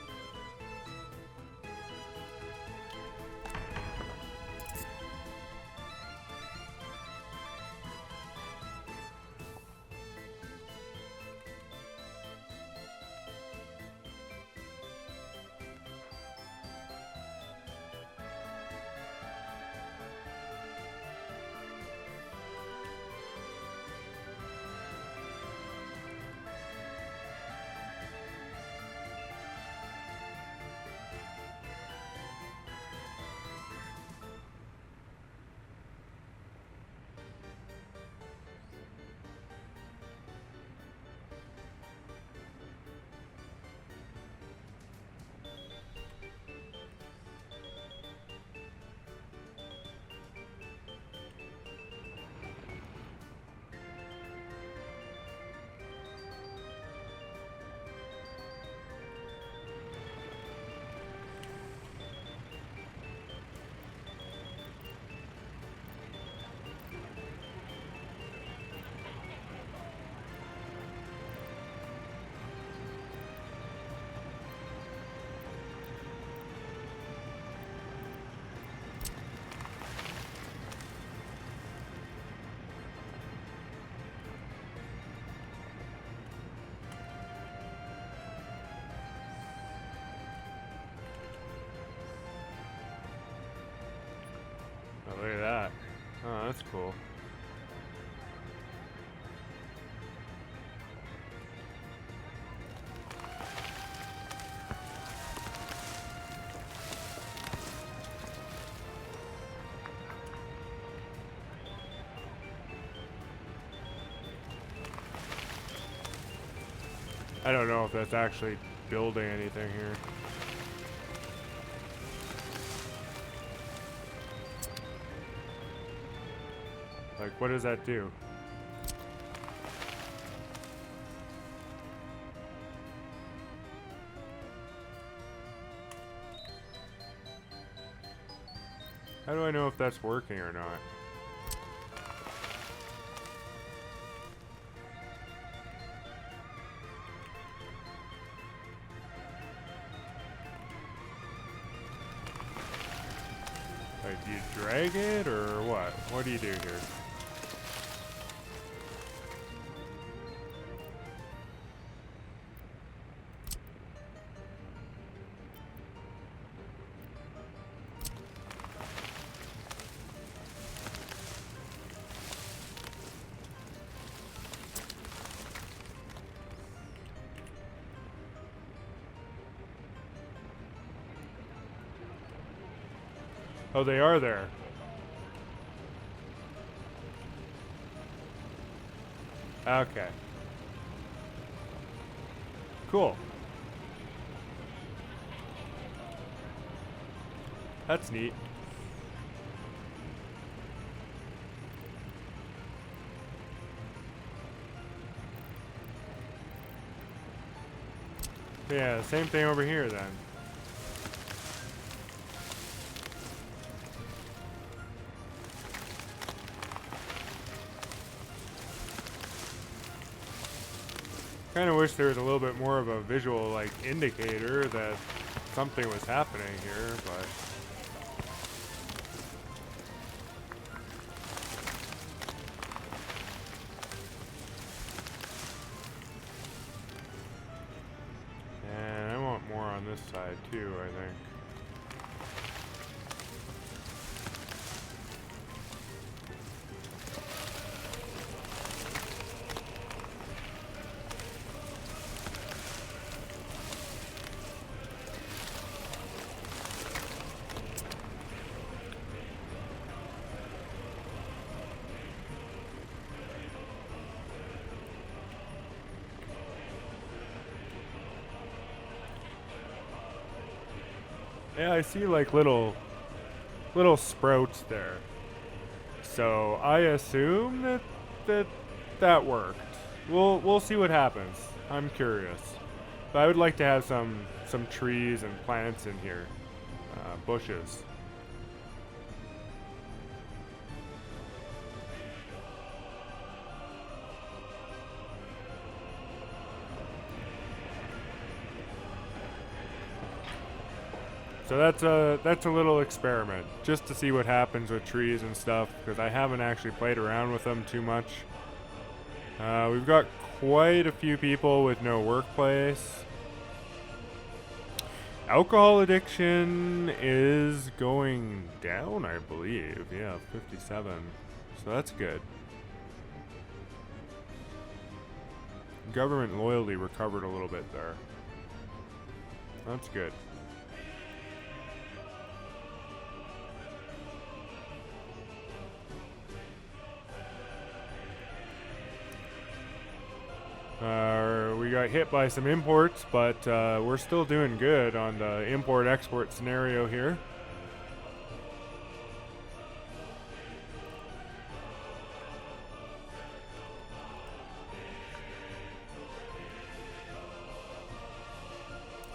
that's cool. I don't know if that's actually building anything here. Like, what does that do? How do I know if that's working or not? Like, do you drag it or what? What do you do here? Oh, they are there. Okay. Cool. That's neat. Yeah, same thing over here then. Kind of wish there was a little bit more of a visual, like, indicator that something was happening here, but... And I want more on this side too, I think. Yeah, I see like little sprouts there. So I assume that worked. We'll see what happens. I'm curious. But I would like to have some trees and plants in here, bushes. So that's a little experiment, just to see what happens with trees and stuff, because I haven't actually played around with them too much. We've got quite a few people with no workplace. Alcohol addiction is going down, I believe. Yeah, 57. So that's good. Government loyalty recovered a little bit there. That's good. We got hit by some imports, but we're still doing good on the import-export scenario here.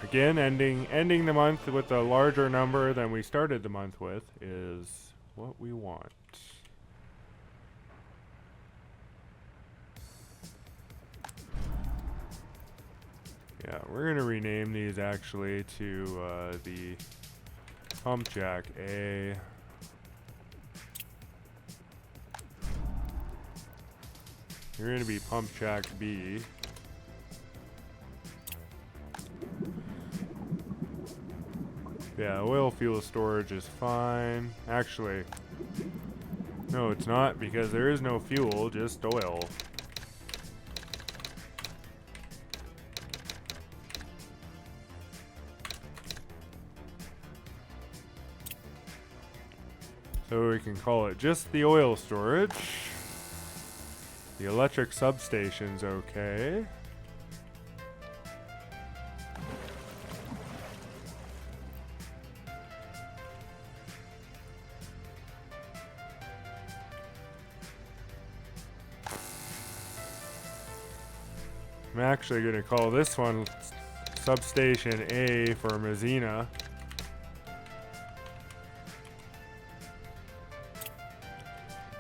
Again, ending the month with a larger number than we started the month with is what we want. Yeah, we're going to rename these actually to the Pump Jack A. You're going to be Pump Jack B. Yeah, oil fuel storage is fine. Actually, No, it's not, because there is no fuel, just oil. So we can call it just the oil storage. The electric substation's okay. I'm actually going to call this one Substation A for Mazzina.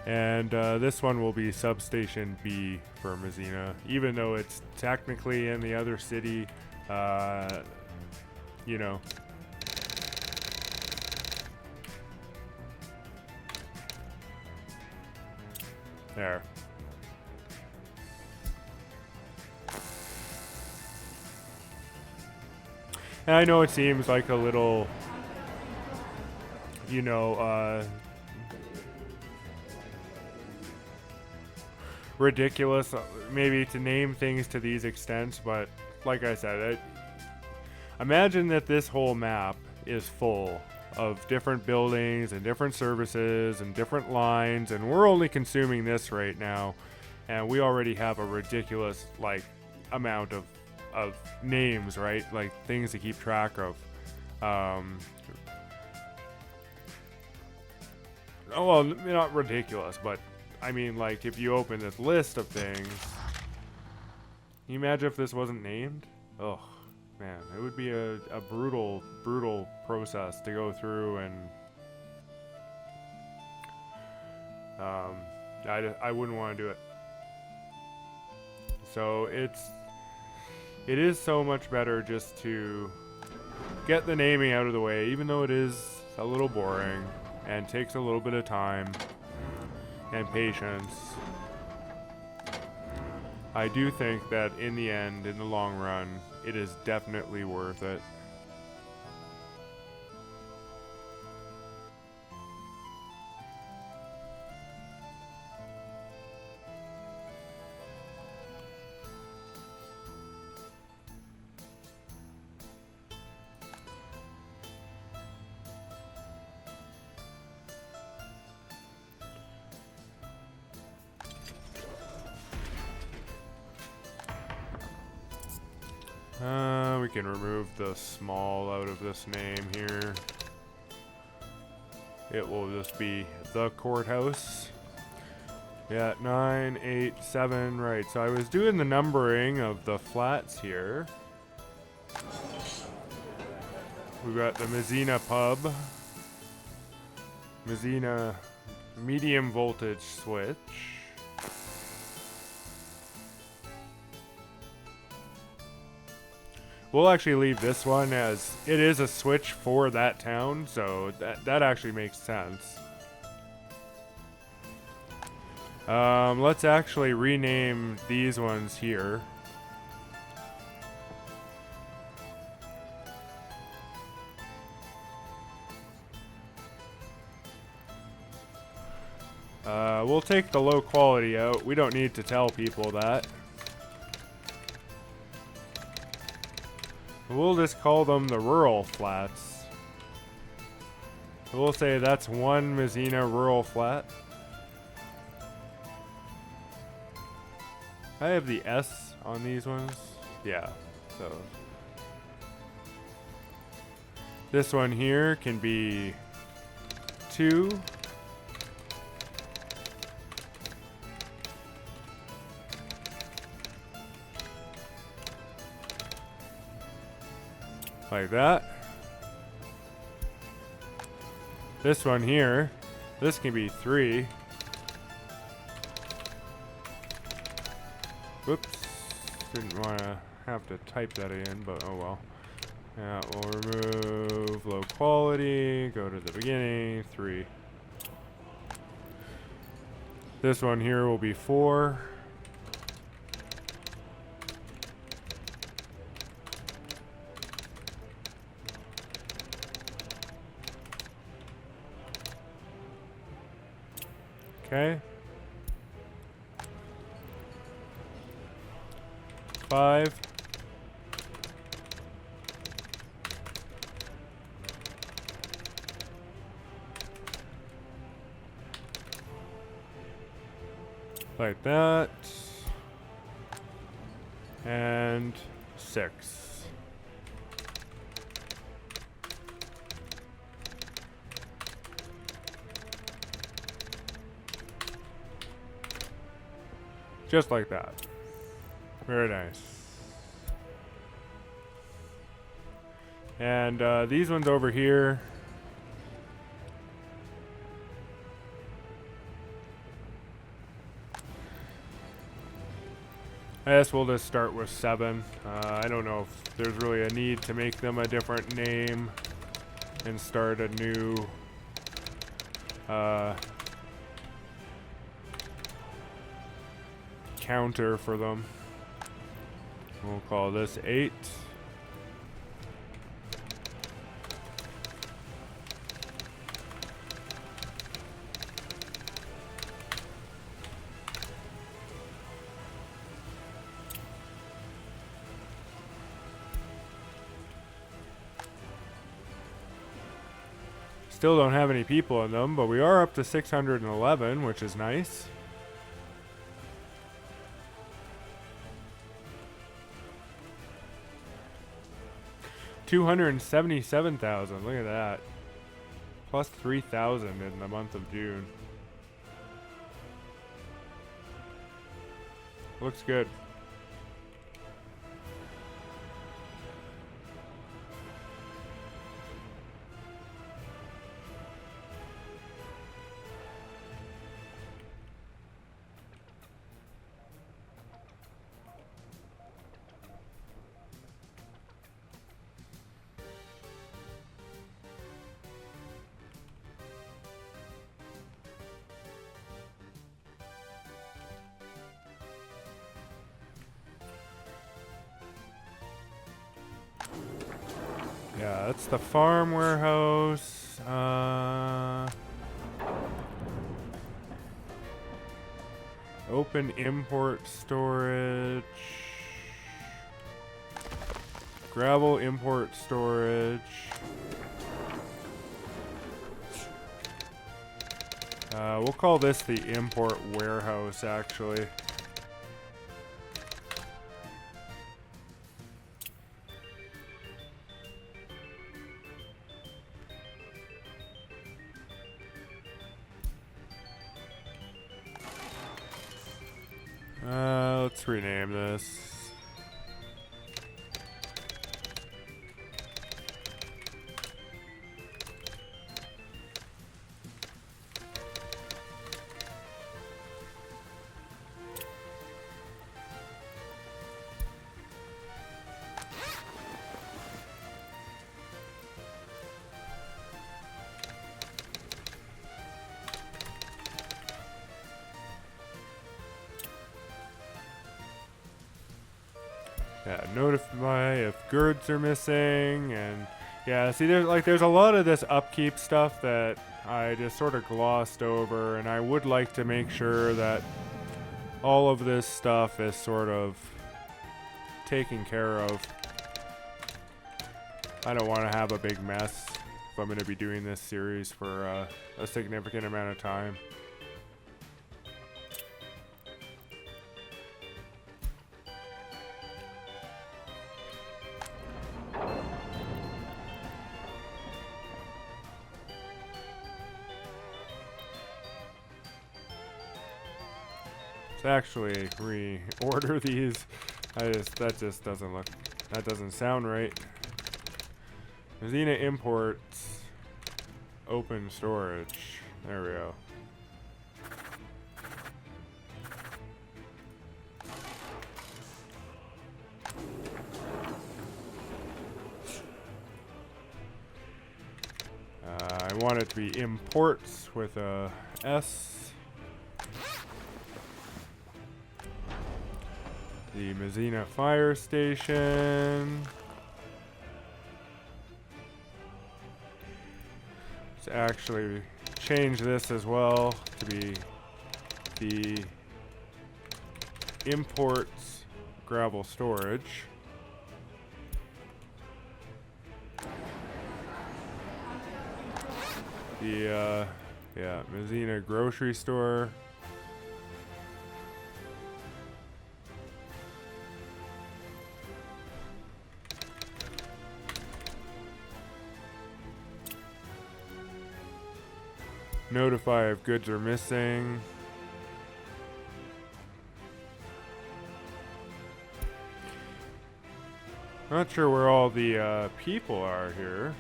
And this one will be Substation B for Mazzina. Even though it's technically in the other city, you know. There. And I know it seems like a little, you know, ridiculous maybe to name things to these extents, but like I said, imagine that this whole map is full of different buildings and different services and different lines, and we're only consuming this right now, and we already have a ridiculous like amount of names, right? Like things to keep track of. Oh well, not ridiculous, but I mean, like, if you open this list of things, can you imagine if this wasn't named? Oh man, it would be a brutal process to go through, and I wouldn't want to do it. So it is so much better just to get the naming out of the way, even though it is a little boring and takes a little bit of time and patience. I do think that in the end, in the long run, it is definitely worth it. We can remove the small out of this name here. It will just be the courthouse. Yeah, 9, 8, 7, right. So I was doing the numbering of the flats here. We've got the Mazzina pub. Mazzina medium voltage switch. We'll actually leave this one as it is a switch for that town, so that actually makes sense. Let's actually rename these ones here. We'll take the low quality out. We don't need to tell people that. We'll just call them the rural flats. We'll say that's one Mazzina rural flat. I have the S on these ones. Yeah, so this one here can be 2. Like that. This one here, this can be 3. Whoops. Didn't want to have to type that in, but oh well. Yeah, we'll remove low quality, go to the beginning, 3. This one here will be 4. Okay. 5. Like that. And 6. Just like that. Very nice. And these ones over here. I guess we'll just start with 7. I don't know if there's really a need to make them a different name and start a new counter for them. We'll call this 8. Still don't have any people in them, but we are up to 611, which is nice. $277,000. Look at that. Plus 3,000 in the month of June. Looks good. Yeah, that's the farm warehouse. Open import storage. Gravel import storage. We'll call this the import warehouse, actually. Let's rename this. Yeah, notify if goods are missing, and yeah, see, there's a lot of this upkeep stuff that I just sort of glossed over, and I would like to make sure that all of this stuff is sort of taken care of. I don't want to have a big mess if I'm going to be doing this series for a significant amount of time. Actually reorder these. That just doesn't sound right. Messina imports open storage. There we go. I want it to be imports with a S. The Messina fire station. Let's actually change this as well to be the imports gravel storage. The yeah, Mazzina grocery store. Notify if goods are missing. Not sure where all the people are here.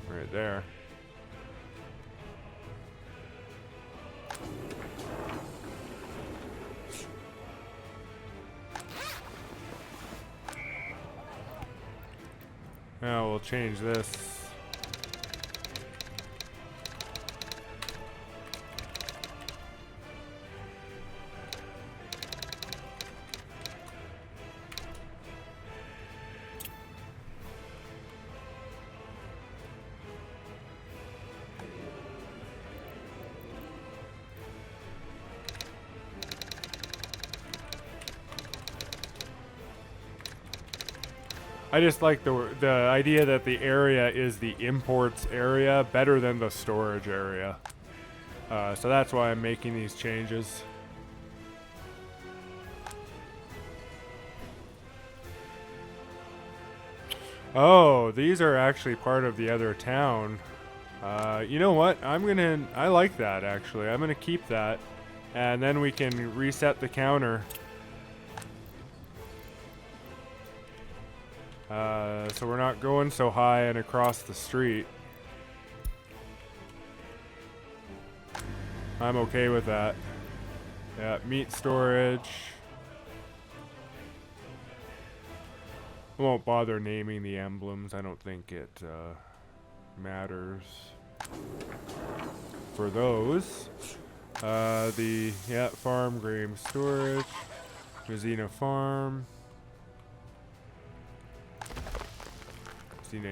Right there. Now we'll change this. I just like the idea that the area is the imports area better than the storage area. So that's why I'm making these changes. Oh, these are actually part of the other town. You know what? I like that actually. I'm gonna keep that. And then we can reset the counter. So we're not going so high and across the street. I'm okay with that. Yeah, meat storage. I won't bother naming the emblems. I don't think it matters for those. Farm grain storage. Mazzina farm.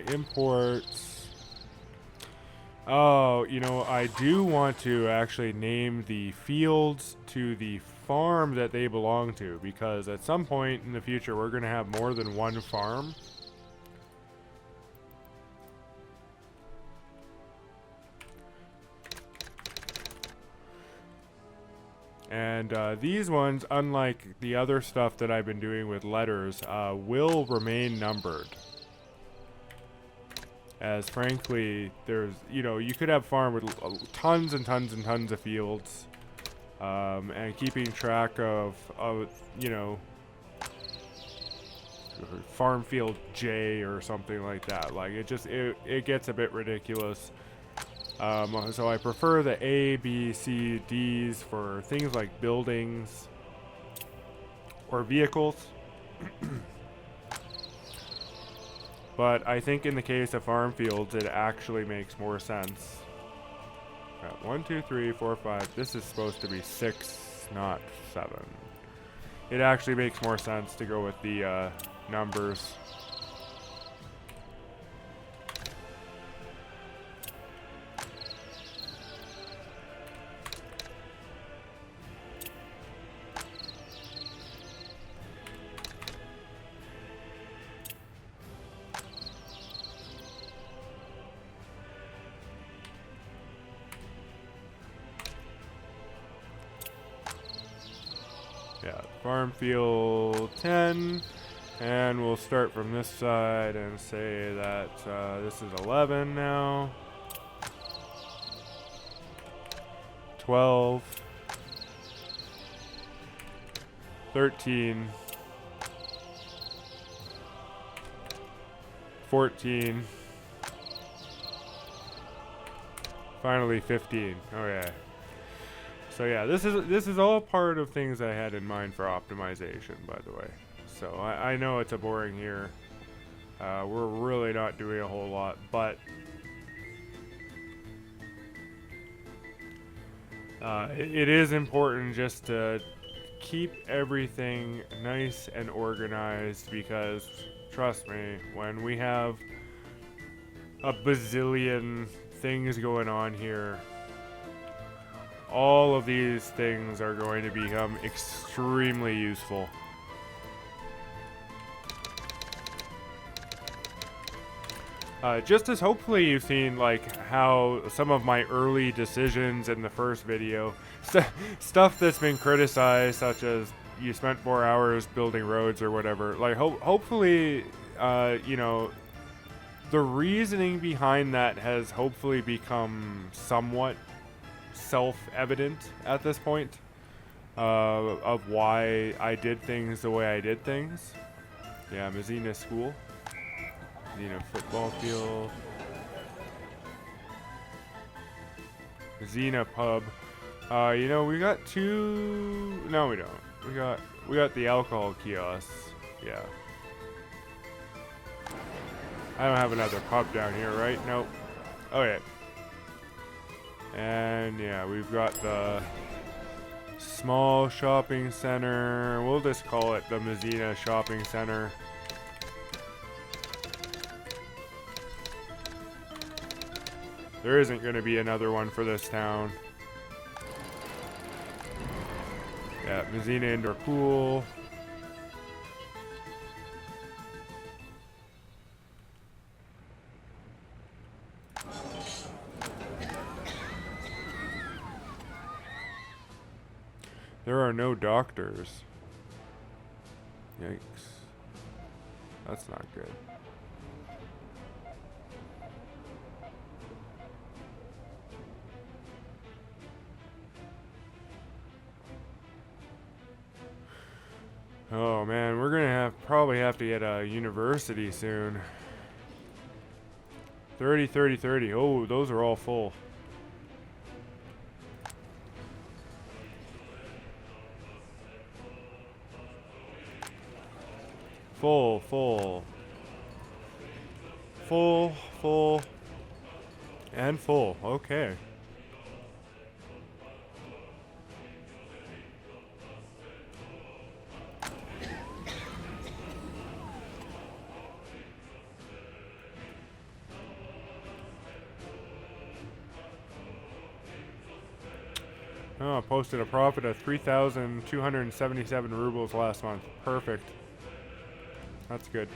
Imports. Oh, you know, I do want to actually name the fields to the farm that they belong to, because at some point in the future we're going to have more than one farm. And these ones, unlike the other stuff that I've been doing with letters, will remain numbered. As frankly, there's, you know, you could have farm with tons and tons and tons of fields, and keeping track of you know, farm field J or something like that. Like it gets a bit ridiculous. So I prefer the A, B, C, Ds for things like buildings or vehicles. But I think in the case of farm fields, it actually makes more sense. 1, 2, 3, 4, 5. This is supposed to be 6, not 7. It actually makes more sense to go with the numbers. Yeah, farm field 10, and we'll start from this side and say that this is 11 now. 12. 13. 14. Finally 15. Okay. So yeah, this is all part of things I had in mind for optimization, by the way. So I know it's a boring year. We're really not doing a whole lot, but it is important just to keep everything nice and organized, because trust me, when we have a bazillion things going on here. All of these things are going to become extremely useful. Just as hopefully you've seen like how some of my early decisions in the first video, stuff that's been criticized, such as you spent 4 hours building roads or whatever, like hopefully, you know, the reasoning behind that has hopefully become somewhat self-evident at this point, of why I did things the way I did things. Yeah, Mazzina School. Mazzina Football Field. Mazzina Pub. You know, we got two... No, we don't. We got the alcohol kiosks. Yeah. I don't have another pub down here, right? Nope. Okay. And yeah, we've got the small shopping center. We'll just call it the Mazzina Shopping Center. There isn't going to be another one for this town. Yeah, Mazzina Indoor Pool. There are no doctors. Yikes. That's not good. Oh man, we're gonna probably have to get a university soon. 30, 30, 30. Oh, those are all full. Full, full. Full, full. And full. Okay. Oh, posted a profit of 3,277 rubles last month. Perfect. That's good.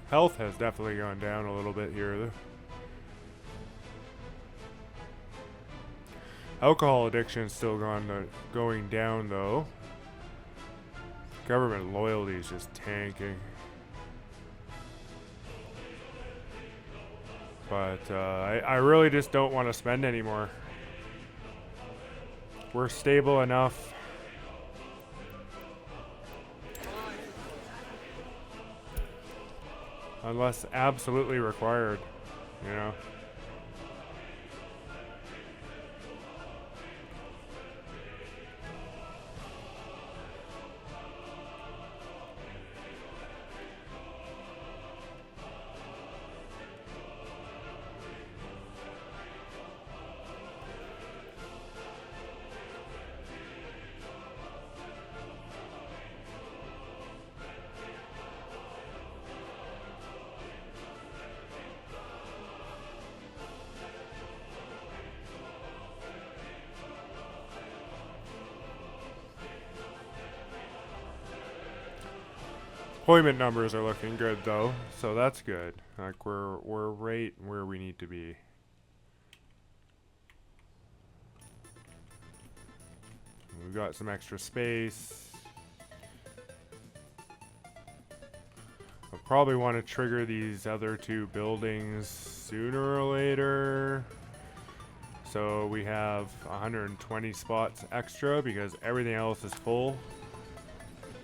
Health has definitely gone down a little bit here. Alcohol addiction is still going down though. Government loyalty is just tanking. But I really just don't want to spend anymore. We're stable enough. Unless absolutely required, you know. Employment numbers are looking good though, so that's good. Like we're right where we need to be. We've got some extra space. I'll probably want to trigger these other two buildings sooner or later. So we have 120 spots extra because everything else is full.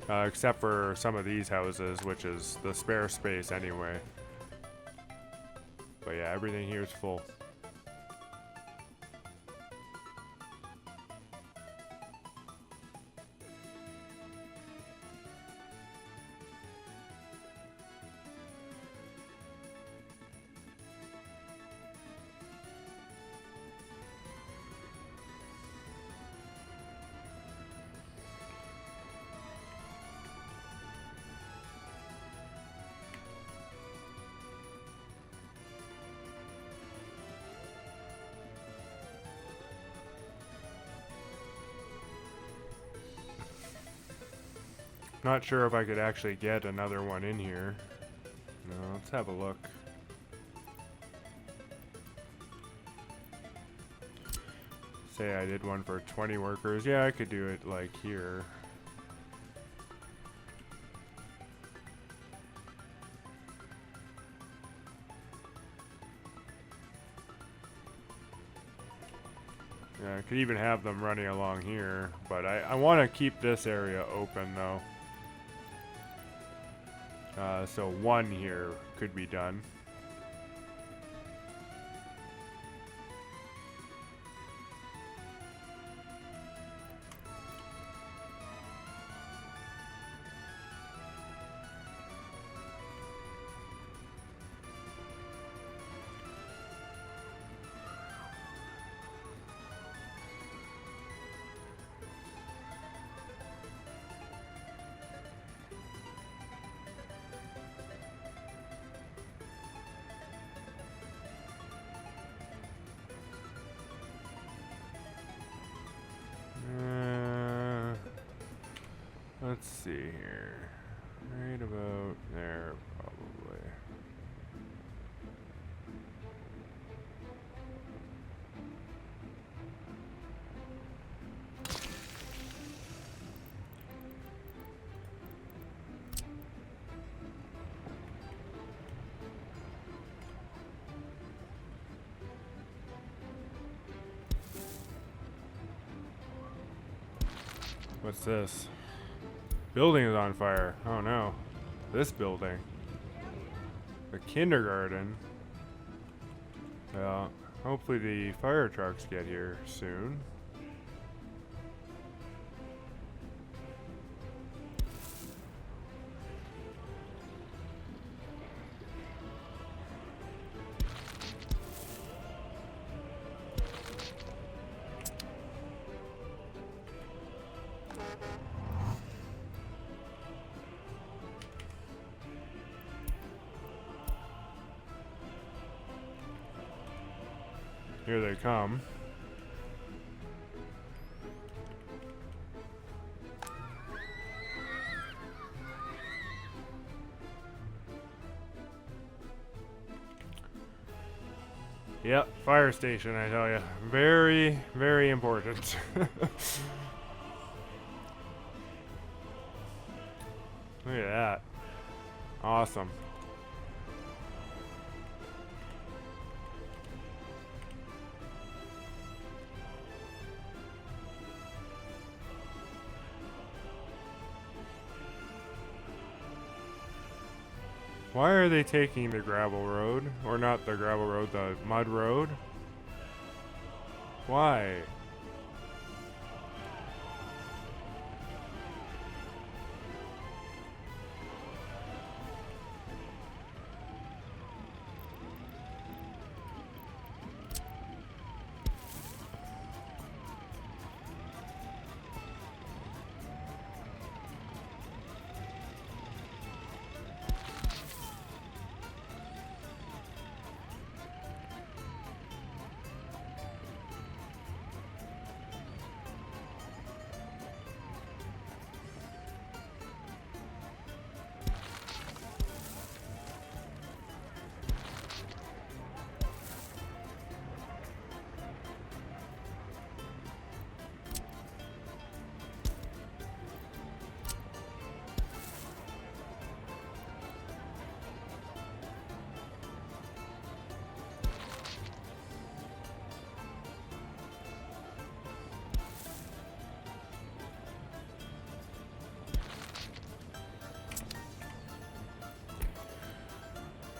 except for some of these houses, which is the spare space anyway. But yeah, everything here is full. Not sure if I could actually get another one in here. No, let's have a look. Say I did one for 20 workers. Yeah, I could do it like here. Yeah, I could even have them running along here, but I want to keep this area open though. So one here could be done. Let's see here. Right about there, probably. What's this? Building is on fire. Oh no. This building. The kindergarten. Well, hopefully the fire trucks get here soon. Here they come. Yep, fire station, I tell you. Very, very important. Look at that. Awesome. Why are they taking the gravel road? Or not the gravel road, the mud road? Why?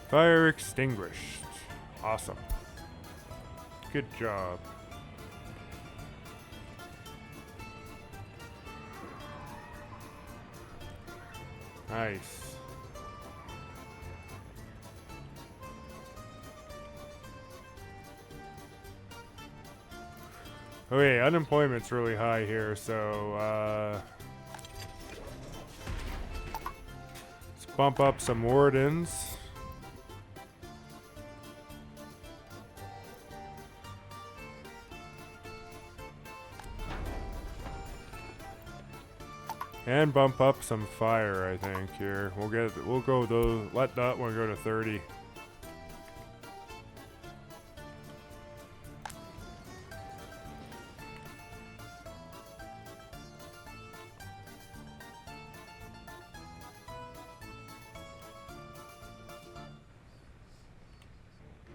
Fire extinguished. Awesome. Good job. Nice. Okay, unemployment's really high here, so let's bump up some wardens. And bump up some fire, I think, here. We'll go those, let that one go to 30.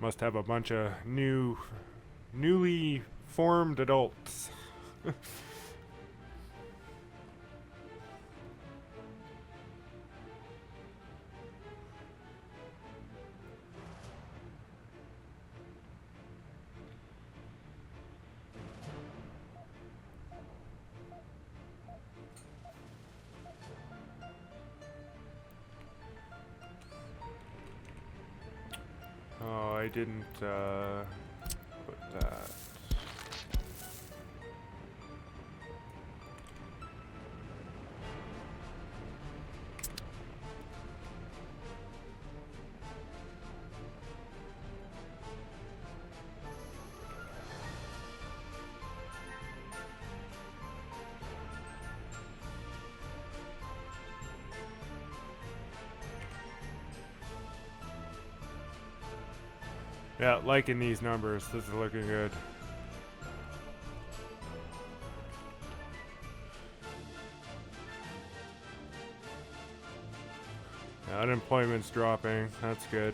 Must have a bunch of newly formed adults. Oh, I didn't put that. Yeah, liking these numbers. This is looking good. Yeah, unemployment's dropping. That's good.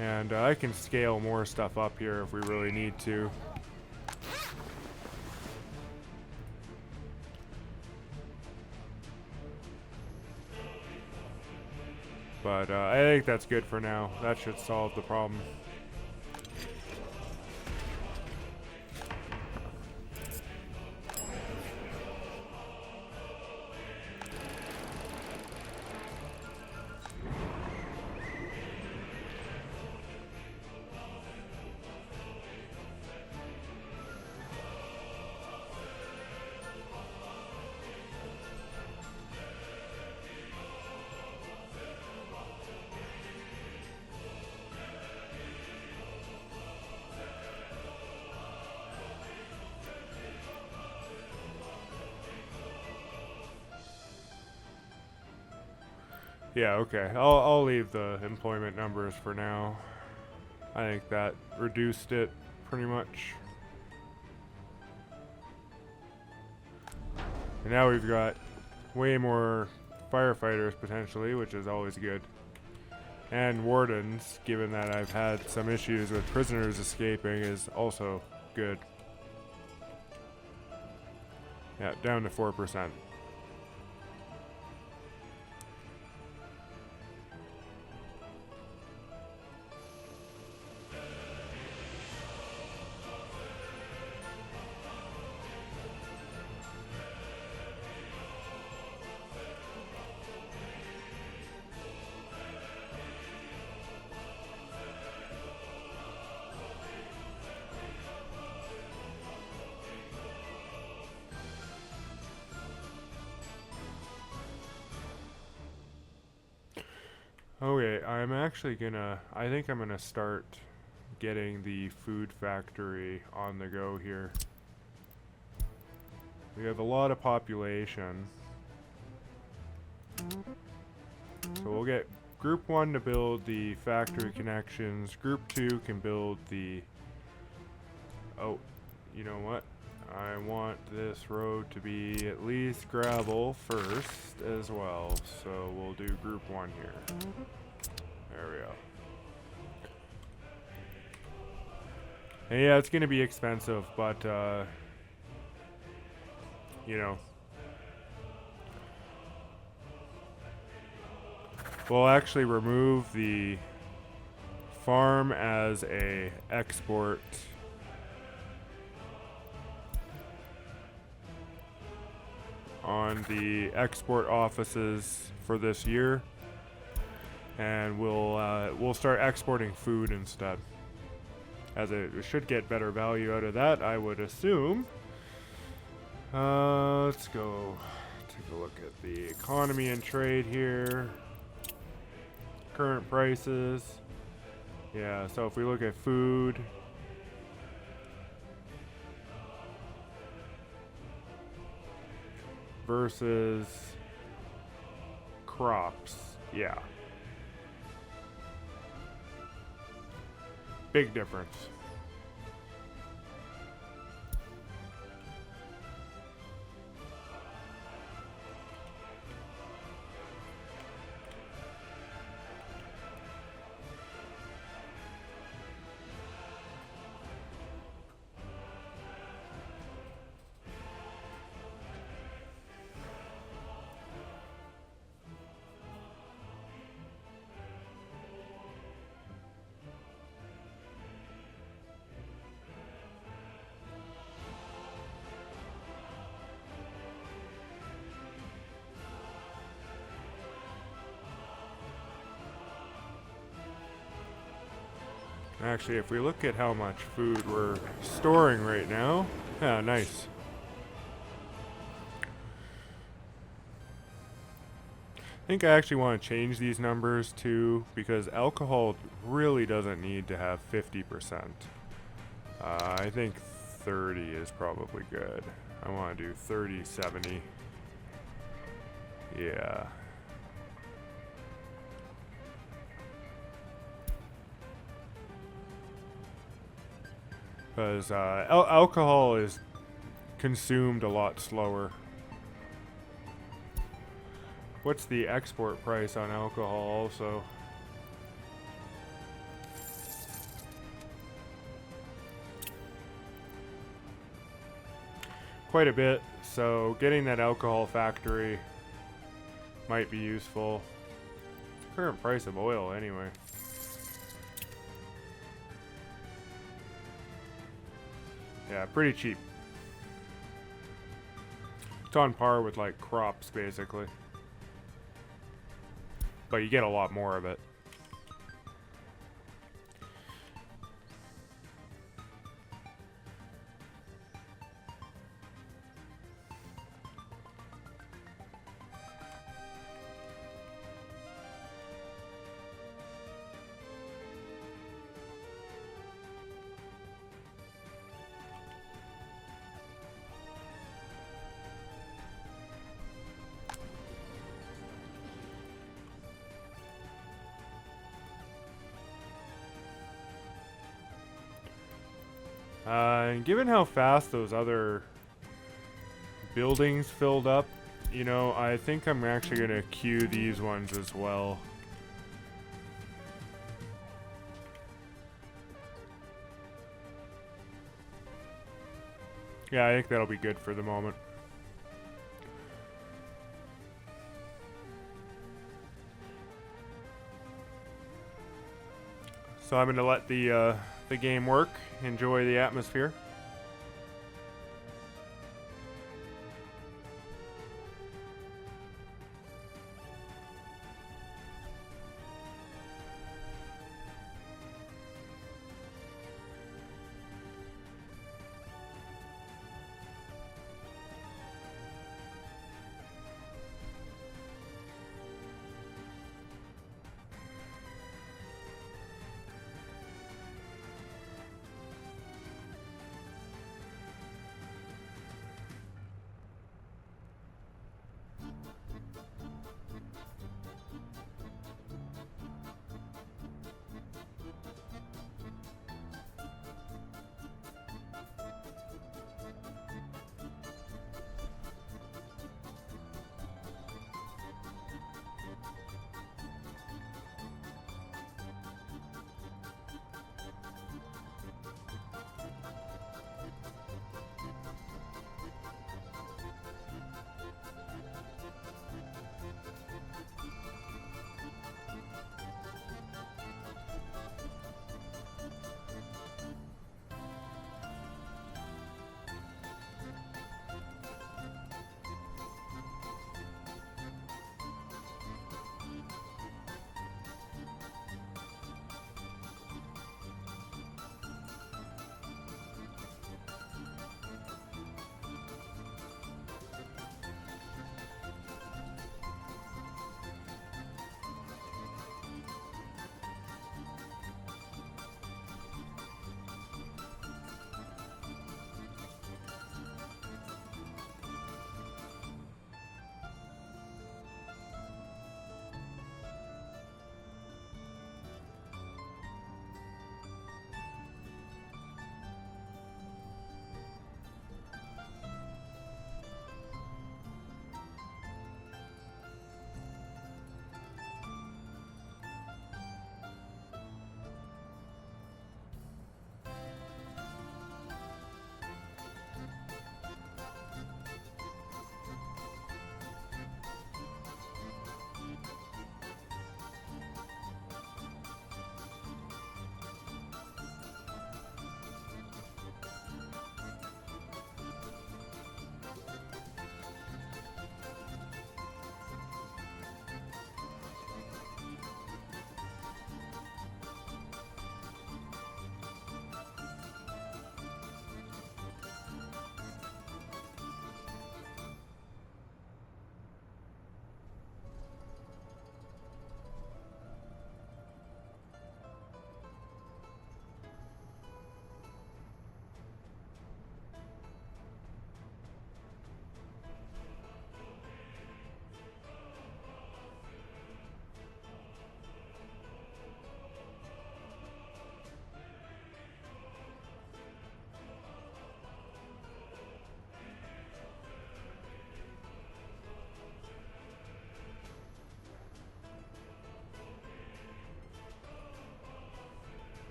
And I can scale more stuff up here if we really need to. But I think that's good for now. That should solve the problem. Yeah, okay. I'll leave the employment numbers for now. I think that reduced it pretty much. And now we've got way more firefighters potentially, which is always good. And wardens, given that I've had some issues with prisoners escaping, is also good. Yeah, down to 4%. Okay, I think I'm gonna start getting the food factory on the go here. We have a lot of population. So we'll get Group 1 to build the factory connections. Group 2 can build the... Oh, you know what? I want this road to be at least gravel first as well. So we'll do Group 1 here. There we go. And yeah, it's going to be expensive, but, you know. we'll actually remove the farm as a export on the export offices for this year, and we'll start exporting food instead, as it should get better value out of that, I would assume. Let's go take a look at the economy and trade here. Current prices. Yeah, so if we look at food, versus crops. Yeah. Big difference. Actually, if we look at how much food we're storing right now, yeah, nice. I think I actually want to change these numbers too, because alcohol really doesn't need to have 50%. I think 30 is probably good. I want to do 30, 70. Yeah. Because alcohol is consumed a lot slower. What's the export price on alcohol also? Quite a bit, so getting that alcohol factory might be useful. Current price of oil anyway. Yeah, pretty cheap. It's on par with like crops basically. But you get a lot more of it. And given how fast those other buildings filled up, you know, I think I'm actually going to queue these ones as well. Yeah, I think that'll be good for the moment. So I'm going to let the game work. Enjoy the atmosphere.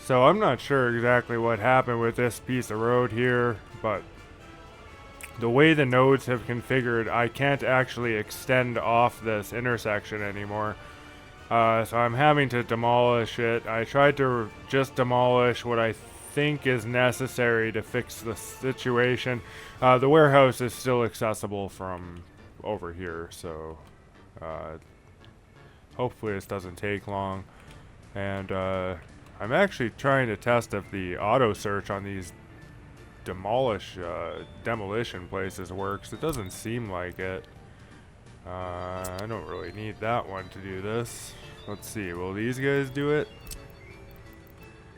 So I'm not sure exactly what happened with this piece of road here, but the way the nodes have configured, I can't actually extend off this intersection anymore. So I'm having to demolish it. I tried to just demolish what I think is necessary to fix the situation. The warehouse is still accessible from over here, so hopefully this doesn't take long. And I'm actually trying to test if the auto search on these demolition places works. It doesn't seem like it. I don't really need that one to do this. Let's see, will these guys do it?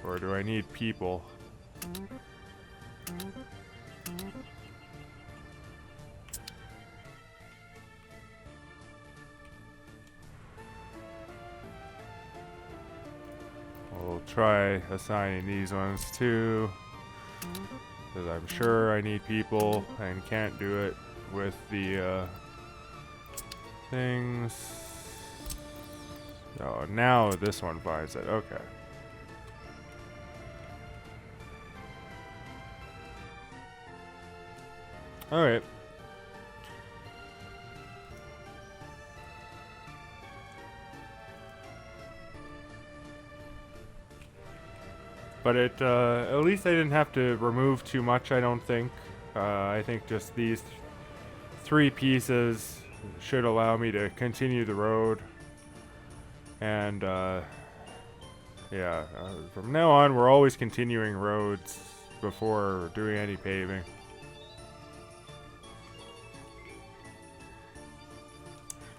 Or do I need people? We'll try assigning these ones too, because I'm sure I need people and can't do it with the things. Oh, now this one finds it. Okay. Alright. But at least I didn't have to remove too much, I don't think. I think just these three pieces should allow me to continue the road. And, yeah, from now on, we're always continuing roads before doing any paving.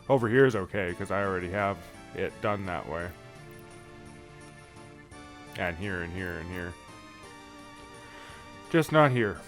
Over here is okay, because I already have it done that way. And here, and here, and here. Just not here.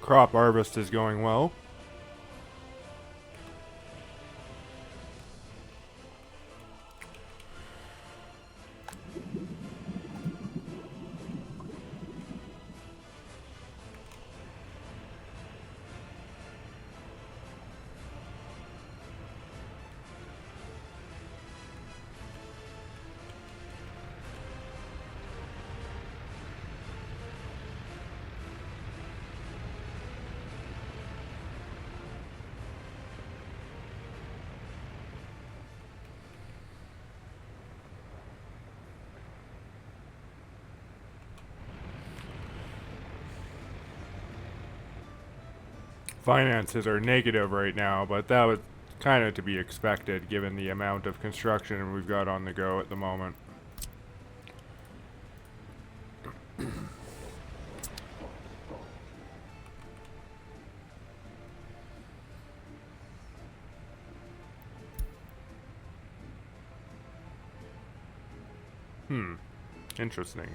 Crop harvest is going well. finances are negative right now, but that was kind of to be expected given the amount of construction we've got on the go at the moment. Interesting.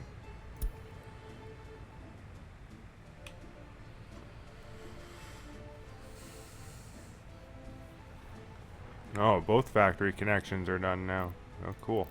Oh, both factory connections are done now. Oh, cool.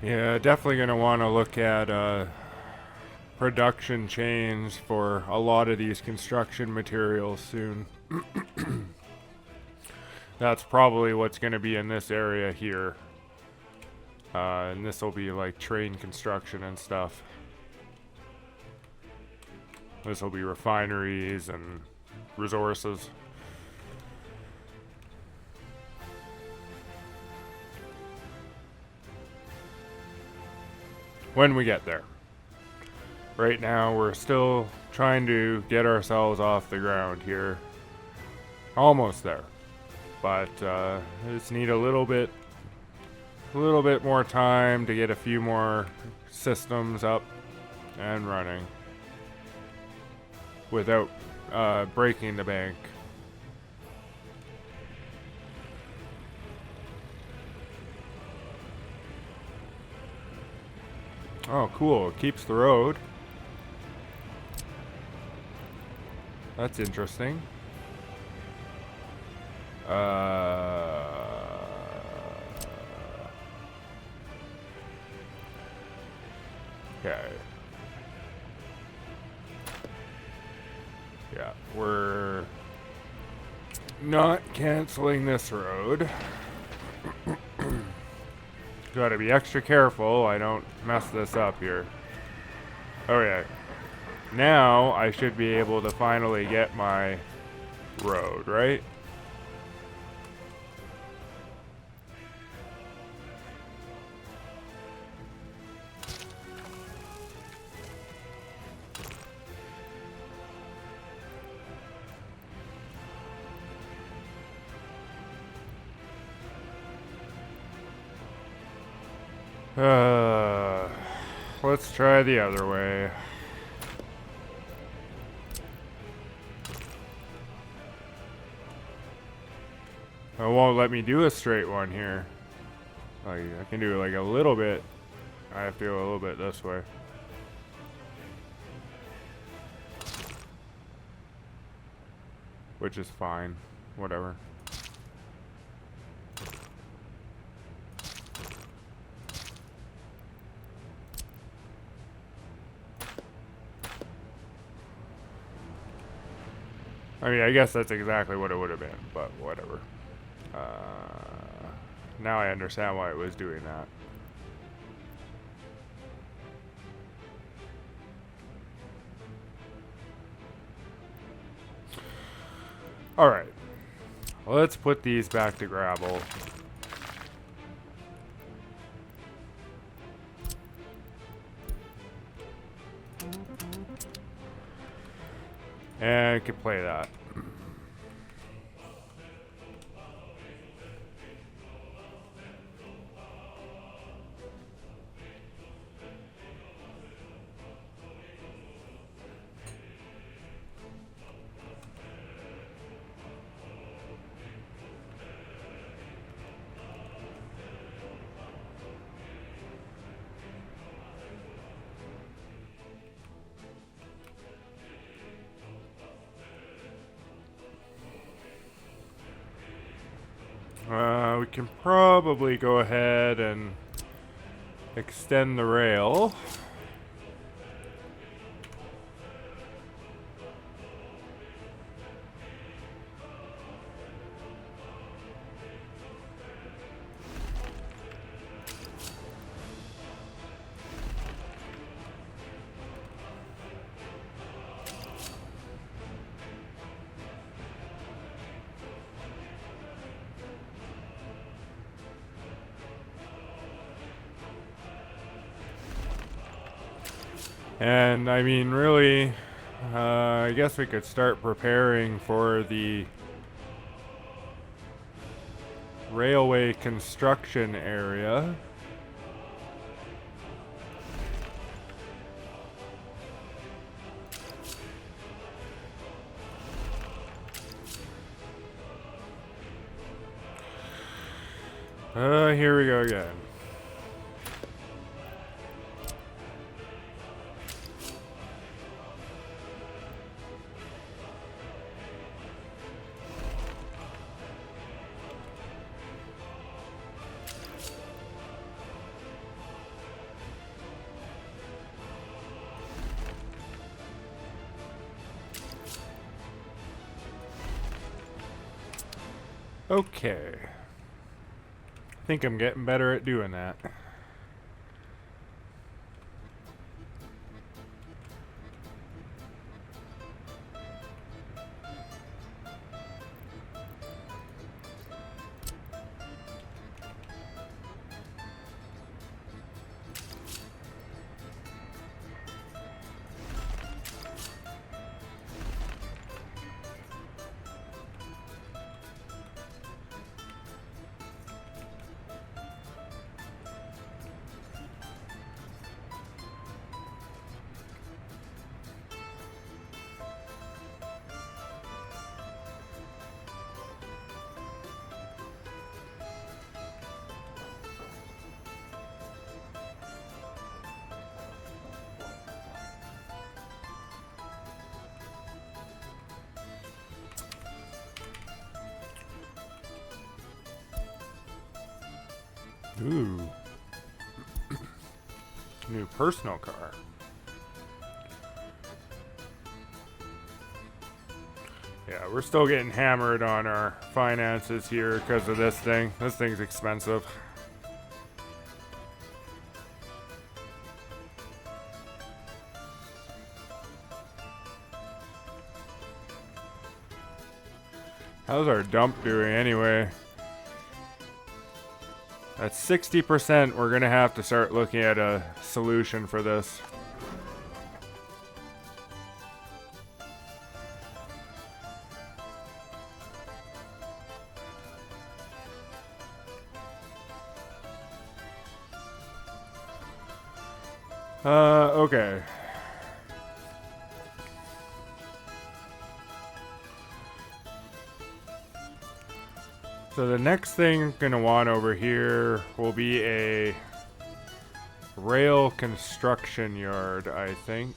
Yeah, definitely going to want to look at production chains for a lot of these construction materials soon. That's probably what's going to be in this area here. And this will be like train construction and stuff. This will be refineries and resources. When we get there. Right now, we're still trying to get ourselves off the ground here. Almost there. But just need a little bit more time to get a few more systems up and running without breaking the bank. Oh, cool. It keeps the road. That's interesting. Okay. Yeah, we're not canceling this road. Gotta be extra careful I don't mess this up here. Okay. Now I should be able to finally get my road, right? Uh, let's try the other way. It won't let me do a straight one here. Like, I can do like a little bit. I have to go a little bit this way. Which is fine. Whatever. I mean, I guess that's exactly what it would have been, but whatever. Now I understand why it was doing that. Alright. Let's put these back to gravel. And I can play that. We can probably go ahead and extend the rail. And I mean, really, I guess we could start preparing for the railway construction area. Here we go again. Okay. I think I'm getting better at doing that. Ooh. New personal car. Yeah, we're still getting hammered on our finances here because of this thing. This thing's expensive. How's our dump doing anyway? At 60%, we're going to have to start looking at a solution for this. Okay. So the next thing I'm gonna want over here will be a rail construction yard, I think.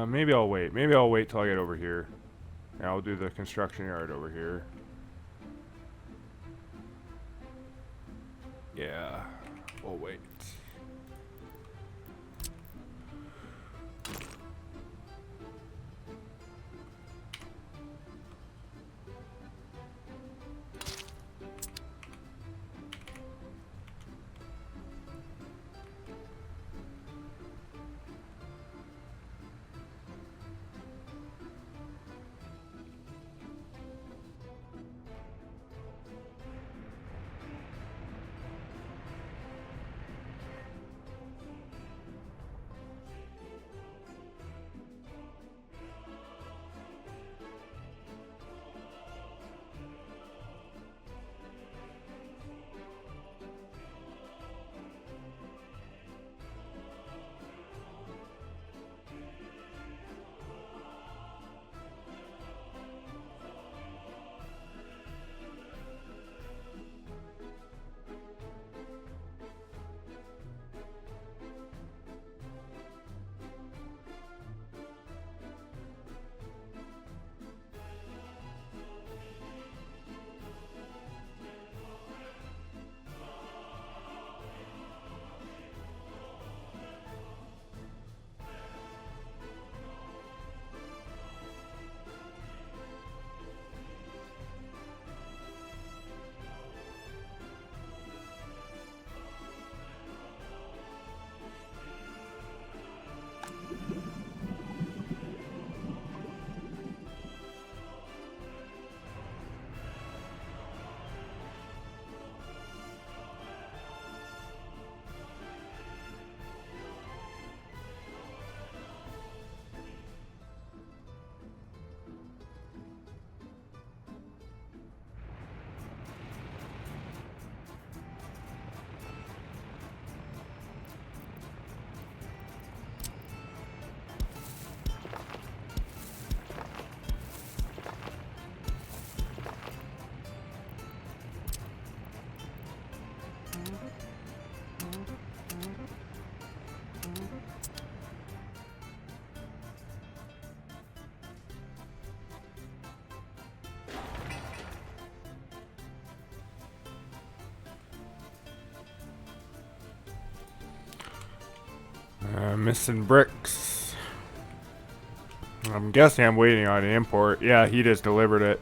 Maybe I'll wait. Maybe I'll wait till I get over here. And I'll do the construction yard over here. Yeah, we'll wait. Missing bricks. I'm guessing I'm waiting on an import. Yeah, he just delivered it.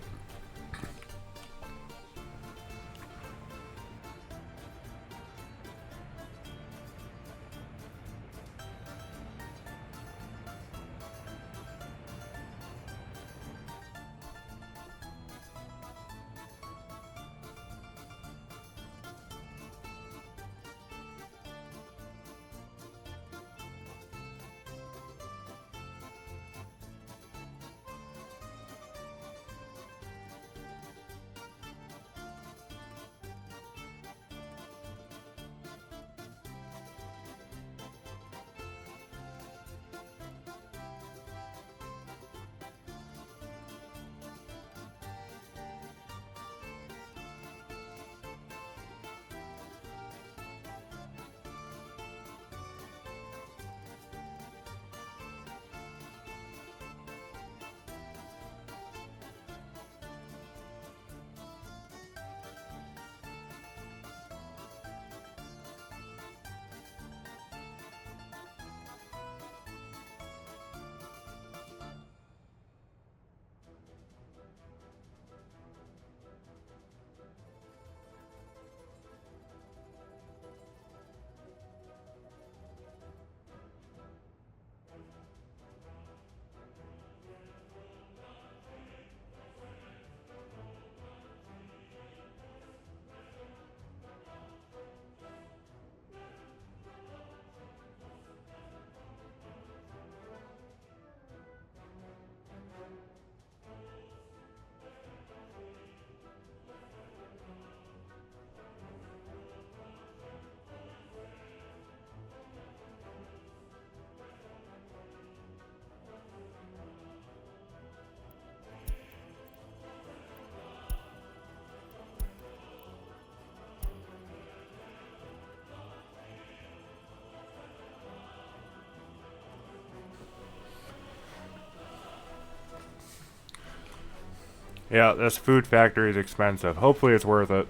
Yeah, this food factory is expensive. Hopefully it's worth it.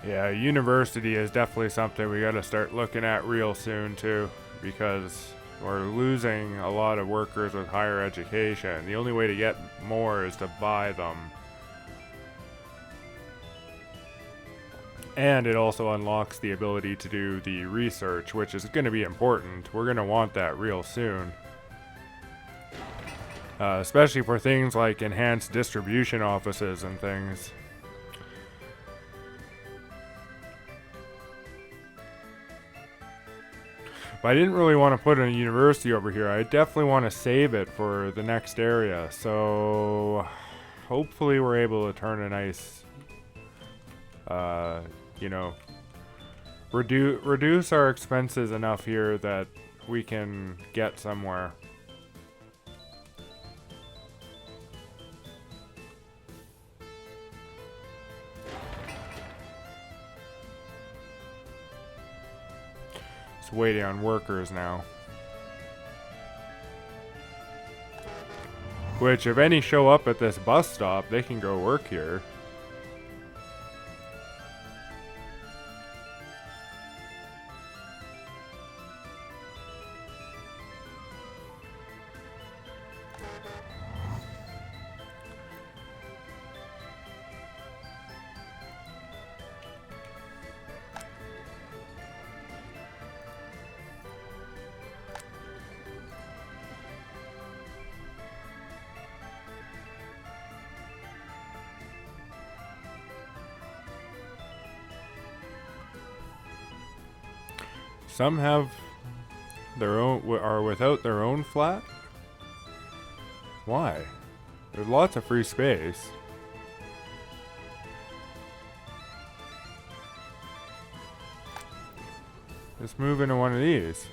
Yeah, university is definitely something we got to start looking at real soon too, because we're losing a lot of workers with higher education. The only way to get more is to buy them. And it also unlocks the ability to do the research, which is going to be important. We're going to want that real soon. Especially for things like enhanced distribution offices and things. But I didn't really want to put in a university over here. I definitely want to save it for the next area. So hopefully we're able to turn a nice, you know, reduce our expenses enough here that we can get somewhere. Just waiting on workers now. Which, if any show up at this bus stop, they can go work here. Some have their own, are without their own flat? Why? There's lots of free space. Let's move into one of these.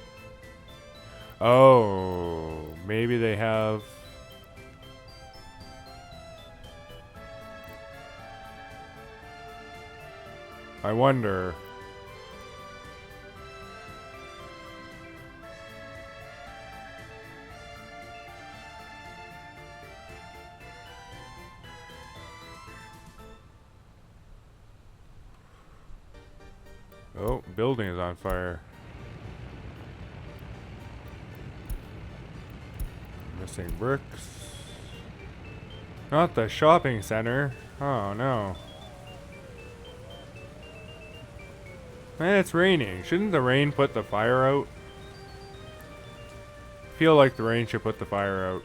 Oh, maybe they have... I wonder... Oh, building is on fire. Missing bricks. Not the shopping center. Oh no. Man, it's raining. Shouldn't the rain put the fire out? I feel like the rain should put the fire out.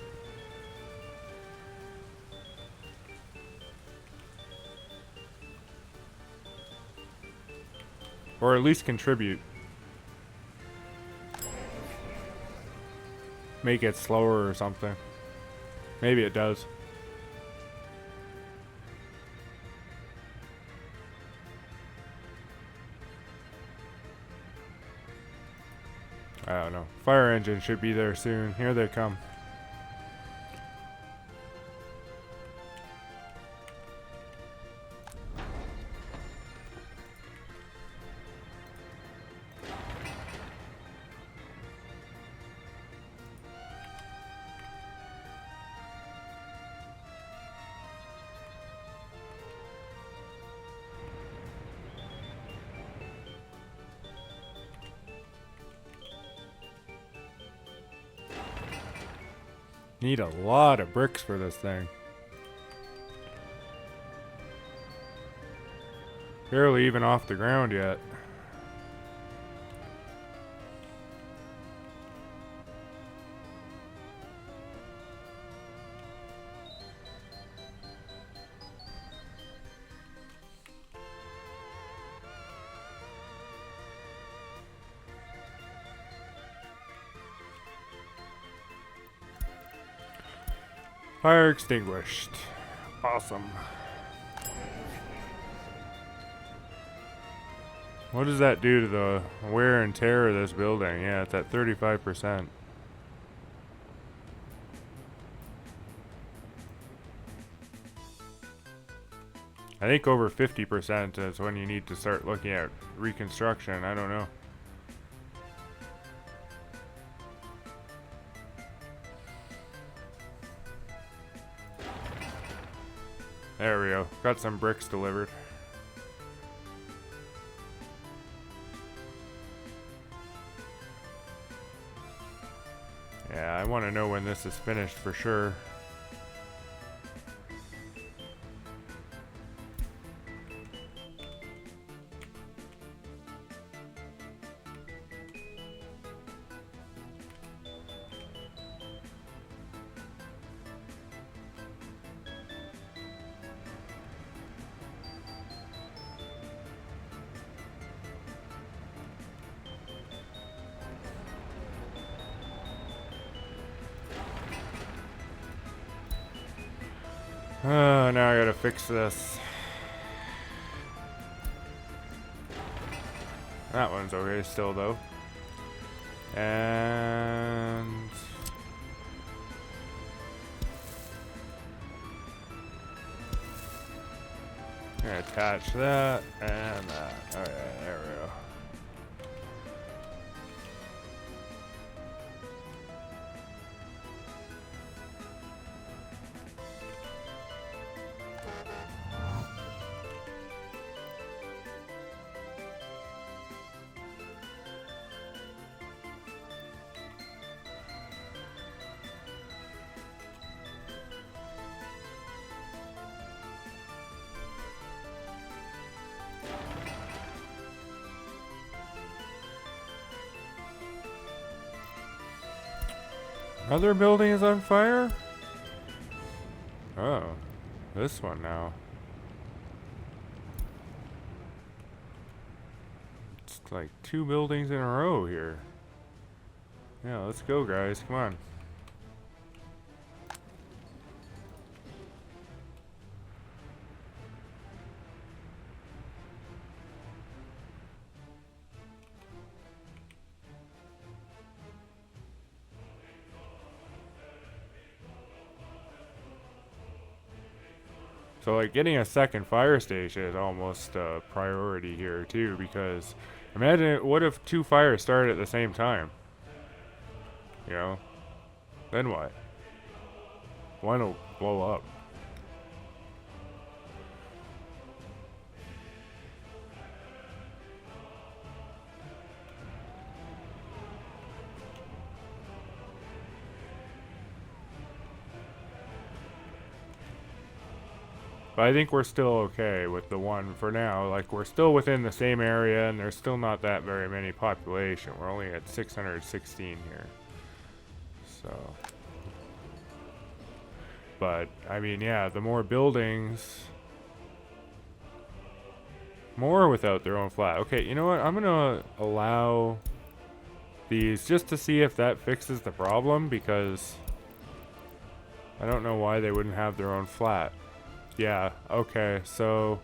Or at least contribute. Make it slower or something. Maybe it does. I don't know. Fire engine should be there soon. Here they come. Need a lot of bricks for this thing. Barely even off the ground yet. Fire extinguished. Awesome. What does that do to the wear and tear of this building? Yeah, it's at 35%. I think over 50% is when you need to start looking at reconstruction. I don't know. There we go. Got some bricks delivered. Yeah, I want to know when this is finished for sure. Now I gotta fix this. That one's okay still though. And I'm gonna attach that and that. Alright, there we go. Other building is on fire? Oh, this one now. It's like 2 buildings in a row here. Yeah, let's go guys, come on. So like getting a second fire station is almost a priority here too, because imagine what if 2 fires started at the same time? You know? Then what? One will blow up. But I think we're still okay with the one for now. Like, we're still within the same area, and there's still not that very many population. We're only at 616 here. So. But, I mean, yeah, the more buildings... More without their own flat. Okay, you know what? I'm gonna allow these just to see if that fixes the problem, because I don't know why they wouldn't have their own flat. Yeah, okay, so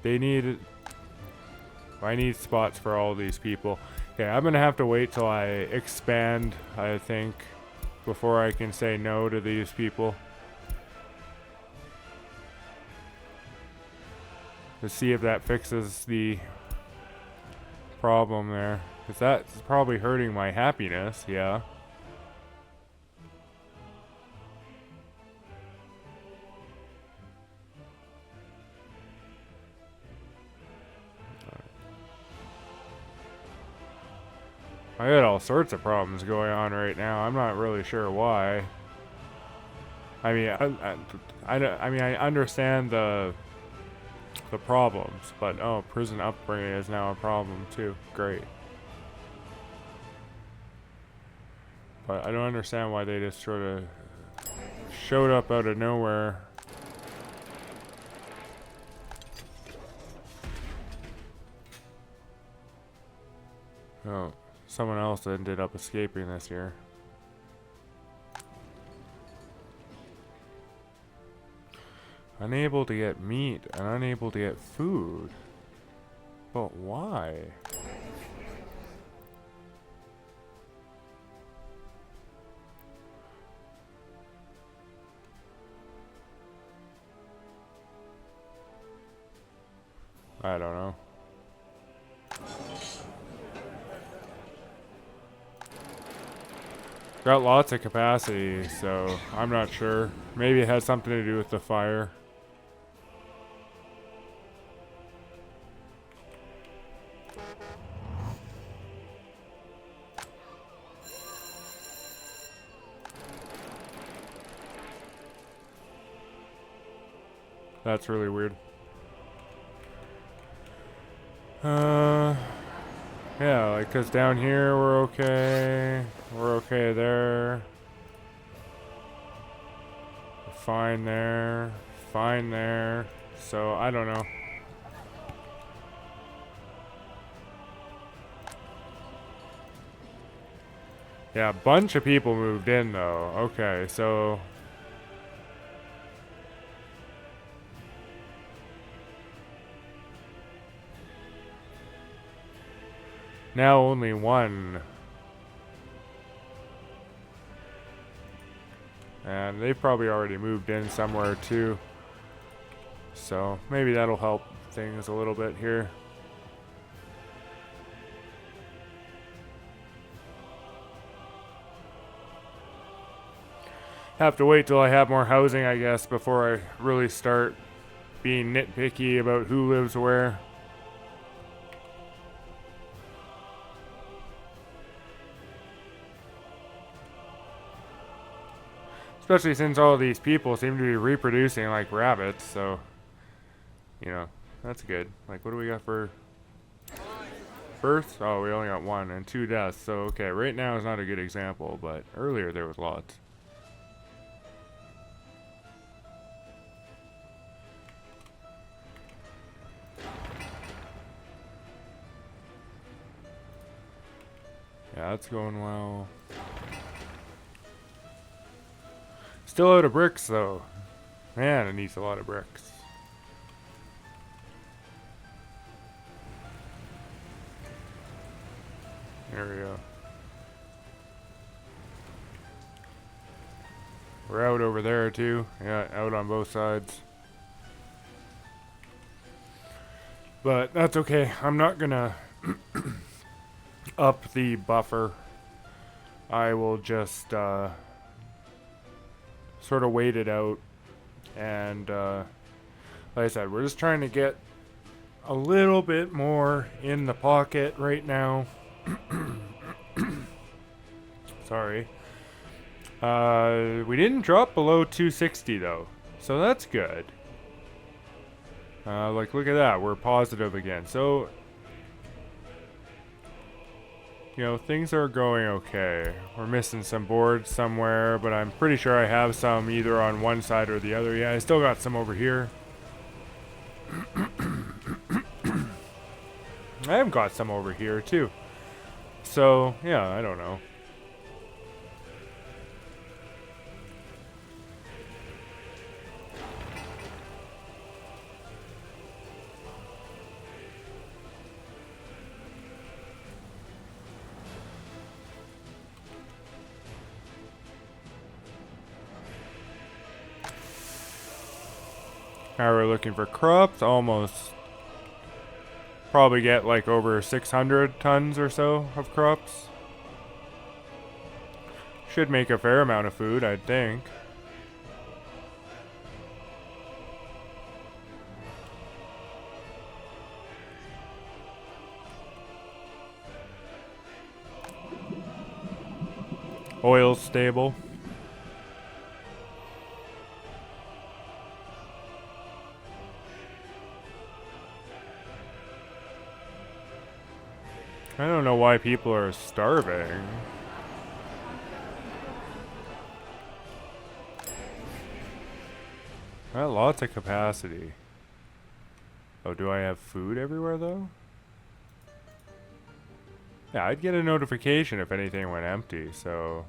they need... I need spots for all these people. Okay, I'm gonna have to wait till I expand, I think, before I can say no to these people. To see if that fixes the problem there. Because that's probably hurting my happiness, yeah. I got all sorts of problems going on right now. I'm not really sure why. I mean, I mean, I understand the problems, but oh, prison upbringing is now a problem too. Great. But I don't understand why they just sort of showed up out of nowhere. Oh, someone else ended up escaping this year. Unable to get meat and unable to get food. But why? I don't know. Got lots of capacity, so I'm not sure. Maybe it has something to do with the fire. That's really weird. Yeah, like, cause down here we're okay. We're okay there. Fine there. Fine there. So, I don't know. Yeah, a bunch of people moved in though. Okay, so now only one. And they've probably already moved in somewhere too. So maybe that'll help things a little bit here. Have to wait till I have more housing, I guess, before I really start being nitpicky about who lives where. Especially since all these people seem to be reproducing like rabbits, so, you know, that's good. Like, what do we got for births? Oh, we only got 1 and 2 deaths, so okay, right now is not a good example, but earlier there was lots. Yeah, that's going well. Still out of bricks, though. Man, it needs a lot of bricks. There we go. We're out over there, too. Yeah, out on both sides. But that's okay. I'm not gonna up the buffer. I will just sort of wait it out. And like I said, we're just trying to get a little bit more in the pocket right now. Sorry. We didn't drop below 260 though, so that's good. Like, look at that, we're positive again. So, you know, things are going okay. We're missing some boards somewhere, but I'm pretty sure I have some either on one side or the other. Yeah, I still got some over here. I have got some over here too. So, yeah, I don't know. Now we're looking for crops, almost. Probably get like over 600 tons or so of crops. Should make a fair amount of food, I'd think. Oil's stable. don't know why people are starving. Got lots of capacity. Oh, do I have food everywhere though? Yeah, I'd get a notification if anything went empty, so...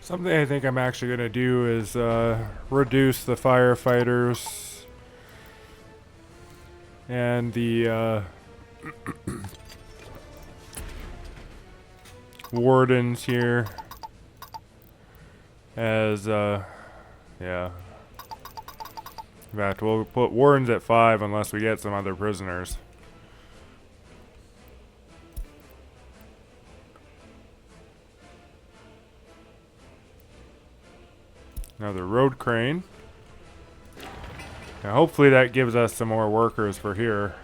Something I think I'm actually going to do is reduce the firefighters and the wardens here as, yeah. In fact, we'll put wardens at 5 unless we get some other prisoners. Another road crane. Now hopefully that gives us some more workers for here.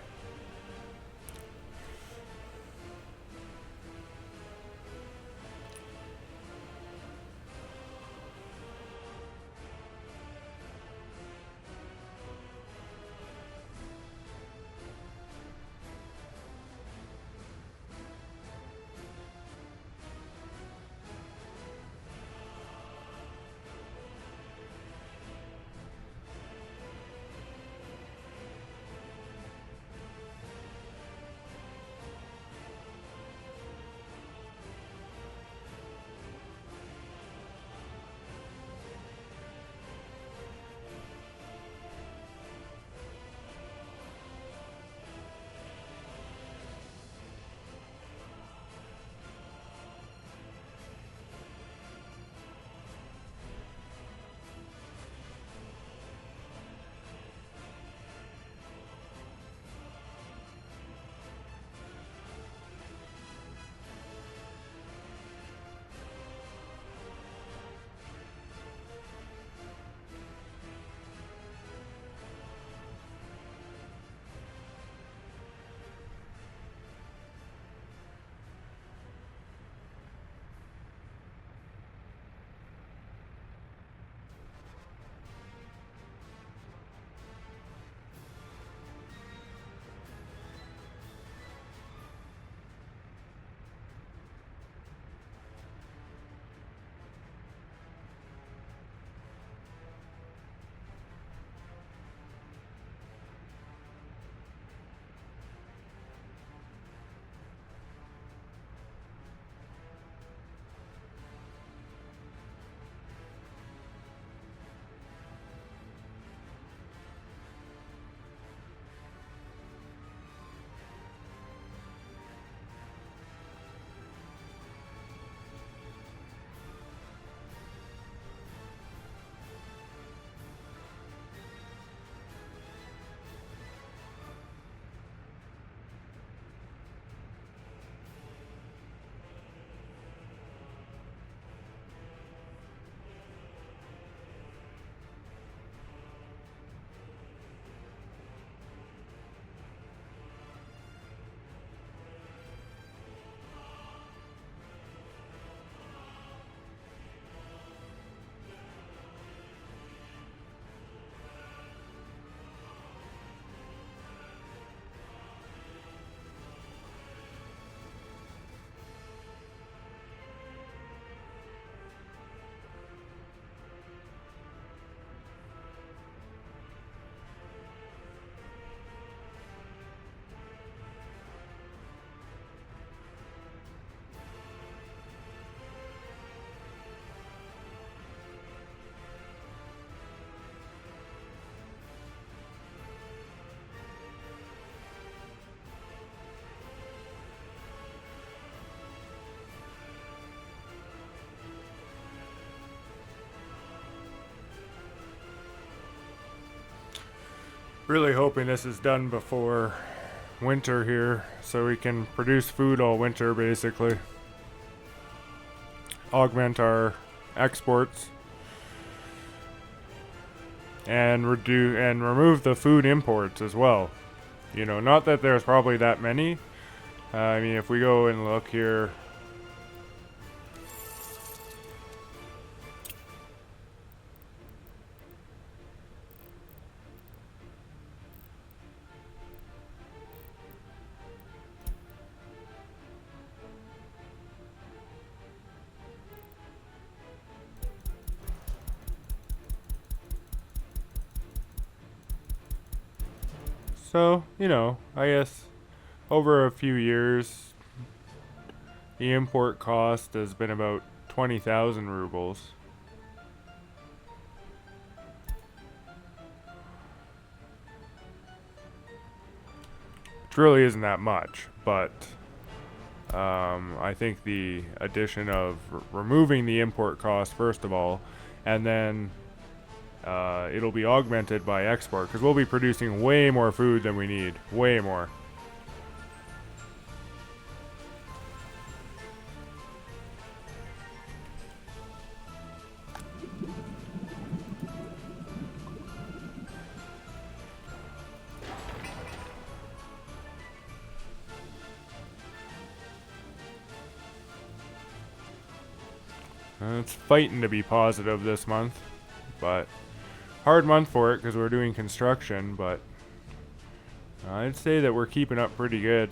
Really hoping this is done before winter here so we can produce food all winter basically. Augment our exports and remove the food imports as well. You know, not that there's probably that many. I mean, if we go and look here, so, you know, I guess over a few years, the import cost has been about 20,000 rubles. Which really isn't that much, but I think the addition of removing the import cost, first of all, and then it'll be augmented by export, because we'll be producing way more food than we need. Way more. It's fighting to be positive this month, but hard month for it because we're doing construction, but I'd say that we're keeping up pretty good.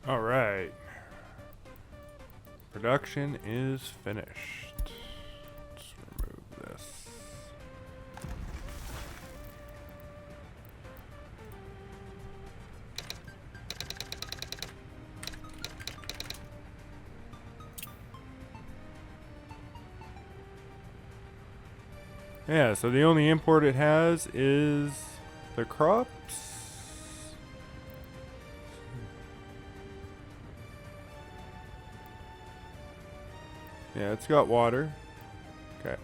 All right. Production is finished. Let's remove this. Yeah, so the only import it has is the crops. Yeah, it's got water. Okay.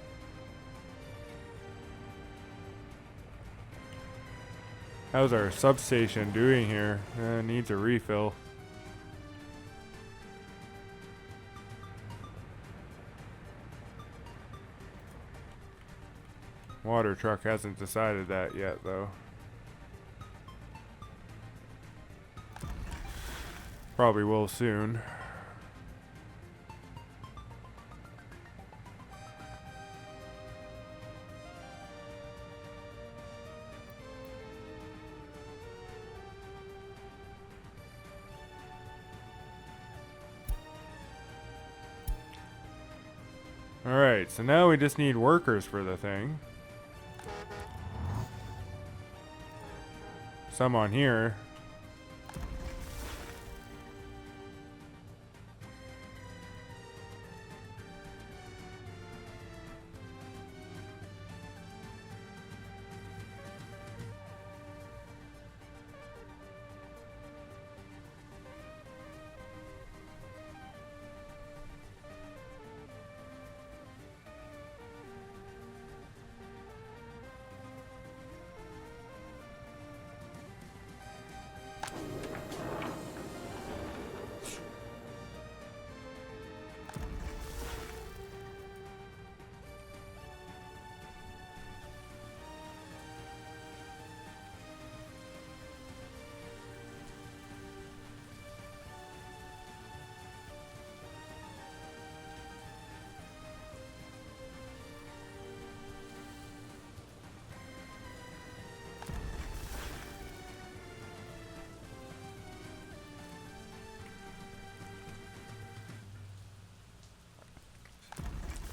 How's our substation doing here? Needs a refill. Water truck hasn't decided that yet, though. Probably will soon. Alright, so now we just need workers for the thing. Some on here.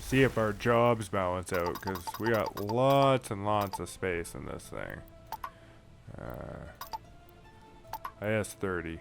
See if our jobs balance out, because we got lots and lots of space in this thing. IS 30.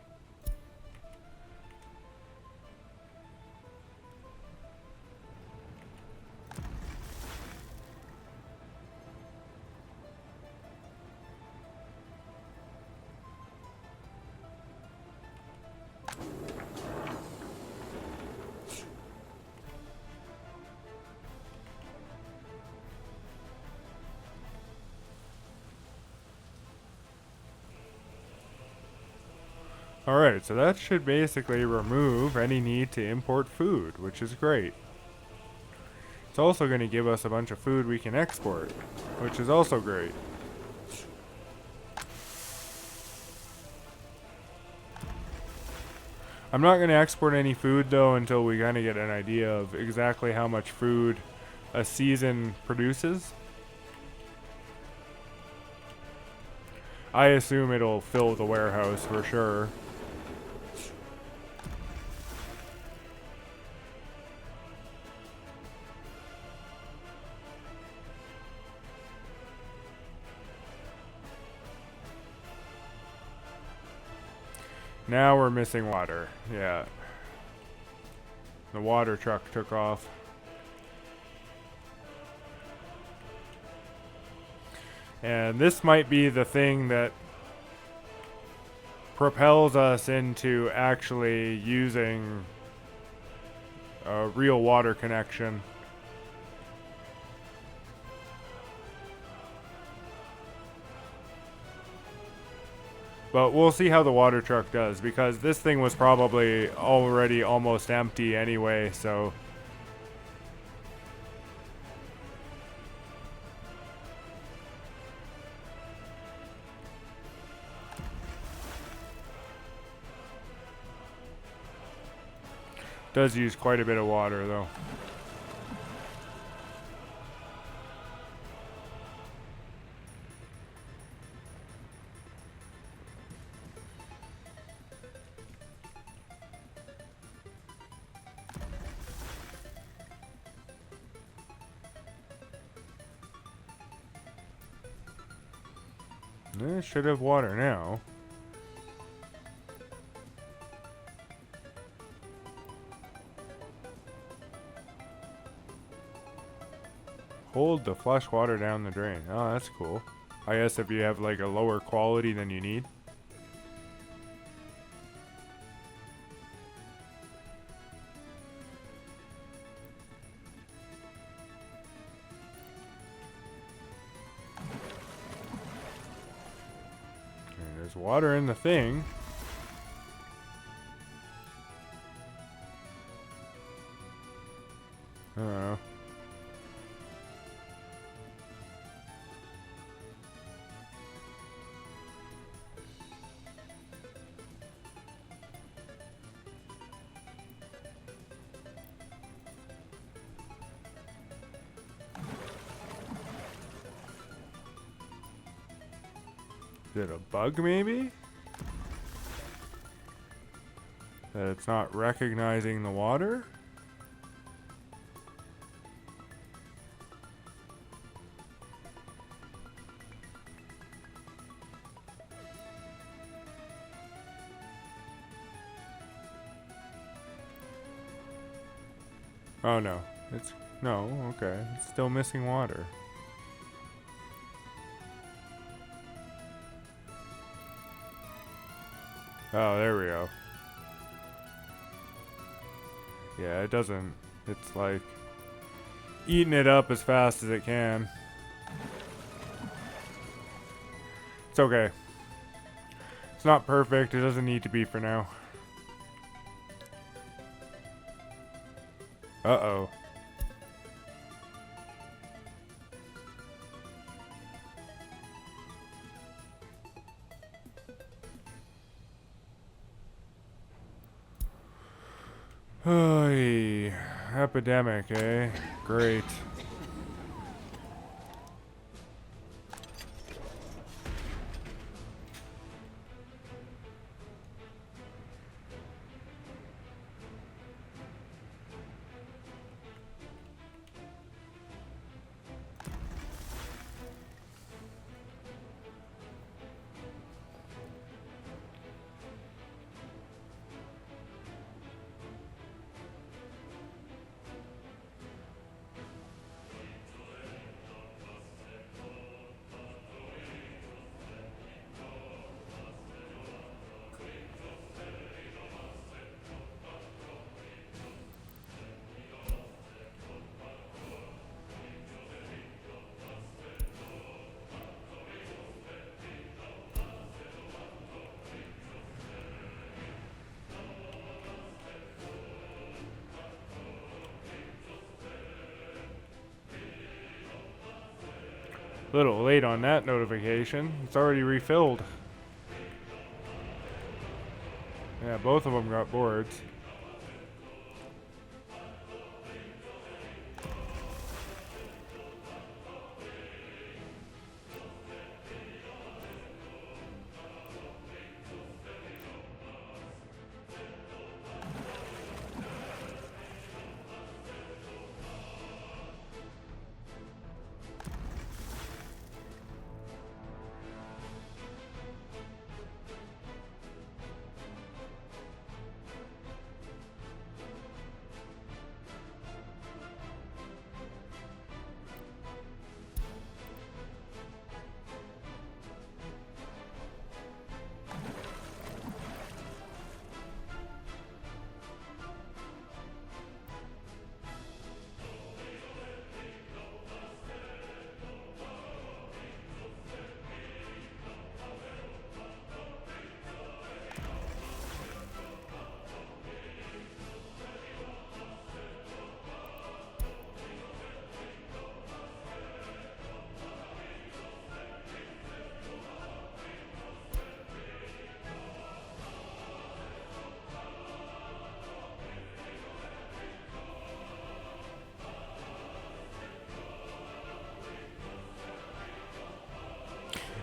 Alright, so that should basically remove any need to import food, which is great. It's also going to give us a bunch of food we can export, which is also great. I'm not going to export any food though until we kind of get an idea of exactly how much food a season produces. I assume it'll fill the warehouse for sure. Now we're missing water. Yeah. The water truck took off. And this might be the thing that propels us into actually using a real water connection. But we'll see how the water truck does, because this thing was probably already almost empty anyway, so... Does use quite a bit of water, though. It should have water now. Hold the flush water down the drain. Oh, that's cool. I guess if you have like a lower quality than you need. Okay, there's water in the thing. I don't know. Is it a bug, maybe? That it's not recognizing the water? Oh no. No, okay. It's still missing water. Oh, there we go. Yeah, it doesn't. It's like eating it up as fast as it can. It's okay. It's not perfect. It doesn't need to be for now. Uh-oh. Oy, epidemic, eh? Great. Little late on that notification. It's already refilled. Yeah, both of them got boards.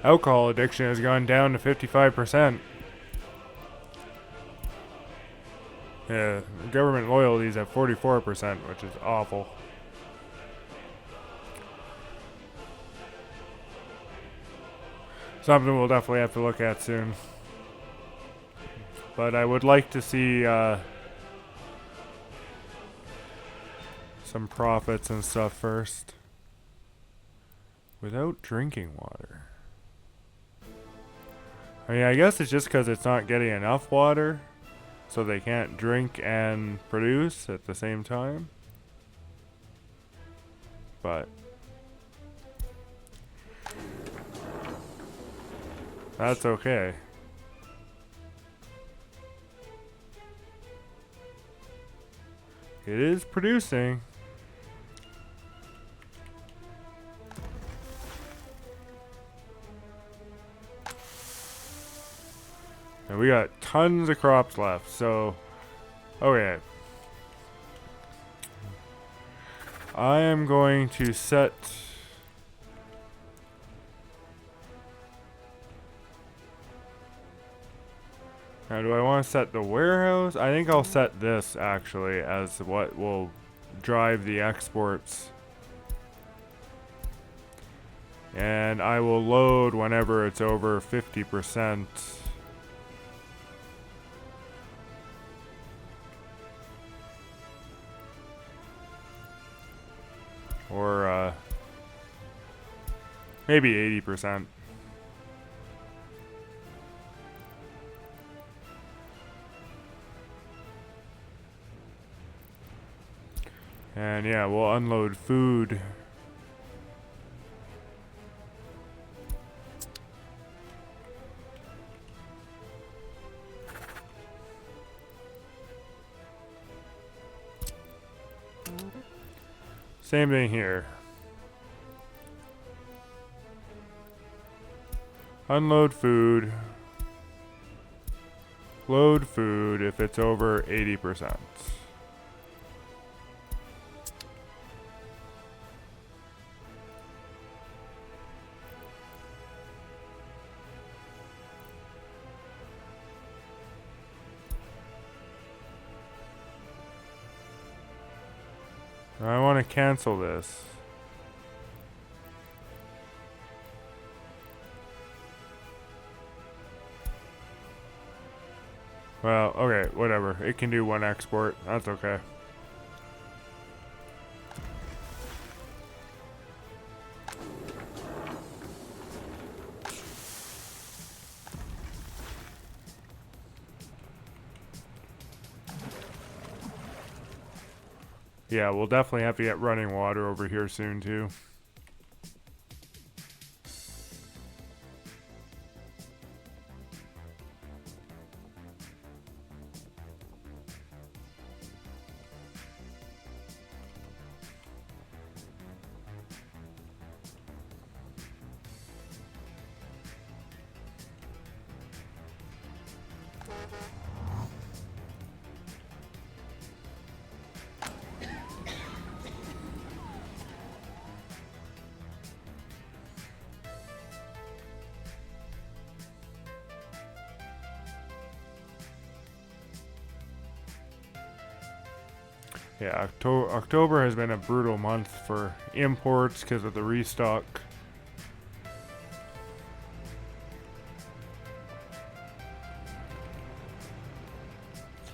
Alcohol addiction has gone down to 55%. Yeah, government loyalties at 44%, which is awful. something we'll definitely have to look at soon. But I would like to see some profits and stuff first. Without drinking water. I mean, I guess it's just because it's not getting enough water, so they can't drink and produce at the same time. But that's okay. It is producing. And we got tons of crops left, so okay. I am going to set now, do I want to set the warehouse? I think I'll set this actually as what will drive the exports. And I will load whenever it's over 50%. Or maybe 80%. And yeah, we'll unload food. Same thing here. Unload food. Load food if it's over 80%. I want to cancel this. Well, okay, whatever. It can do one export. That's okay. Yeah, we'll definitely have to get running water over here soon, too. Yeah, October has been a brutal month for imports because of the restock.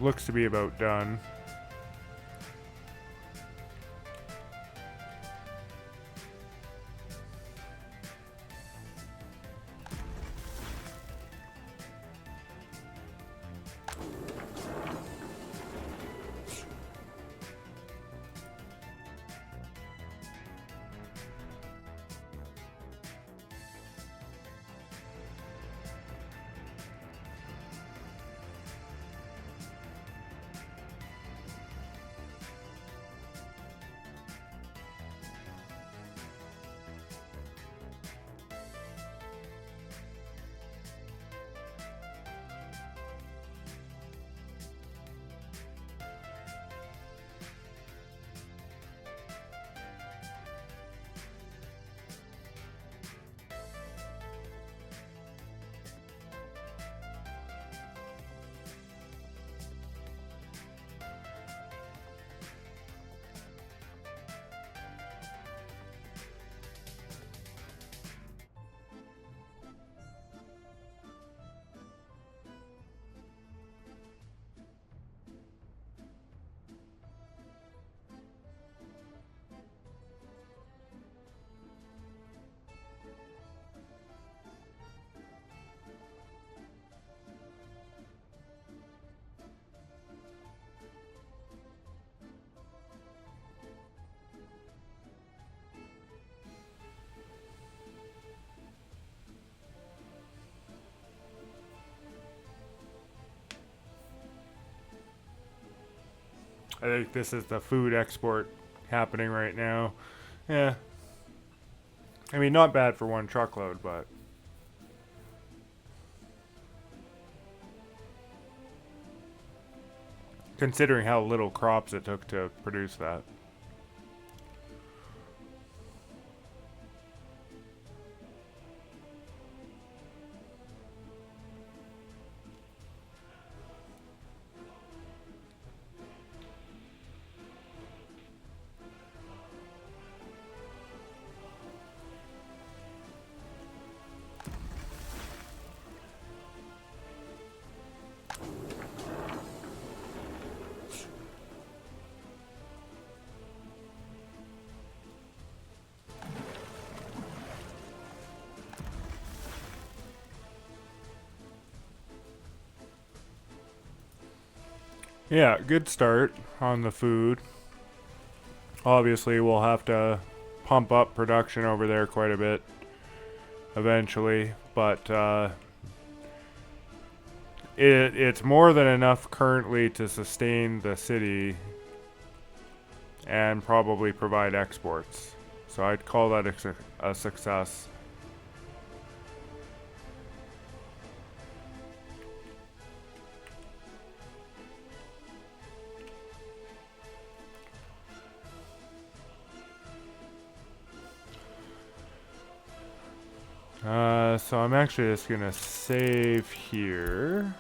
Looks to be about done. I think this is the food export happening right now. Yeah. I mean, not bad for one truckload, but considering how little crops it took to produce that. Yeah, good start on the food. Obviously, we'll have to pump up production over there quite a bit eventually, but it's more than enough currently to sustain the city and probably provide exports. So I'd call that a success. So I'm actually just gonna save here.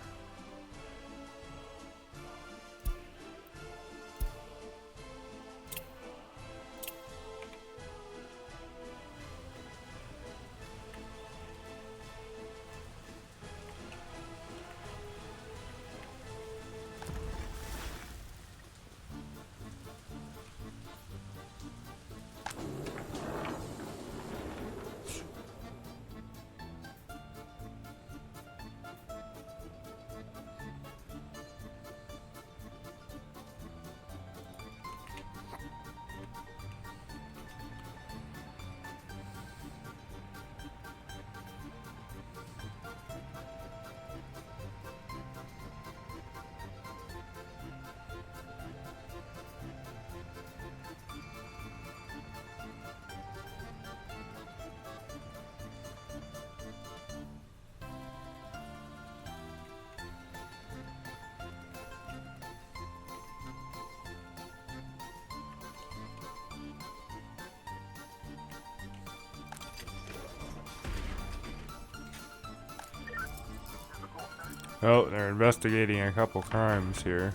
Oh, they're investigating a couple crimes here.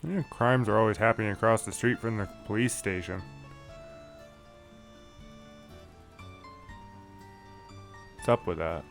Yeah, crimes are always happening across the street from the police station. What's up with that?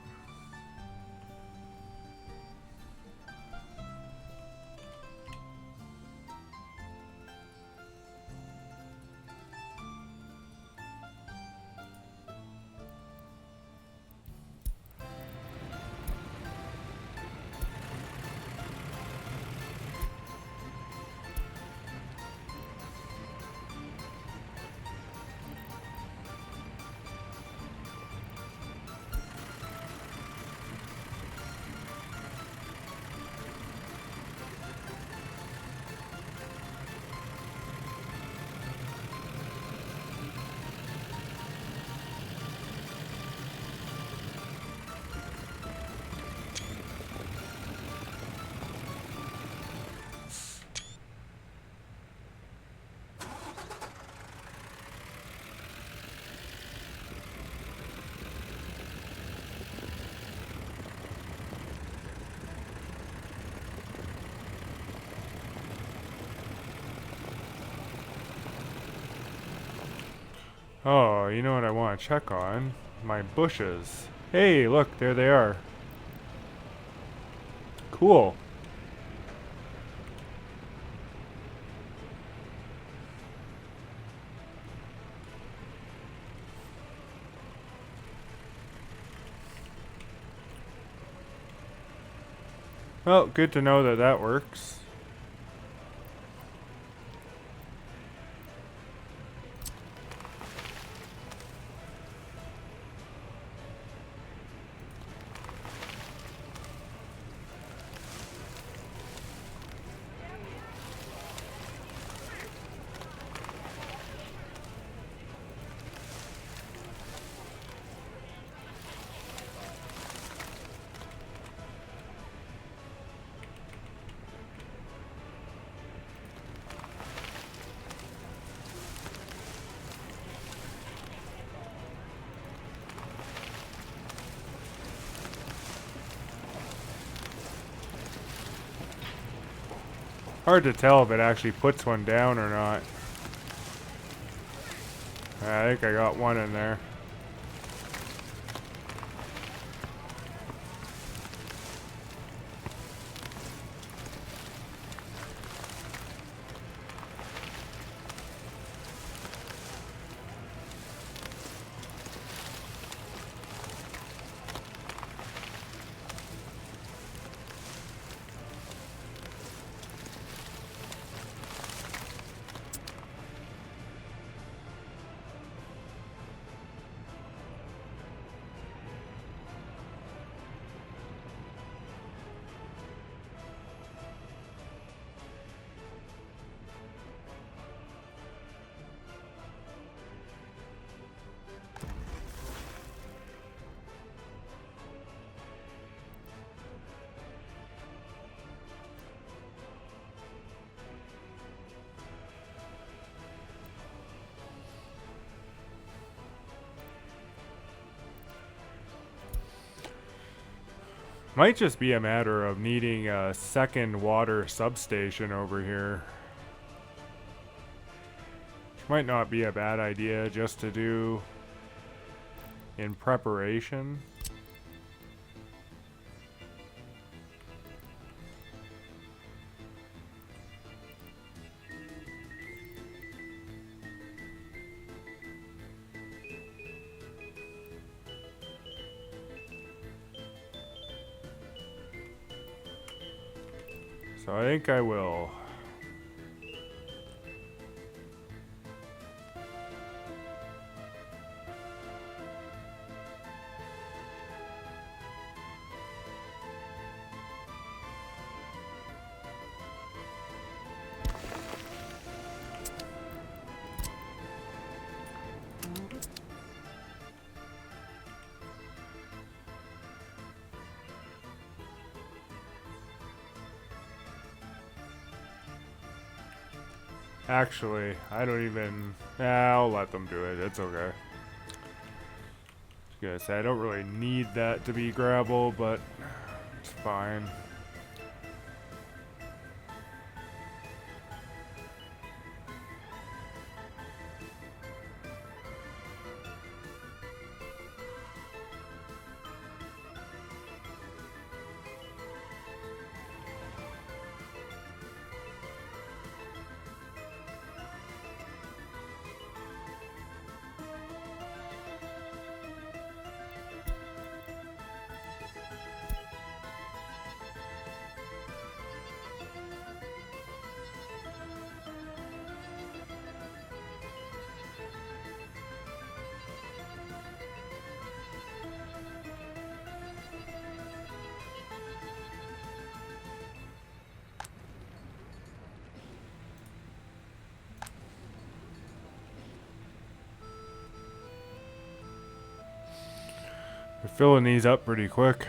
Oh, you know what I want to check on? My bushes. Hey, look, there they are. Cool. Well, good to know that that works. Hard to tell if it actually puts one down or not. I think I got one in there. Might just be a matter of needing a second water substation over here. Which might not be a bad idea just to do in preparation. So I think I will. Actually, I don't even... I'll let them do it. It's okay. I was gonna say, I don't really need that to be gravel, but it's fine. We're filling these up pretty quick.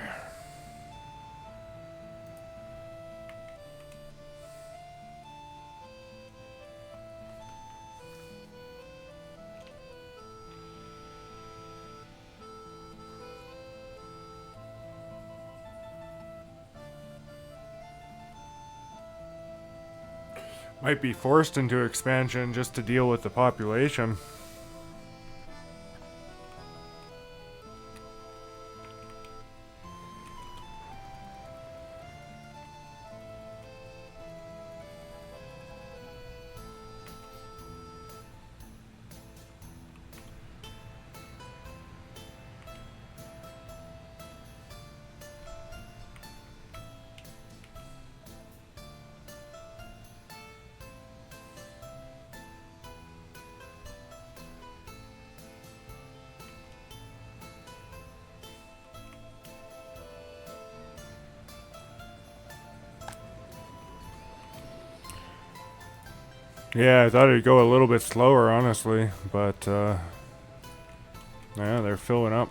Might be forced into expansion just to deal with the population. Yeah, I thought it'd go a little bit slower, honestly, but yeah, they're filling up.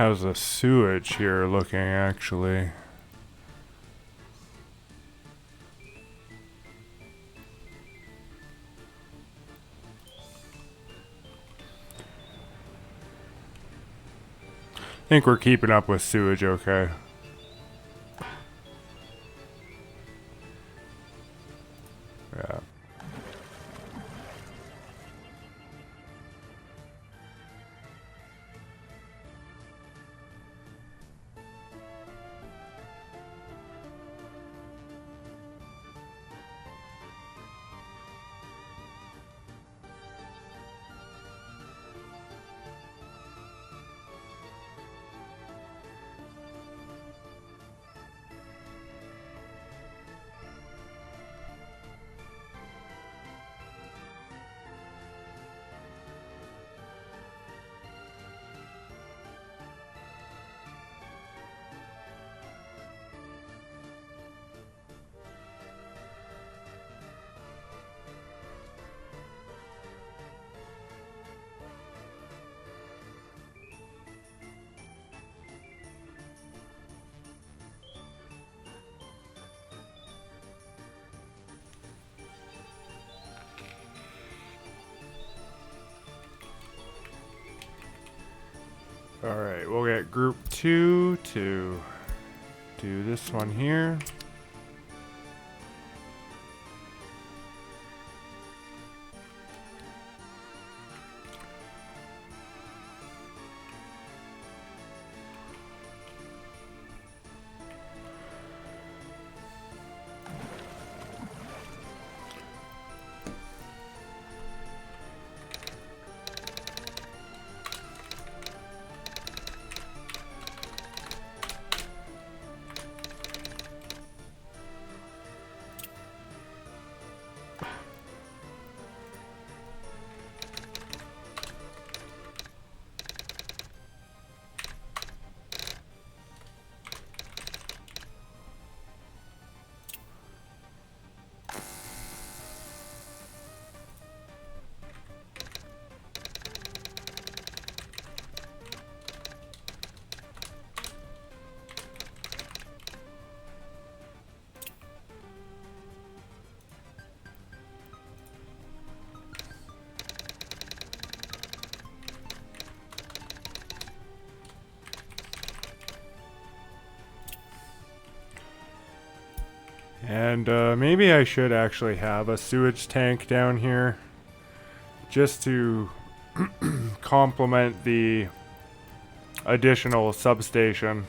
How's the sewage here looking, actually? I think we're keeping up with sewage okay. Yeah. Alright, we'll get group 2 to do this one here. And maybe I should actually have a sewage tank down here just to complement the additional substation.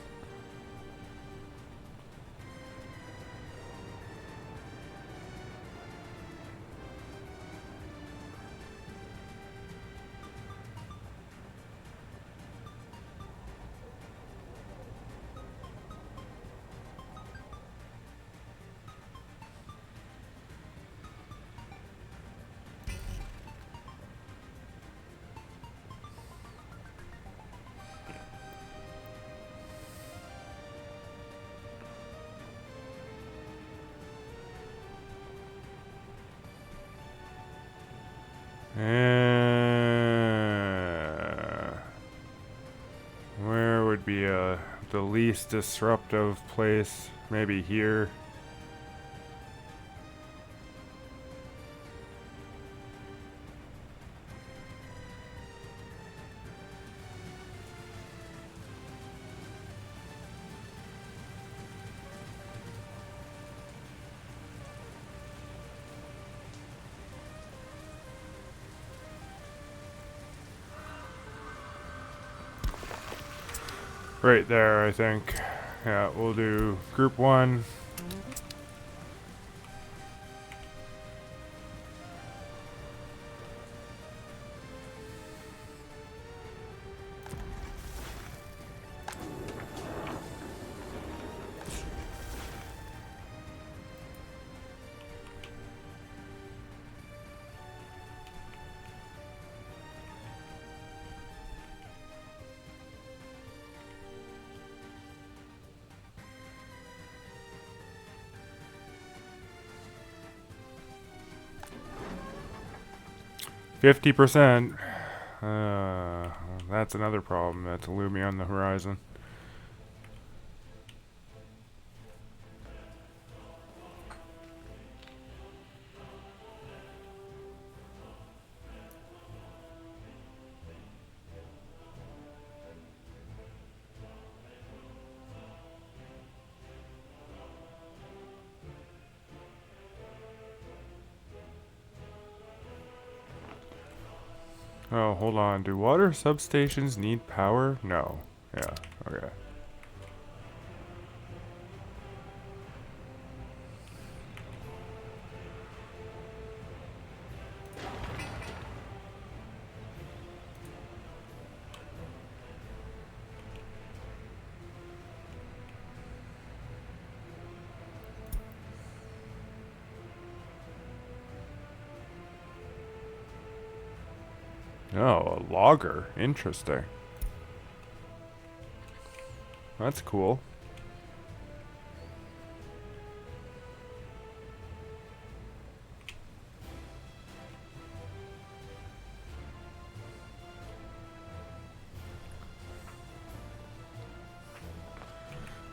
Where would be the least disruptive place? Maybe here. Right there, I think. Yeah, we'll do group 1. %. That's another problem that's looming on the horizon. Oh, hold on. Do water substations need power? No. Yeah, okay. Oh, a logger. Interesting. That's cool.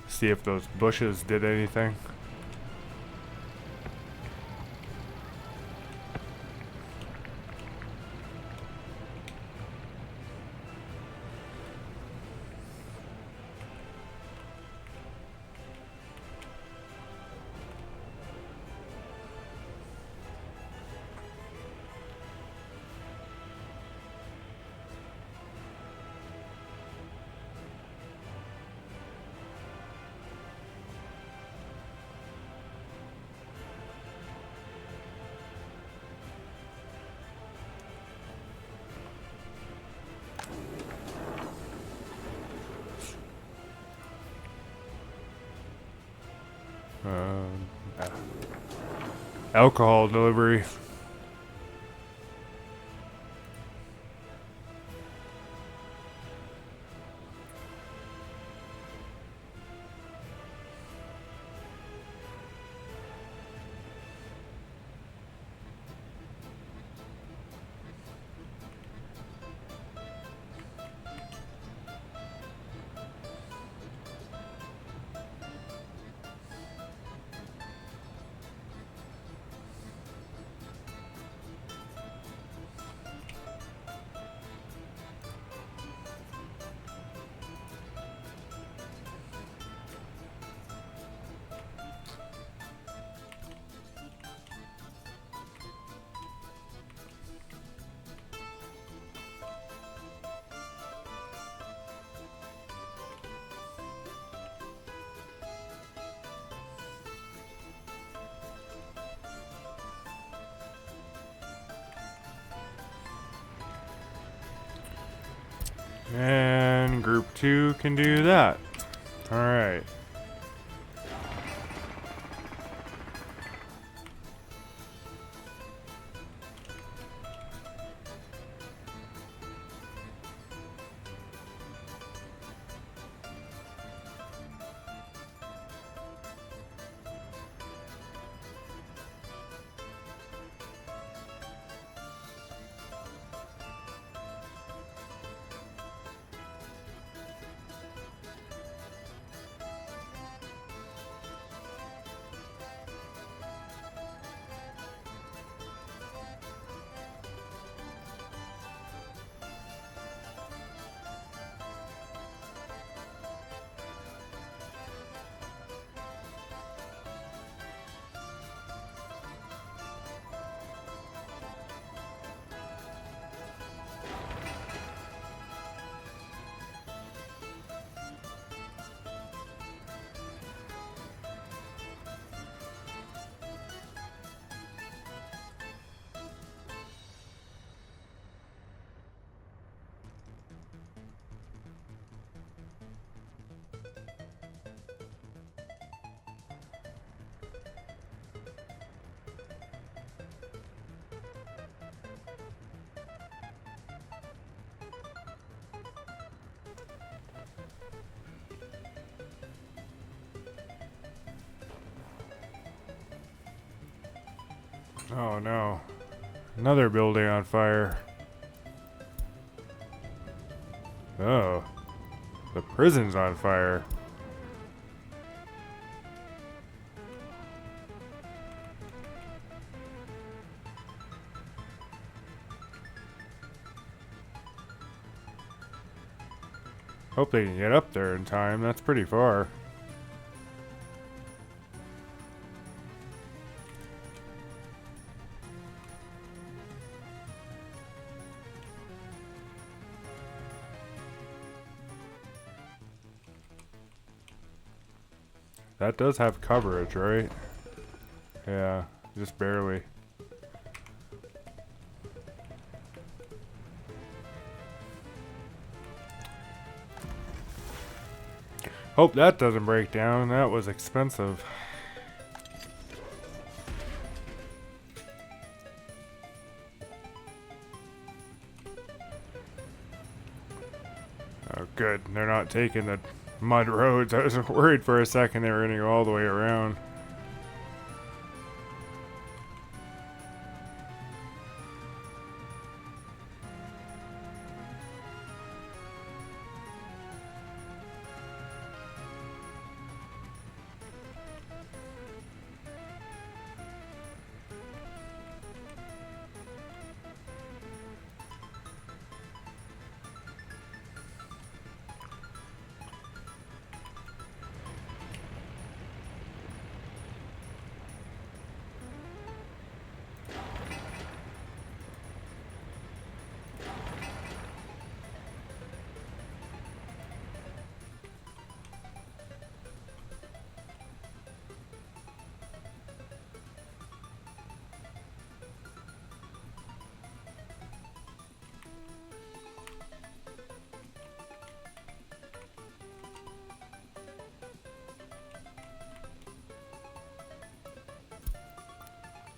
See if those bushes did anything. Yeah. Alcohol delivery. And group 2 can do that. Alright. Oh no. Another building on fire. Oh, the prison's on fire. Hope they can get up there in time. That's pretty far. That does have coverage, right? Yeah, just barely. Hope that doesn't break down. That was expensive. Oh, good. They're not taking the mud roads. I was worried for a second they were going to go all the way around.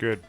Good.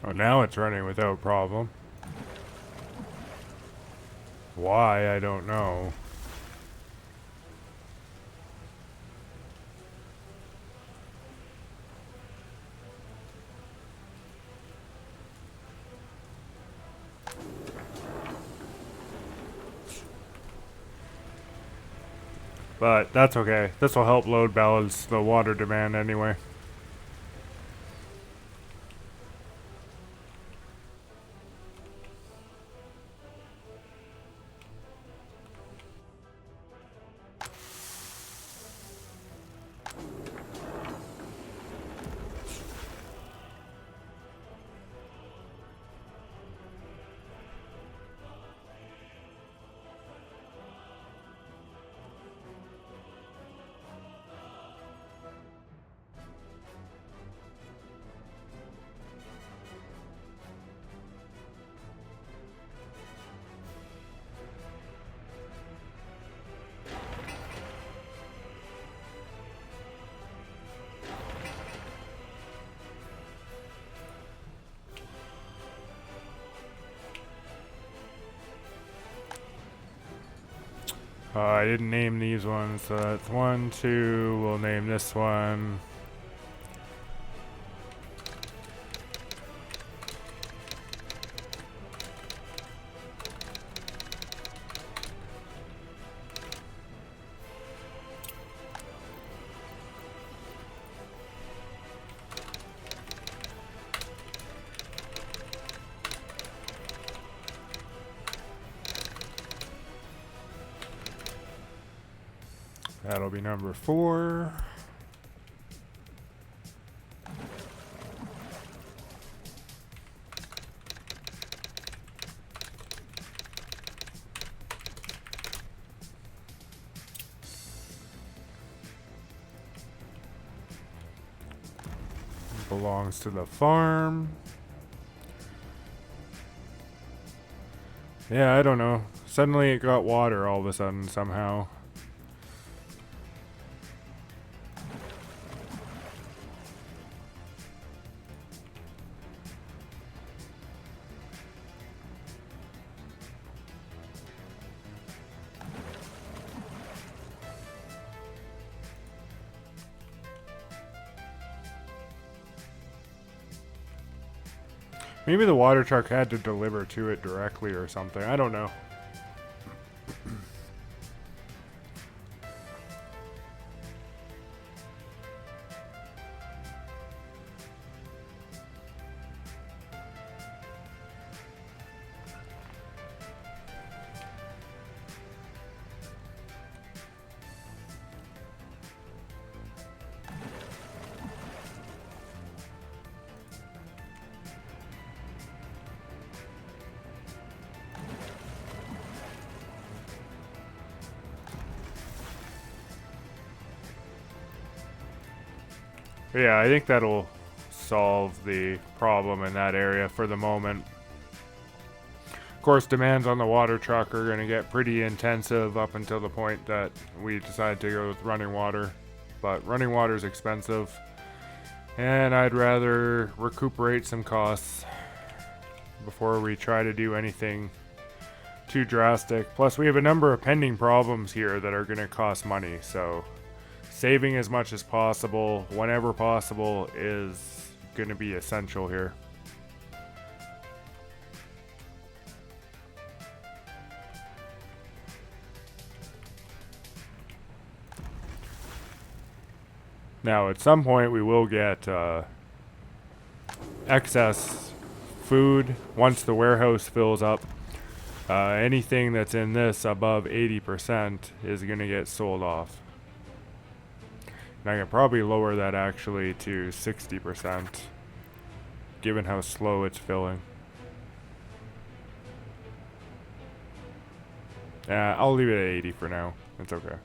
Oh, now it's running without problem. Why, I don't know. But that's okay. This will help load balance the water demand anyway. I didn't name these ones, so that's 1, 2. We'll name this one. That'll be number 4. Belongs to the farm. Yeah, I don't know. Suddenly it got water all of a sudden somehow. Maybe the water truck had to deliver to it directly or something. I don't know. Yeah, I think that'll solve the problem in that area for the moment. Of course, demands on the water truck are going to get pretty intensive up until the point that we decide to go with running water. But running water is expensive, and I'd rather recuperate some costs before we try to do anything too drastic. Plus, we have a number of pending problems here that are going to cost money, so saving as much as possible, whenever possible, is going to be essential here. Now, at some point, we will get excess food once the warehouse fills up. Anything that's in this above 80% is going to get sold off. And I can probably lower that actually to 60%, given how slow it's filling. I'll leave it at 80 for now. It's okay.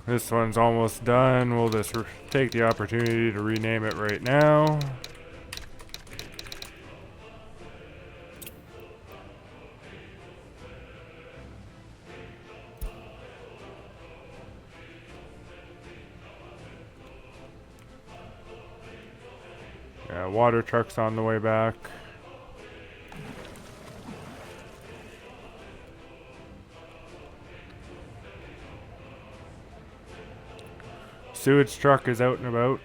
This one's almost done. We'll just take the opportunity to rename it right now. Yeah, water truck's on the way back. Sewage truck is out and about.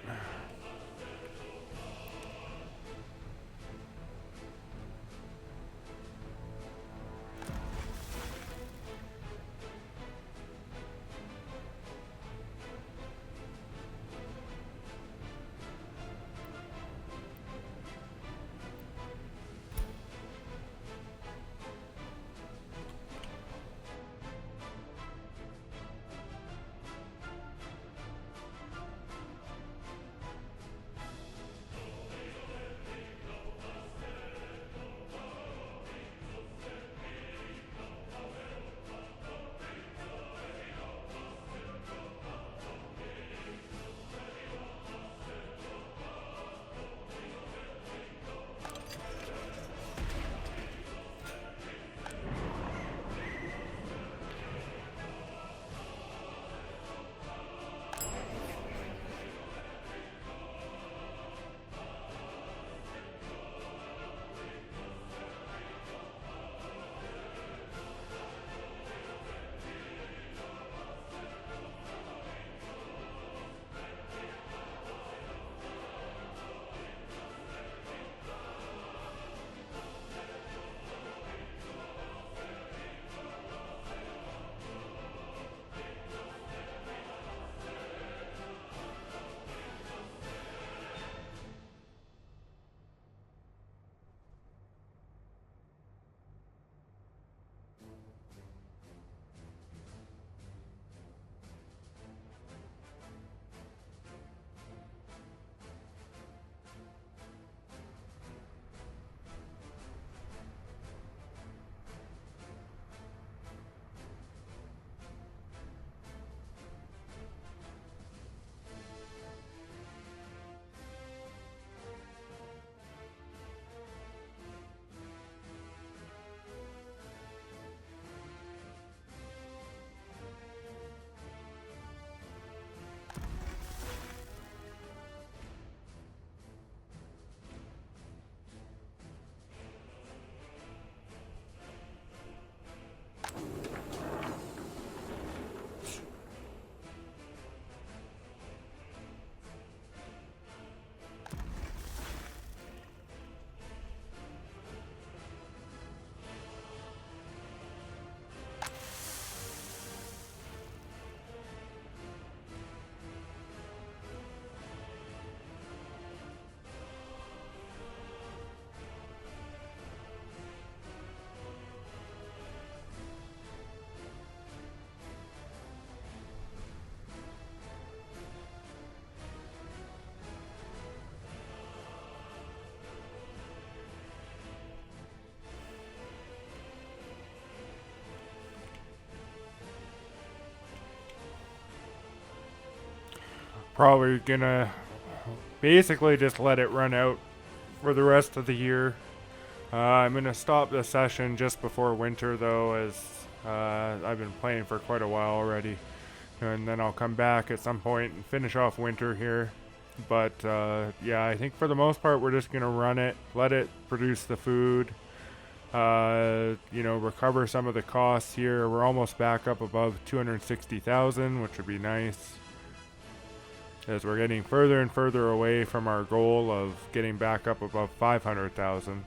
Probably gonna basically just let it run out for the rest of the year. I'm gonna stop the session just before winter though, as I've been playing for quite a while already, and then I'll come back at some point and finish off winter here. But yeah, I think for the most part we're just gonna run it, let it produce the food, recover some of the costs here. We're almost back up above 260,000, which would be nice, as we're getting further and further away from our goal of getting back up above 500,000.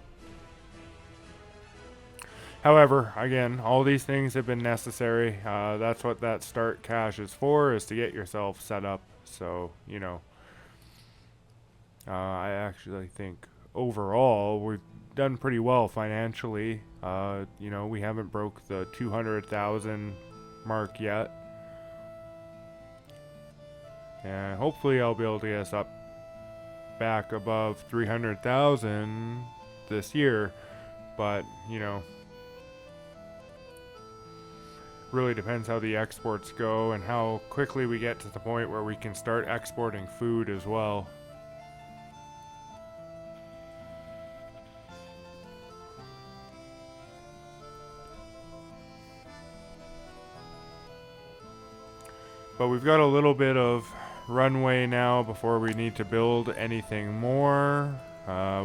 However, again, all these things have been necessary. That's what that start cash is for, is to get yourself set up. So, I actually think overall we've done pretty well financially. We haven't broke the 200,000 mark yet. And hopefully I'll be able to get us up back above 300,000 this year. But, really depends how the exports go and how quickly we get to the point where we can start exporting food as well. But we've got a little bit of runway now before we need to build anything more.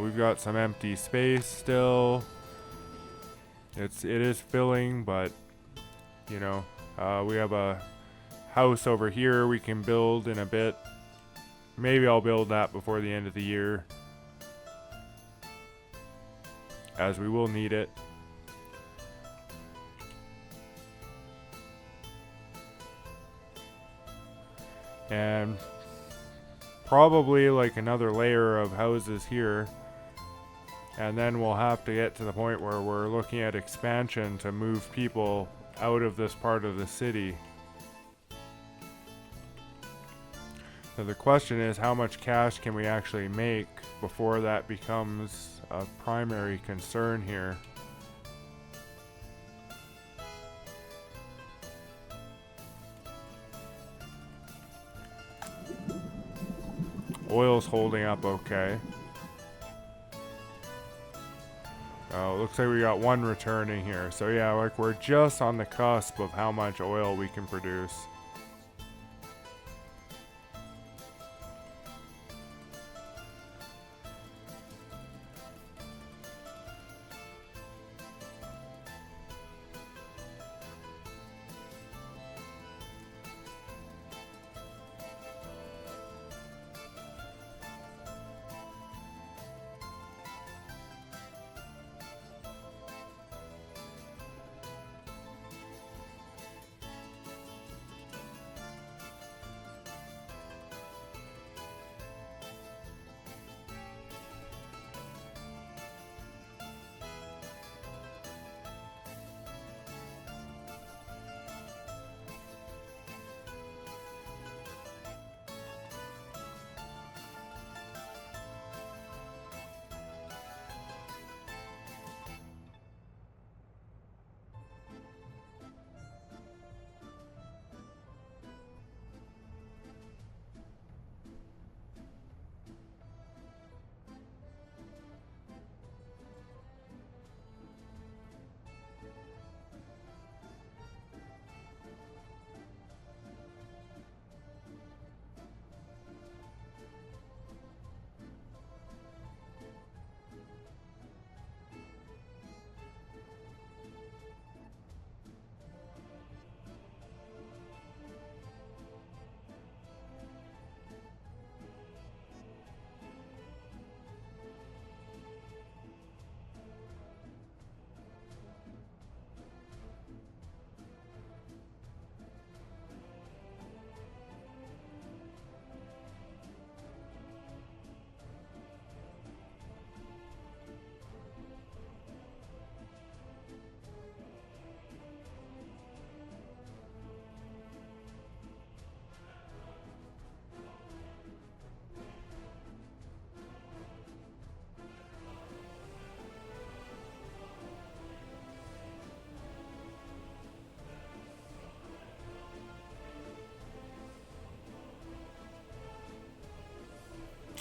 We've got some empty space still. It is filling, but we have a house over here we can build in a bit. Maybe I'll build that before the end of the year, as we will need it. And probably like another layer of houses here. And then we'll have to get to the point where we're looking at expansion to move people out of this part of the city. So the question is, how much cash can we actually make before that becomes a primary concern here? Oil's holding up okay. Oh, looks like we got one returning here. So yeah, like we're just on the cusp of how much oil we can produce.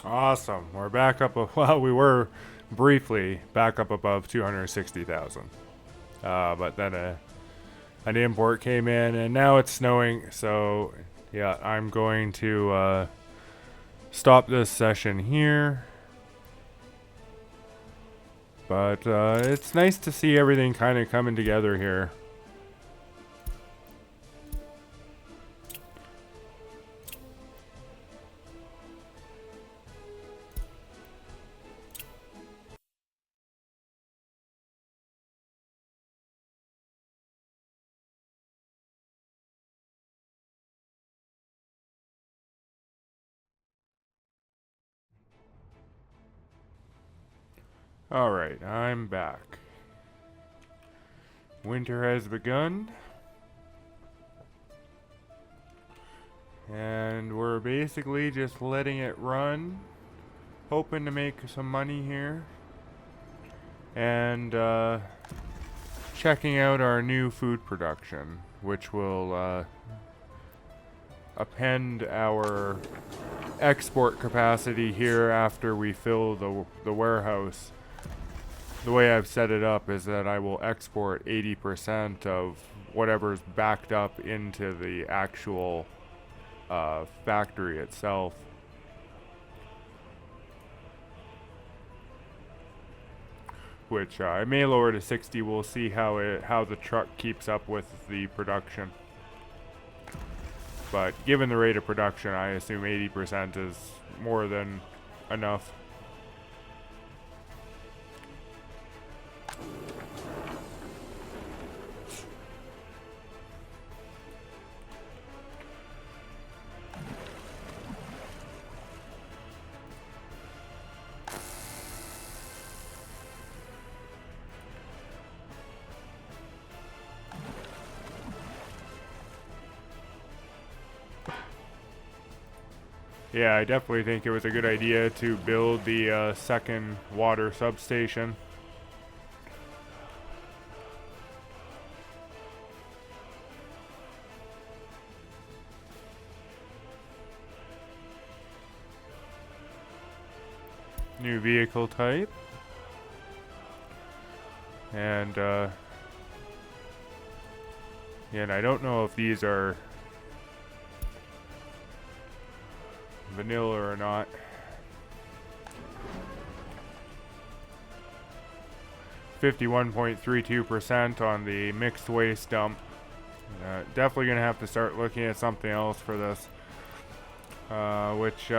Awesome. We're back up. Well, we were briefly back up above 260,000. But then an import came in, and now it's snowing. So, yeah, I'm going to stop this session here. But it's nice to see everything kind of coming together here. Alright, I'm back. Winter has begun. And we're basically just letting it run. Hoping to make some money here. And checking out our new food production, which will append our export capacity here after we fill the warehouse. The way I've set it up is that I will export 80% of whatever's backed up into the actual factory itself. Which I may lower to 60. We'll see how the truck keeps up with the production. But given the rate of production, I assume 80% is more than enough. Yeah, I definitely think it was a good idea to build the second water substation. New vehicle type. And I don't know if these are vanilla or not. (51.32% on the mixed waste dump. Definitely gonna have to start looking at something else for this. Which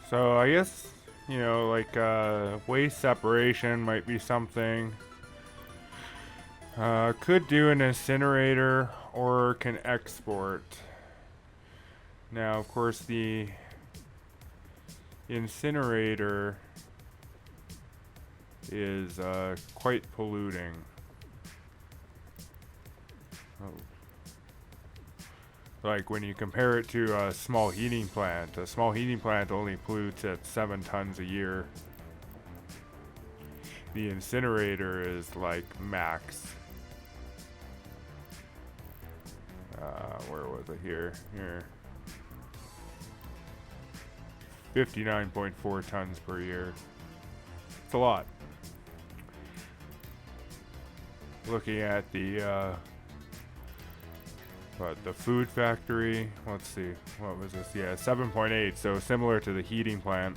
So I guess, like waste separation might be something. Could do an incinerator or can export. Now, of course, the incinerator is quite polluting. Oh. Like when you compare it to a small heating plant only pollutes at 7 tons a year. The incinerator is like max. Where was it? Here. 59.4 tons per year. It's a lot. Looking at the food factory, let's see, what was this? Yeah, 7.8, so similar to the heating plant.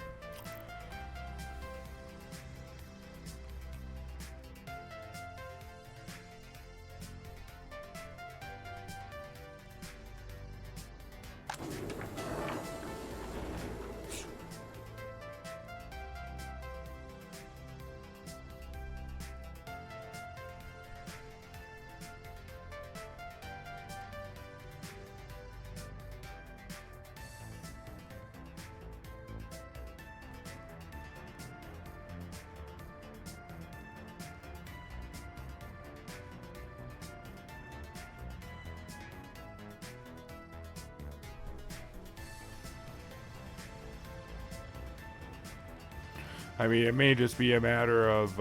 I mean, it may just be a matter of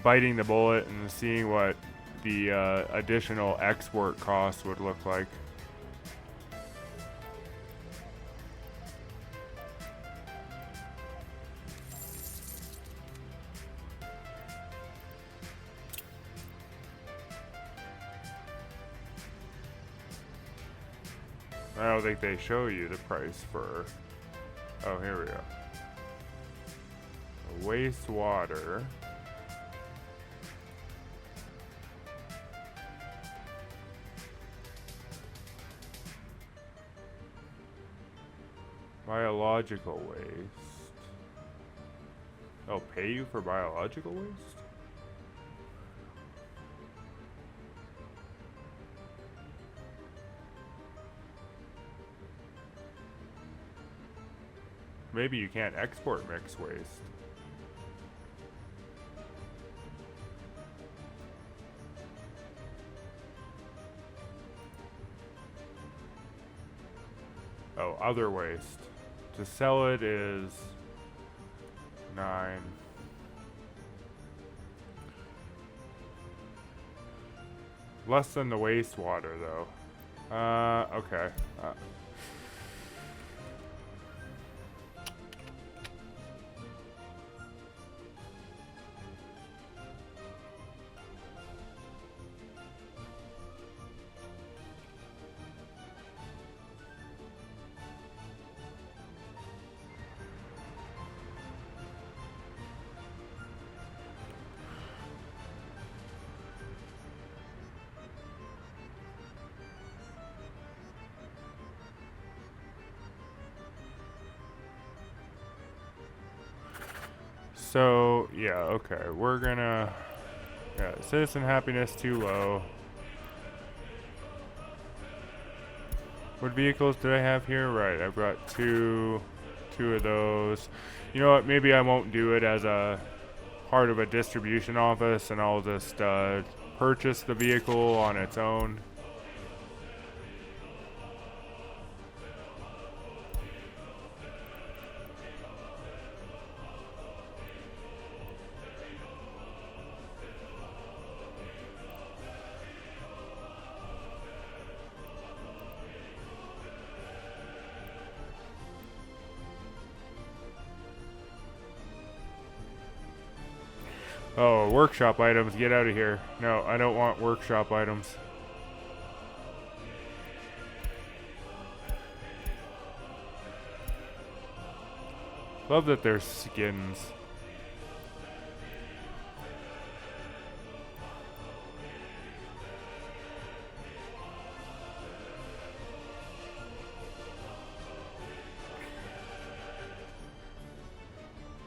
biting the bullet and seeing what the additional export costs would look like. I don't think they show you the price for... Oh, here we go. Wastewater. Biological waste. They'll pay you for biological waste? Maybe you can't export mixed waste. Oh, other waste. To sell it is 9. Less than the wastewater, though. Okay. So, yeah, okay. We're gonna... Yeah, citizen happiness too low. What vehicles did I have here? Right, I've got two of those. You know what, maybe I won't do it as a part of a distribution office, and I'll just purchase the vehicle on its own. Oh, workshop items, get out of here. No, I don't want workshop items. Love that there's skins.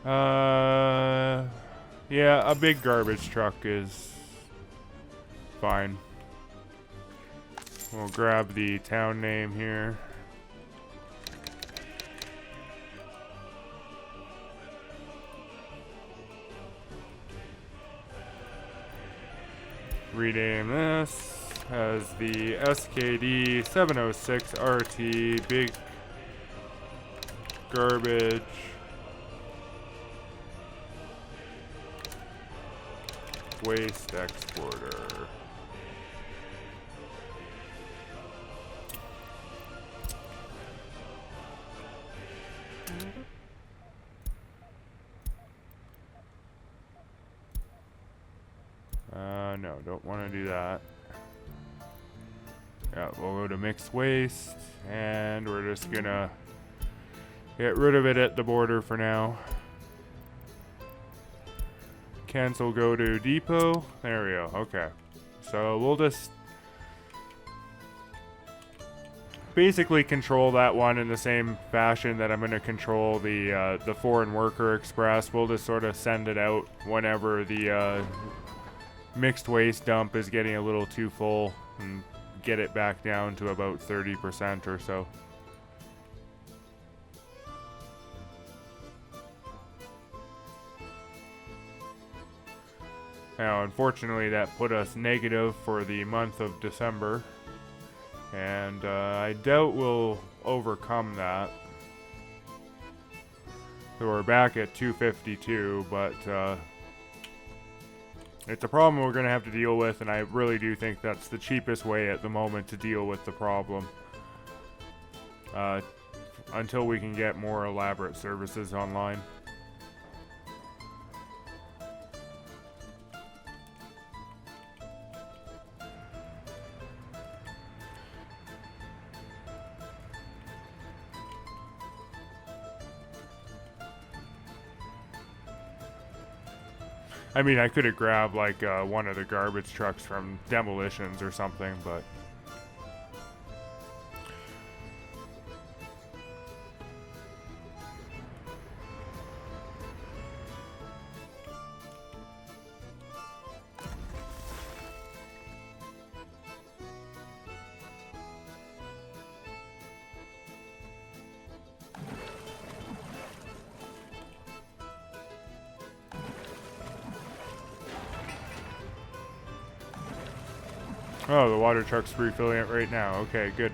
Yeah, a big garbage truck is fine. We'll grab the town name here. Rename this as the SKD 706 RT Big Garbage Waste Exporter. No, don't want to do that. Yeah, we'll go to mixed waste, and we're just gonna get rid of it at the border for now. Cancel, go to depot. There we go. Okay. So we'll just basically control that one in the same fashion that I'm going to control the foreign worker express. We'll just sort of send it out whenever the mixed waste dump is getting a little too full and get it back down to about 30% or so. Now, unfortunately, that put us negative for the month of December, and I doubt we'll overcome that. So we're back at 252, but it's a problem we're going to have to deal with, and I really do think that's the cheapest way at the moment to deal with the problem. Until we can get more elaborate services online. I mean, I could have grabbed like one of the garbage trucks from demolitions or something, but oh, the water truck's refilling it right now. Okay, good.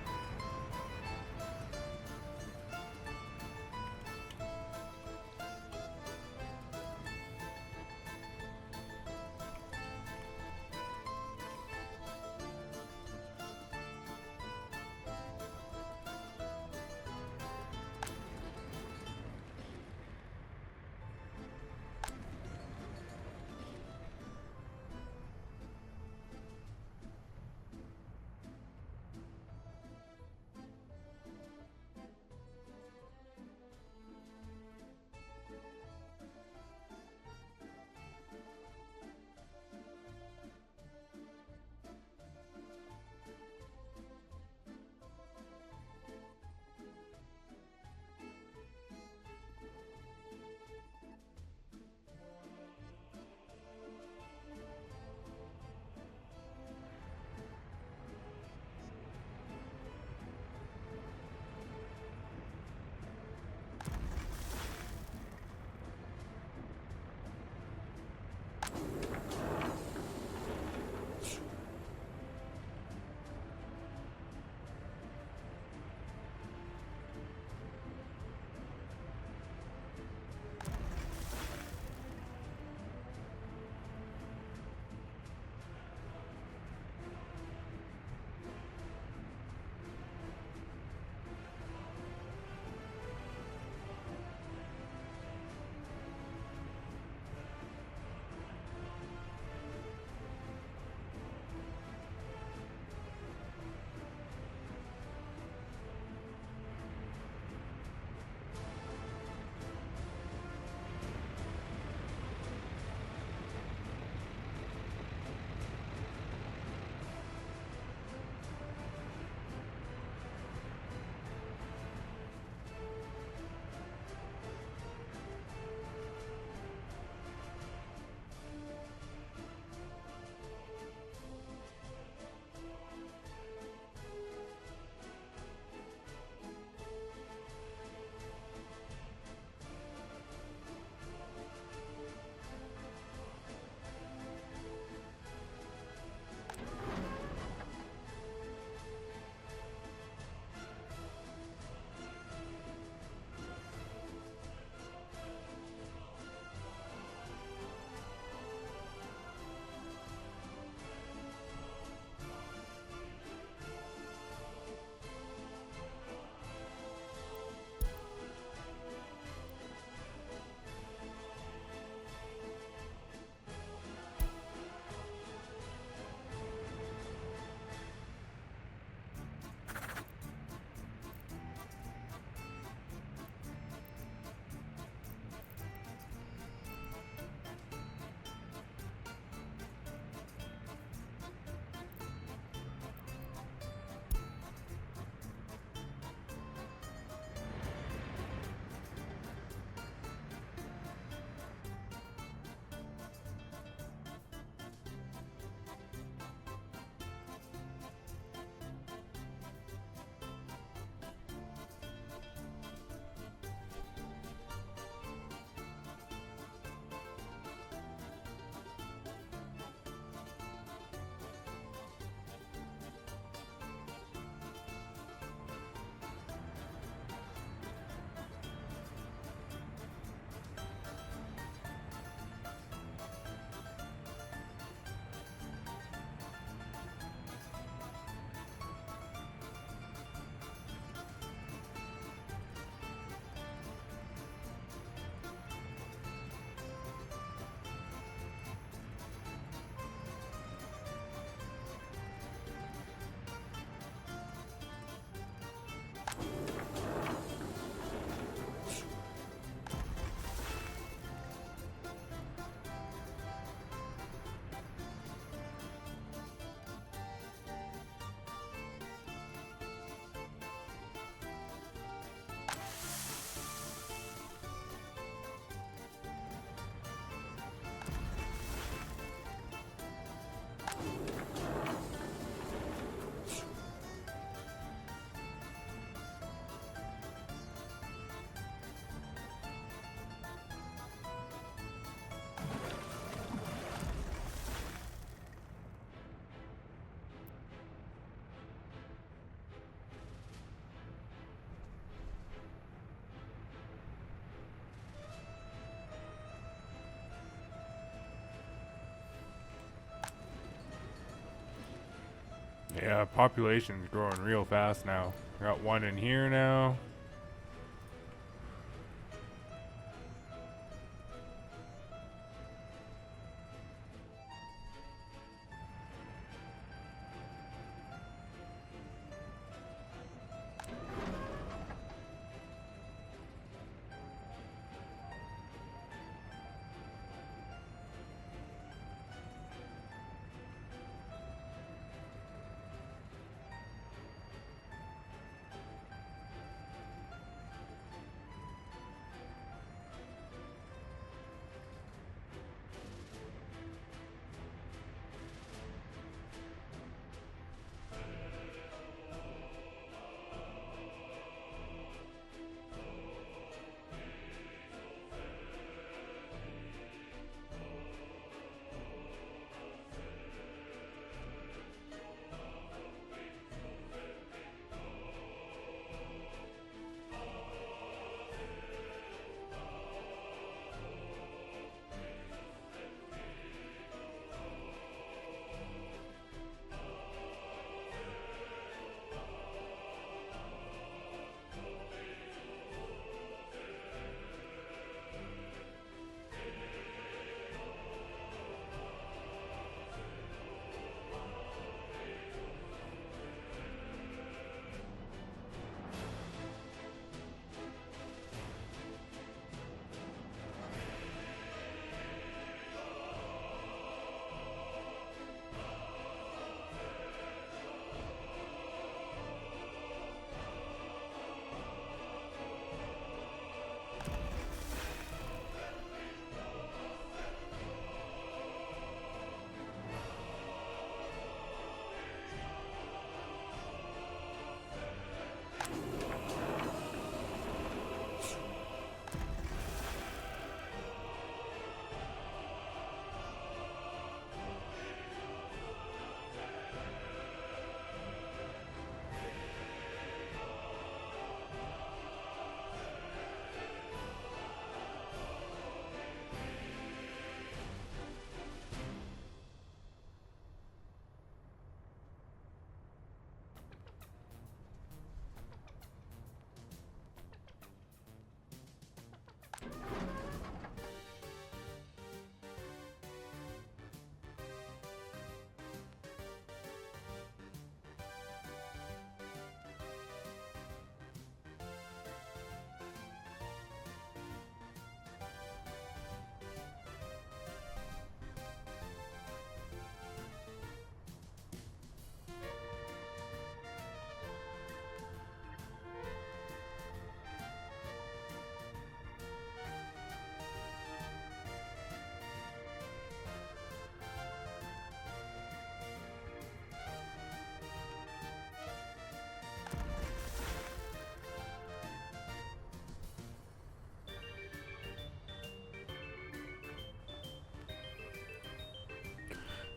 Population's growing real fast now. Got one in here now.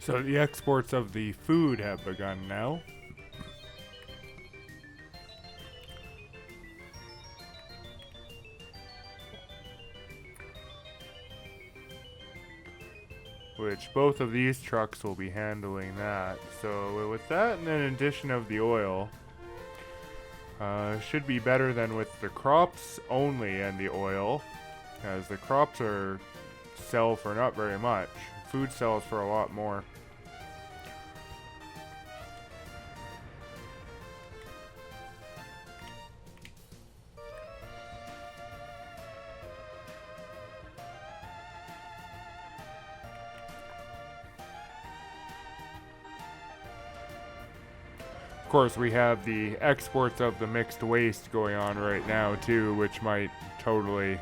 So the exports of the food have begun now. Which both of these trucks will be handling that. So with that and an addition of the oil, should be better than with the crops only and the oil, as the crops sell for not very much. Food sells for a lot more. Of course, we have the exports of the mixed waste going on right now too, which might totally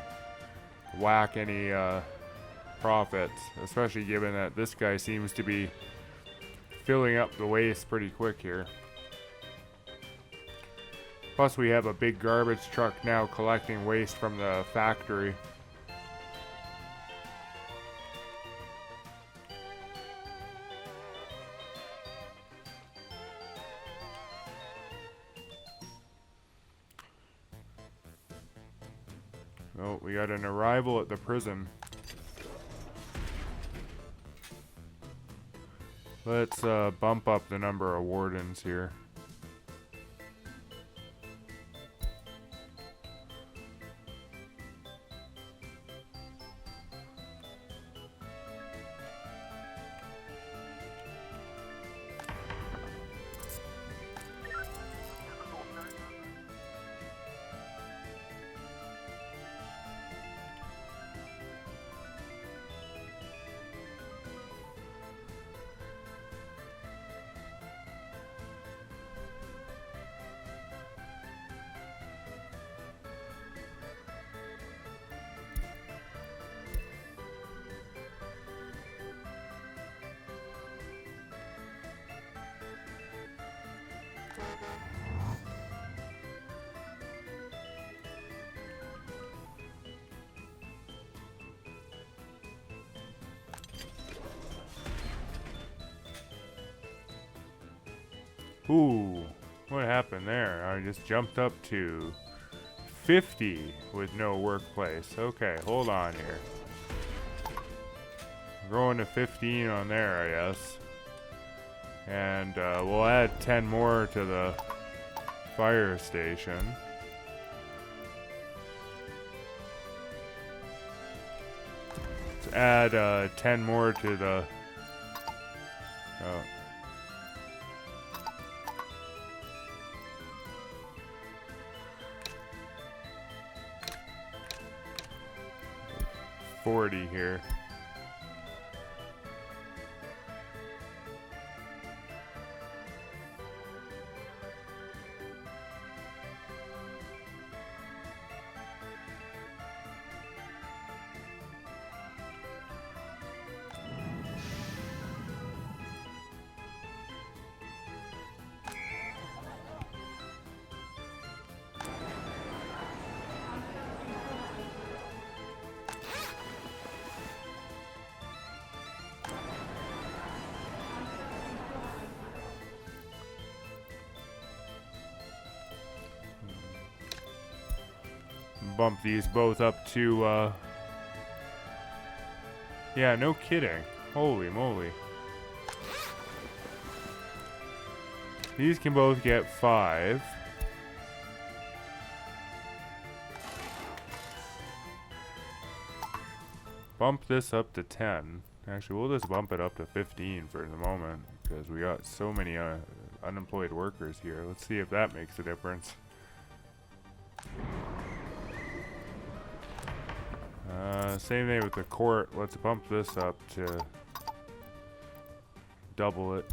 whack any profits, especially given that this guy seems to be filling up the waste pretty quick here. Plus, we have a big garbage truck now collecting waste from the factory. Oh, we got an arrival at the prison. Let's bump up the number of wardens here. Ooh, what happened there? I just jumped up to 50 with no workplace. Okay, hold on here. Going to 15 on there, I guess. And we'll add 10 more to the fire station. Let's add 10 more to the... Oh. 40 here. Bump these both up to, yeah, no kidding. Holy moly. These can both get 5. Bump this up to 10. Actually, we'll just bump it up to 15 for the moment, because we got so many unemployed workers here. Let's see if that makes a difference. Same thing with the court. Let's bump this up to double it.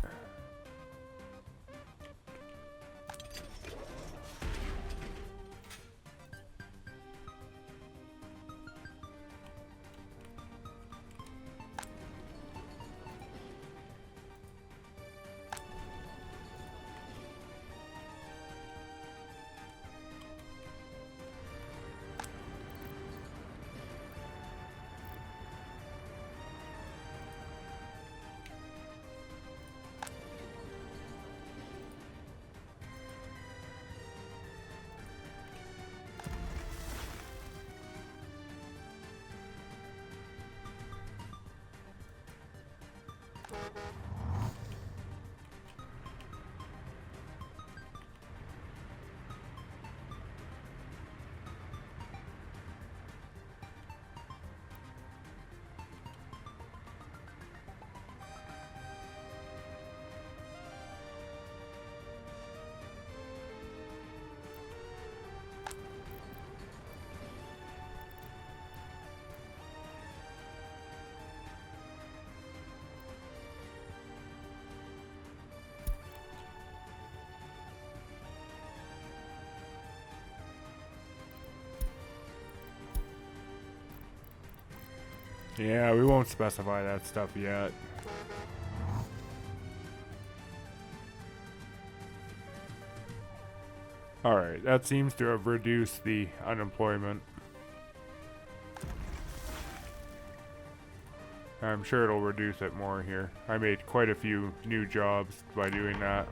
Yeah, we won't specify that stuff yet. Alright, that seems to have reduced the unemployment. I'm sure it'll reduce it more here. I made quite a few new jobs by doing that.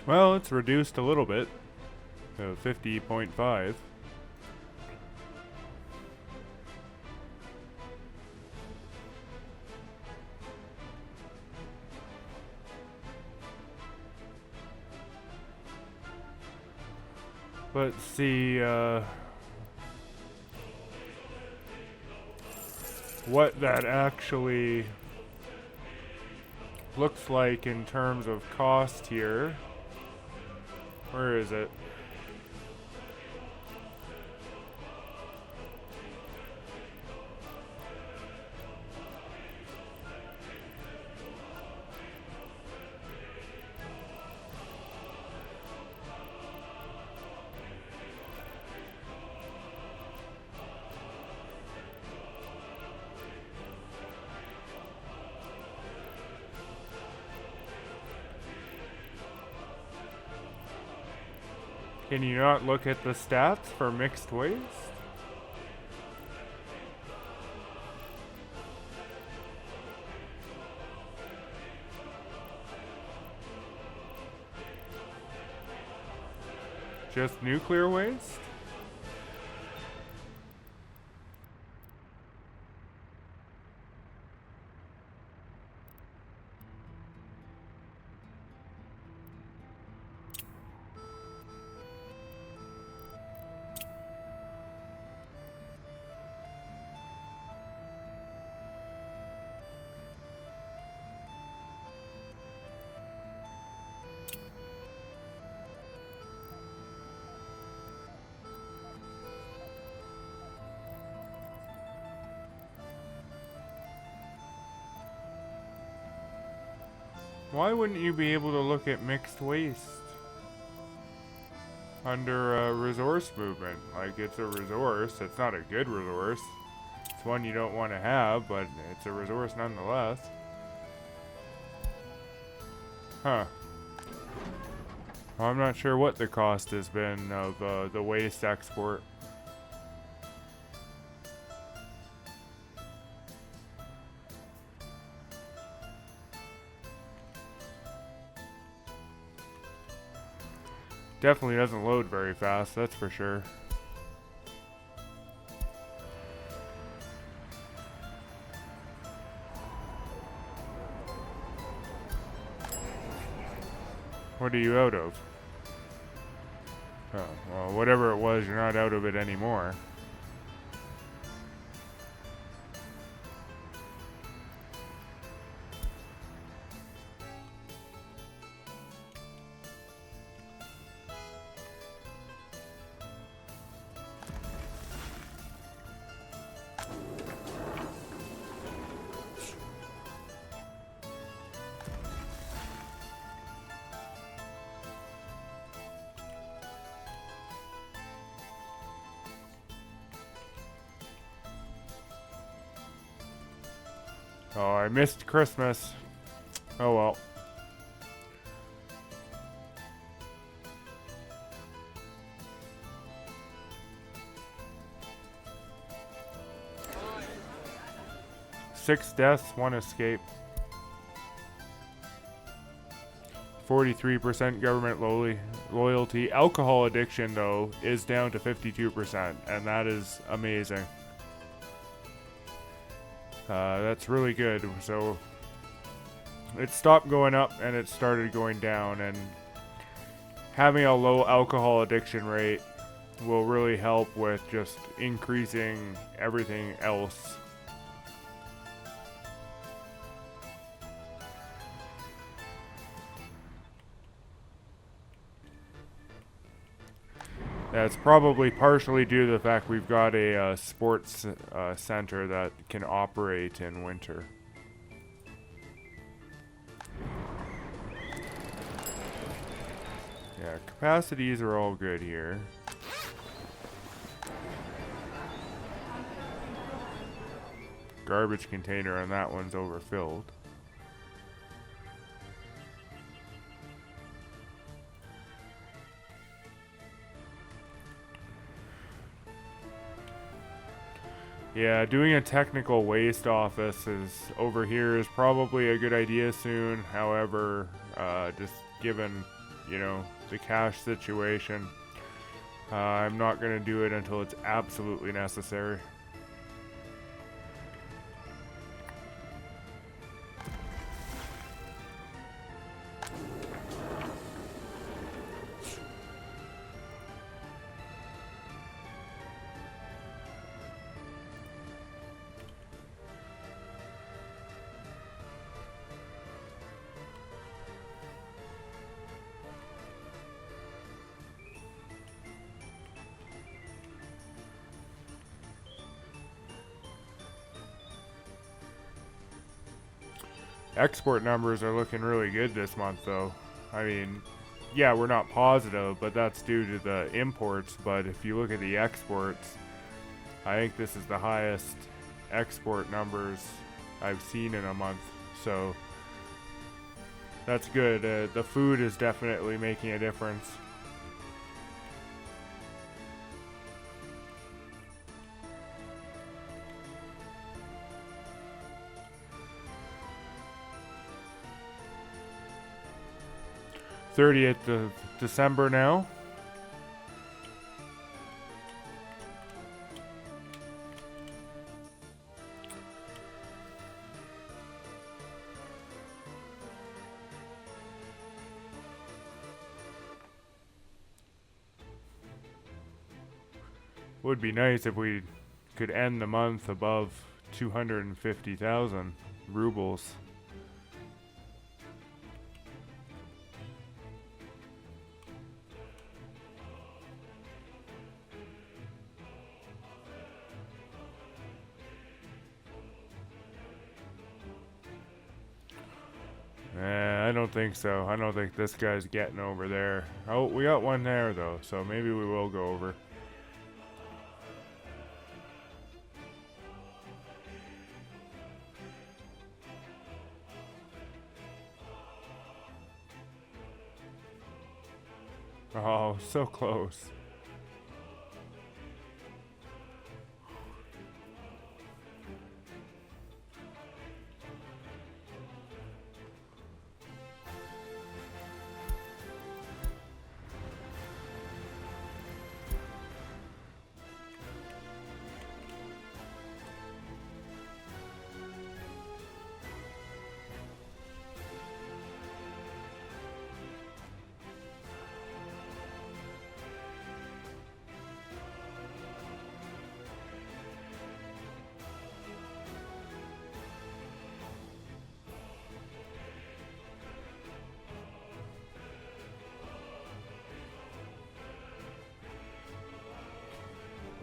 Well, it's reduced a little bit to 50.5. Let's see what that actually looks like in terms of cost here. Where is it? Can you not look at the stats for mixed waste? Just nuclear waste? Why wouldn't you be able to look at mixed waste under a resource movement? Like, it's a resource. It's not a good resource. It's one you don't want to have, but it's a resource nonetheless. Huh. Well, I'm not sure what the cost has been of the waste export. Definitely doesn't load very fast, that's for sure. What are you out of? Oh, well, whatever it was, you're not out of it anymore. Oh, I missed Christmas. Oh well. Six deaths, one escape. 43% government loyalty. Alcohol addiction, though, is down to 52%, and that is amazing. That's really good. So it stopped going up and it started going down, and having a low alcohol addiction rate will really help with just increasing everything else. That's probably partially due to the fact we've got a sports center that can operate in winter. Yeah, capacities are all good here. Garbage container on that one's overfilled. Yeah, doing a technical waste office is over here is probably a good idea soon. However, just given, you know, the cash situation. I'm not going to do it until it's absolutely necessary. Export numbers are looking really good this month, though. I mean, yeah, we're not positive, but that's due to the imports. But if you look at the exports, I think this is the highest export numbers I've seen in a month. So that's good. The food is definitely making a difference. '30th of December now. Would be nice if we could end the month above 250,000 rubles. I don't think so. I don't think this guy's getting over there. Oh, we got one there, though, so maybe we will go over. Oh, so close.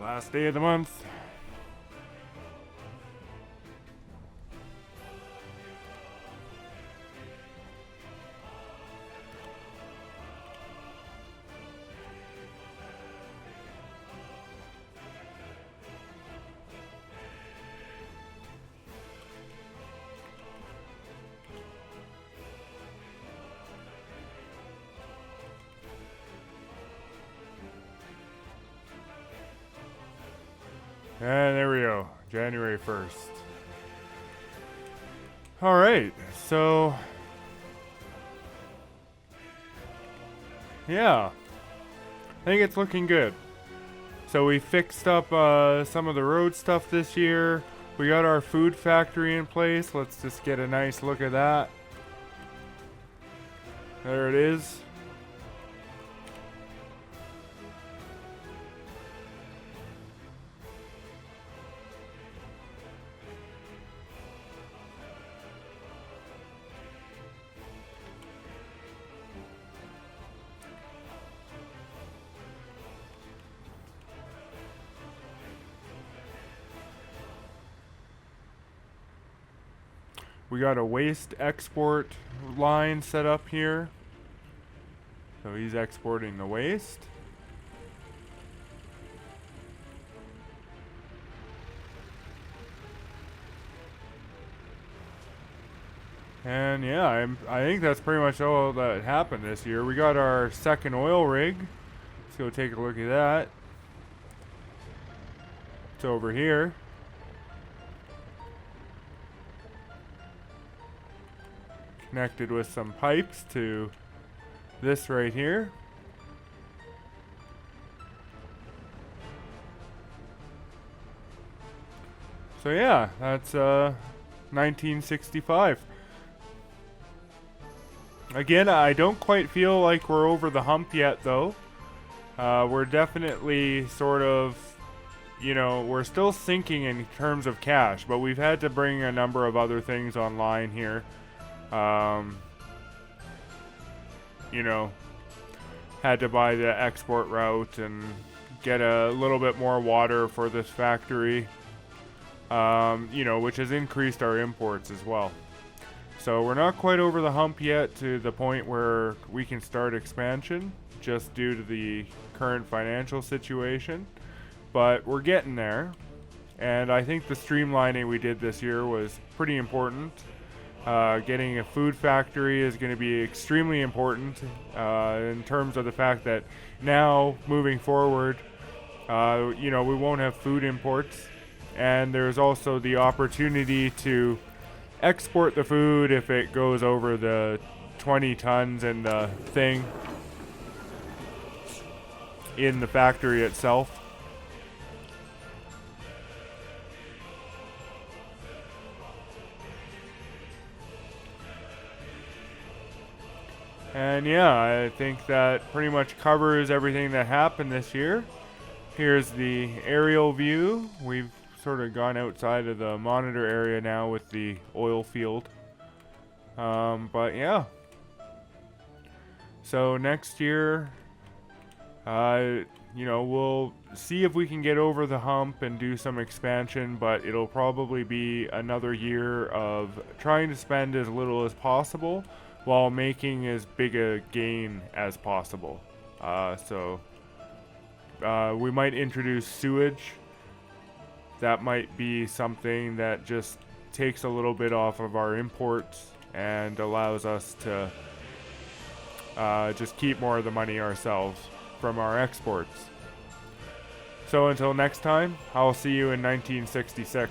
Last day of the month. And there we go, January 1st. All right, so yeah, I think it's looking good. So we fixed up some of the road stuff this year. We got our food factory in place. Let's just get a nice look at that. There it is. We got a waste export line set up here. So he's exporting the waste. And yeah, I think that's pretty much all that happened this year. We got our second oil rig. Let's go take a look at that. It's over here. Connected with some pipes to this right here. So yeah, that's 1965. Again, I don't quite feel like we're over the hump yet, though. We're definitely sort of, we're still sinking in terms of cash, but we've had to bring a number of other things online here. Um, had to buy the export route and get a little bit more water for this factory, which has increased our imports as well. So we're not quite over the hump yet to the point where we can start expansion, just due to the current financial situation. But we're getting there. And I think the streamlining we did this year was pretty important. Getting a food factory is going to be extremely important in terms of the fact that now, moving forward, we won't have food imports. And there's also the opportunity to export the food if it goes over the 20 tons in the thing in the factory itself. And yeah, I think that pretty much covers everything that happened this year. Here's the aerial view. We've sort of gone outside of the monitor area now with the oil field. But yeah. So next year, we'll see if we can get over the hump and do some expansion, but it'll probably be another year of trying to spend as little as possible while making as big a gain as possible. We might introduce sewage. That might be something that just takes a little bit off of our imports and allows us to just keep more of the money ourselves from our exports. So until next time, I'll see you in 1966.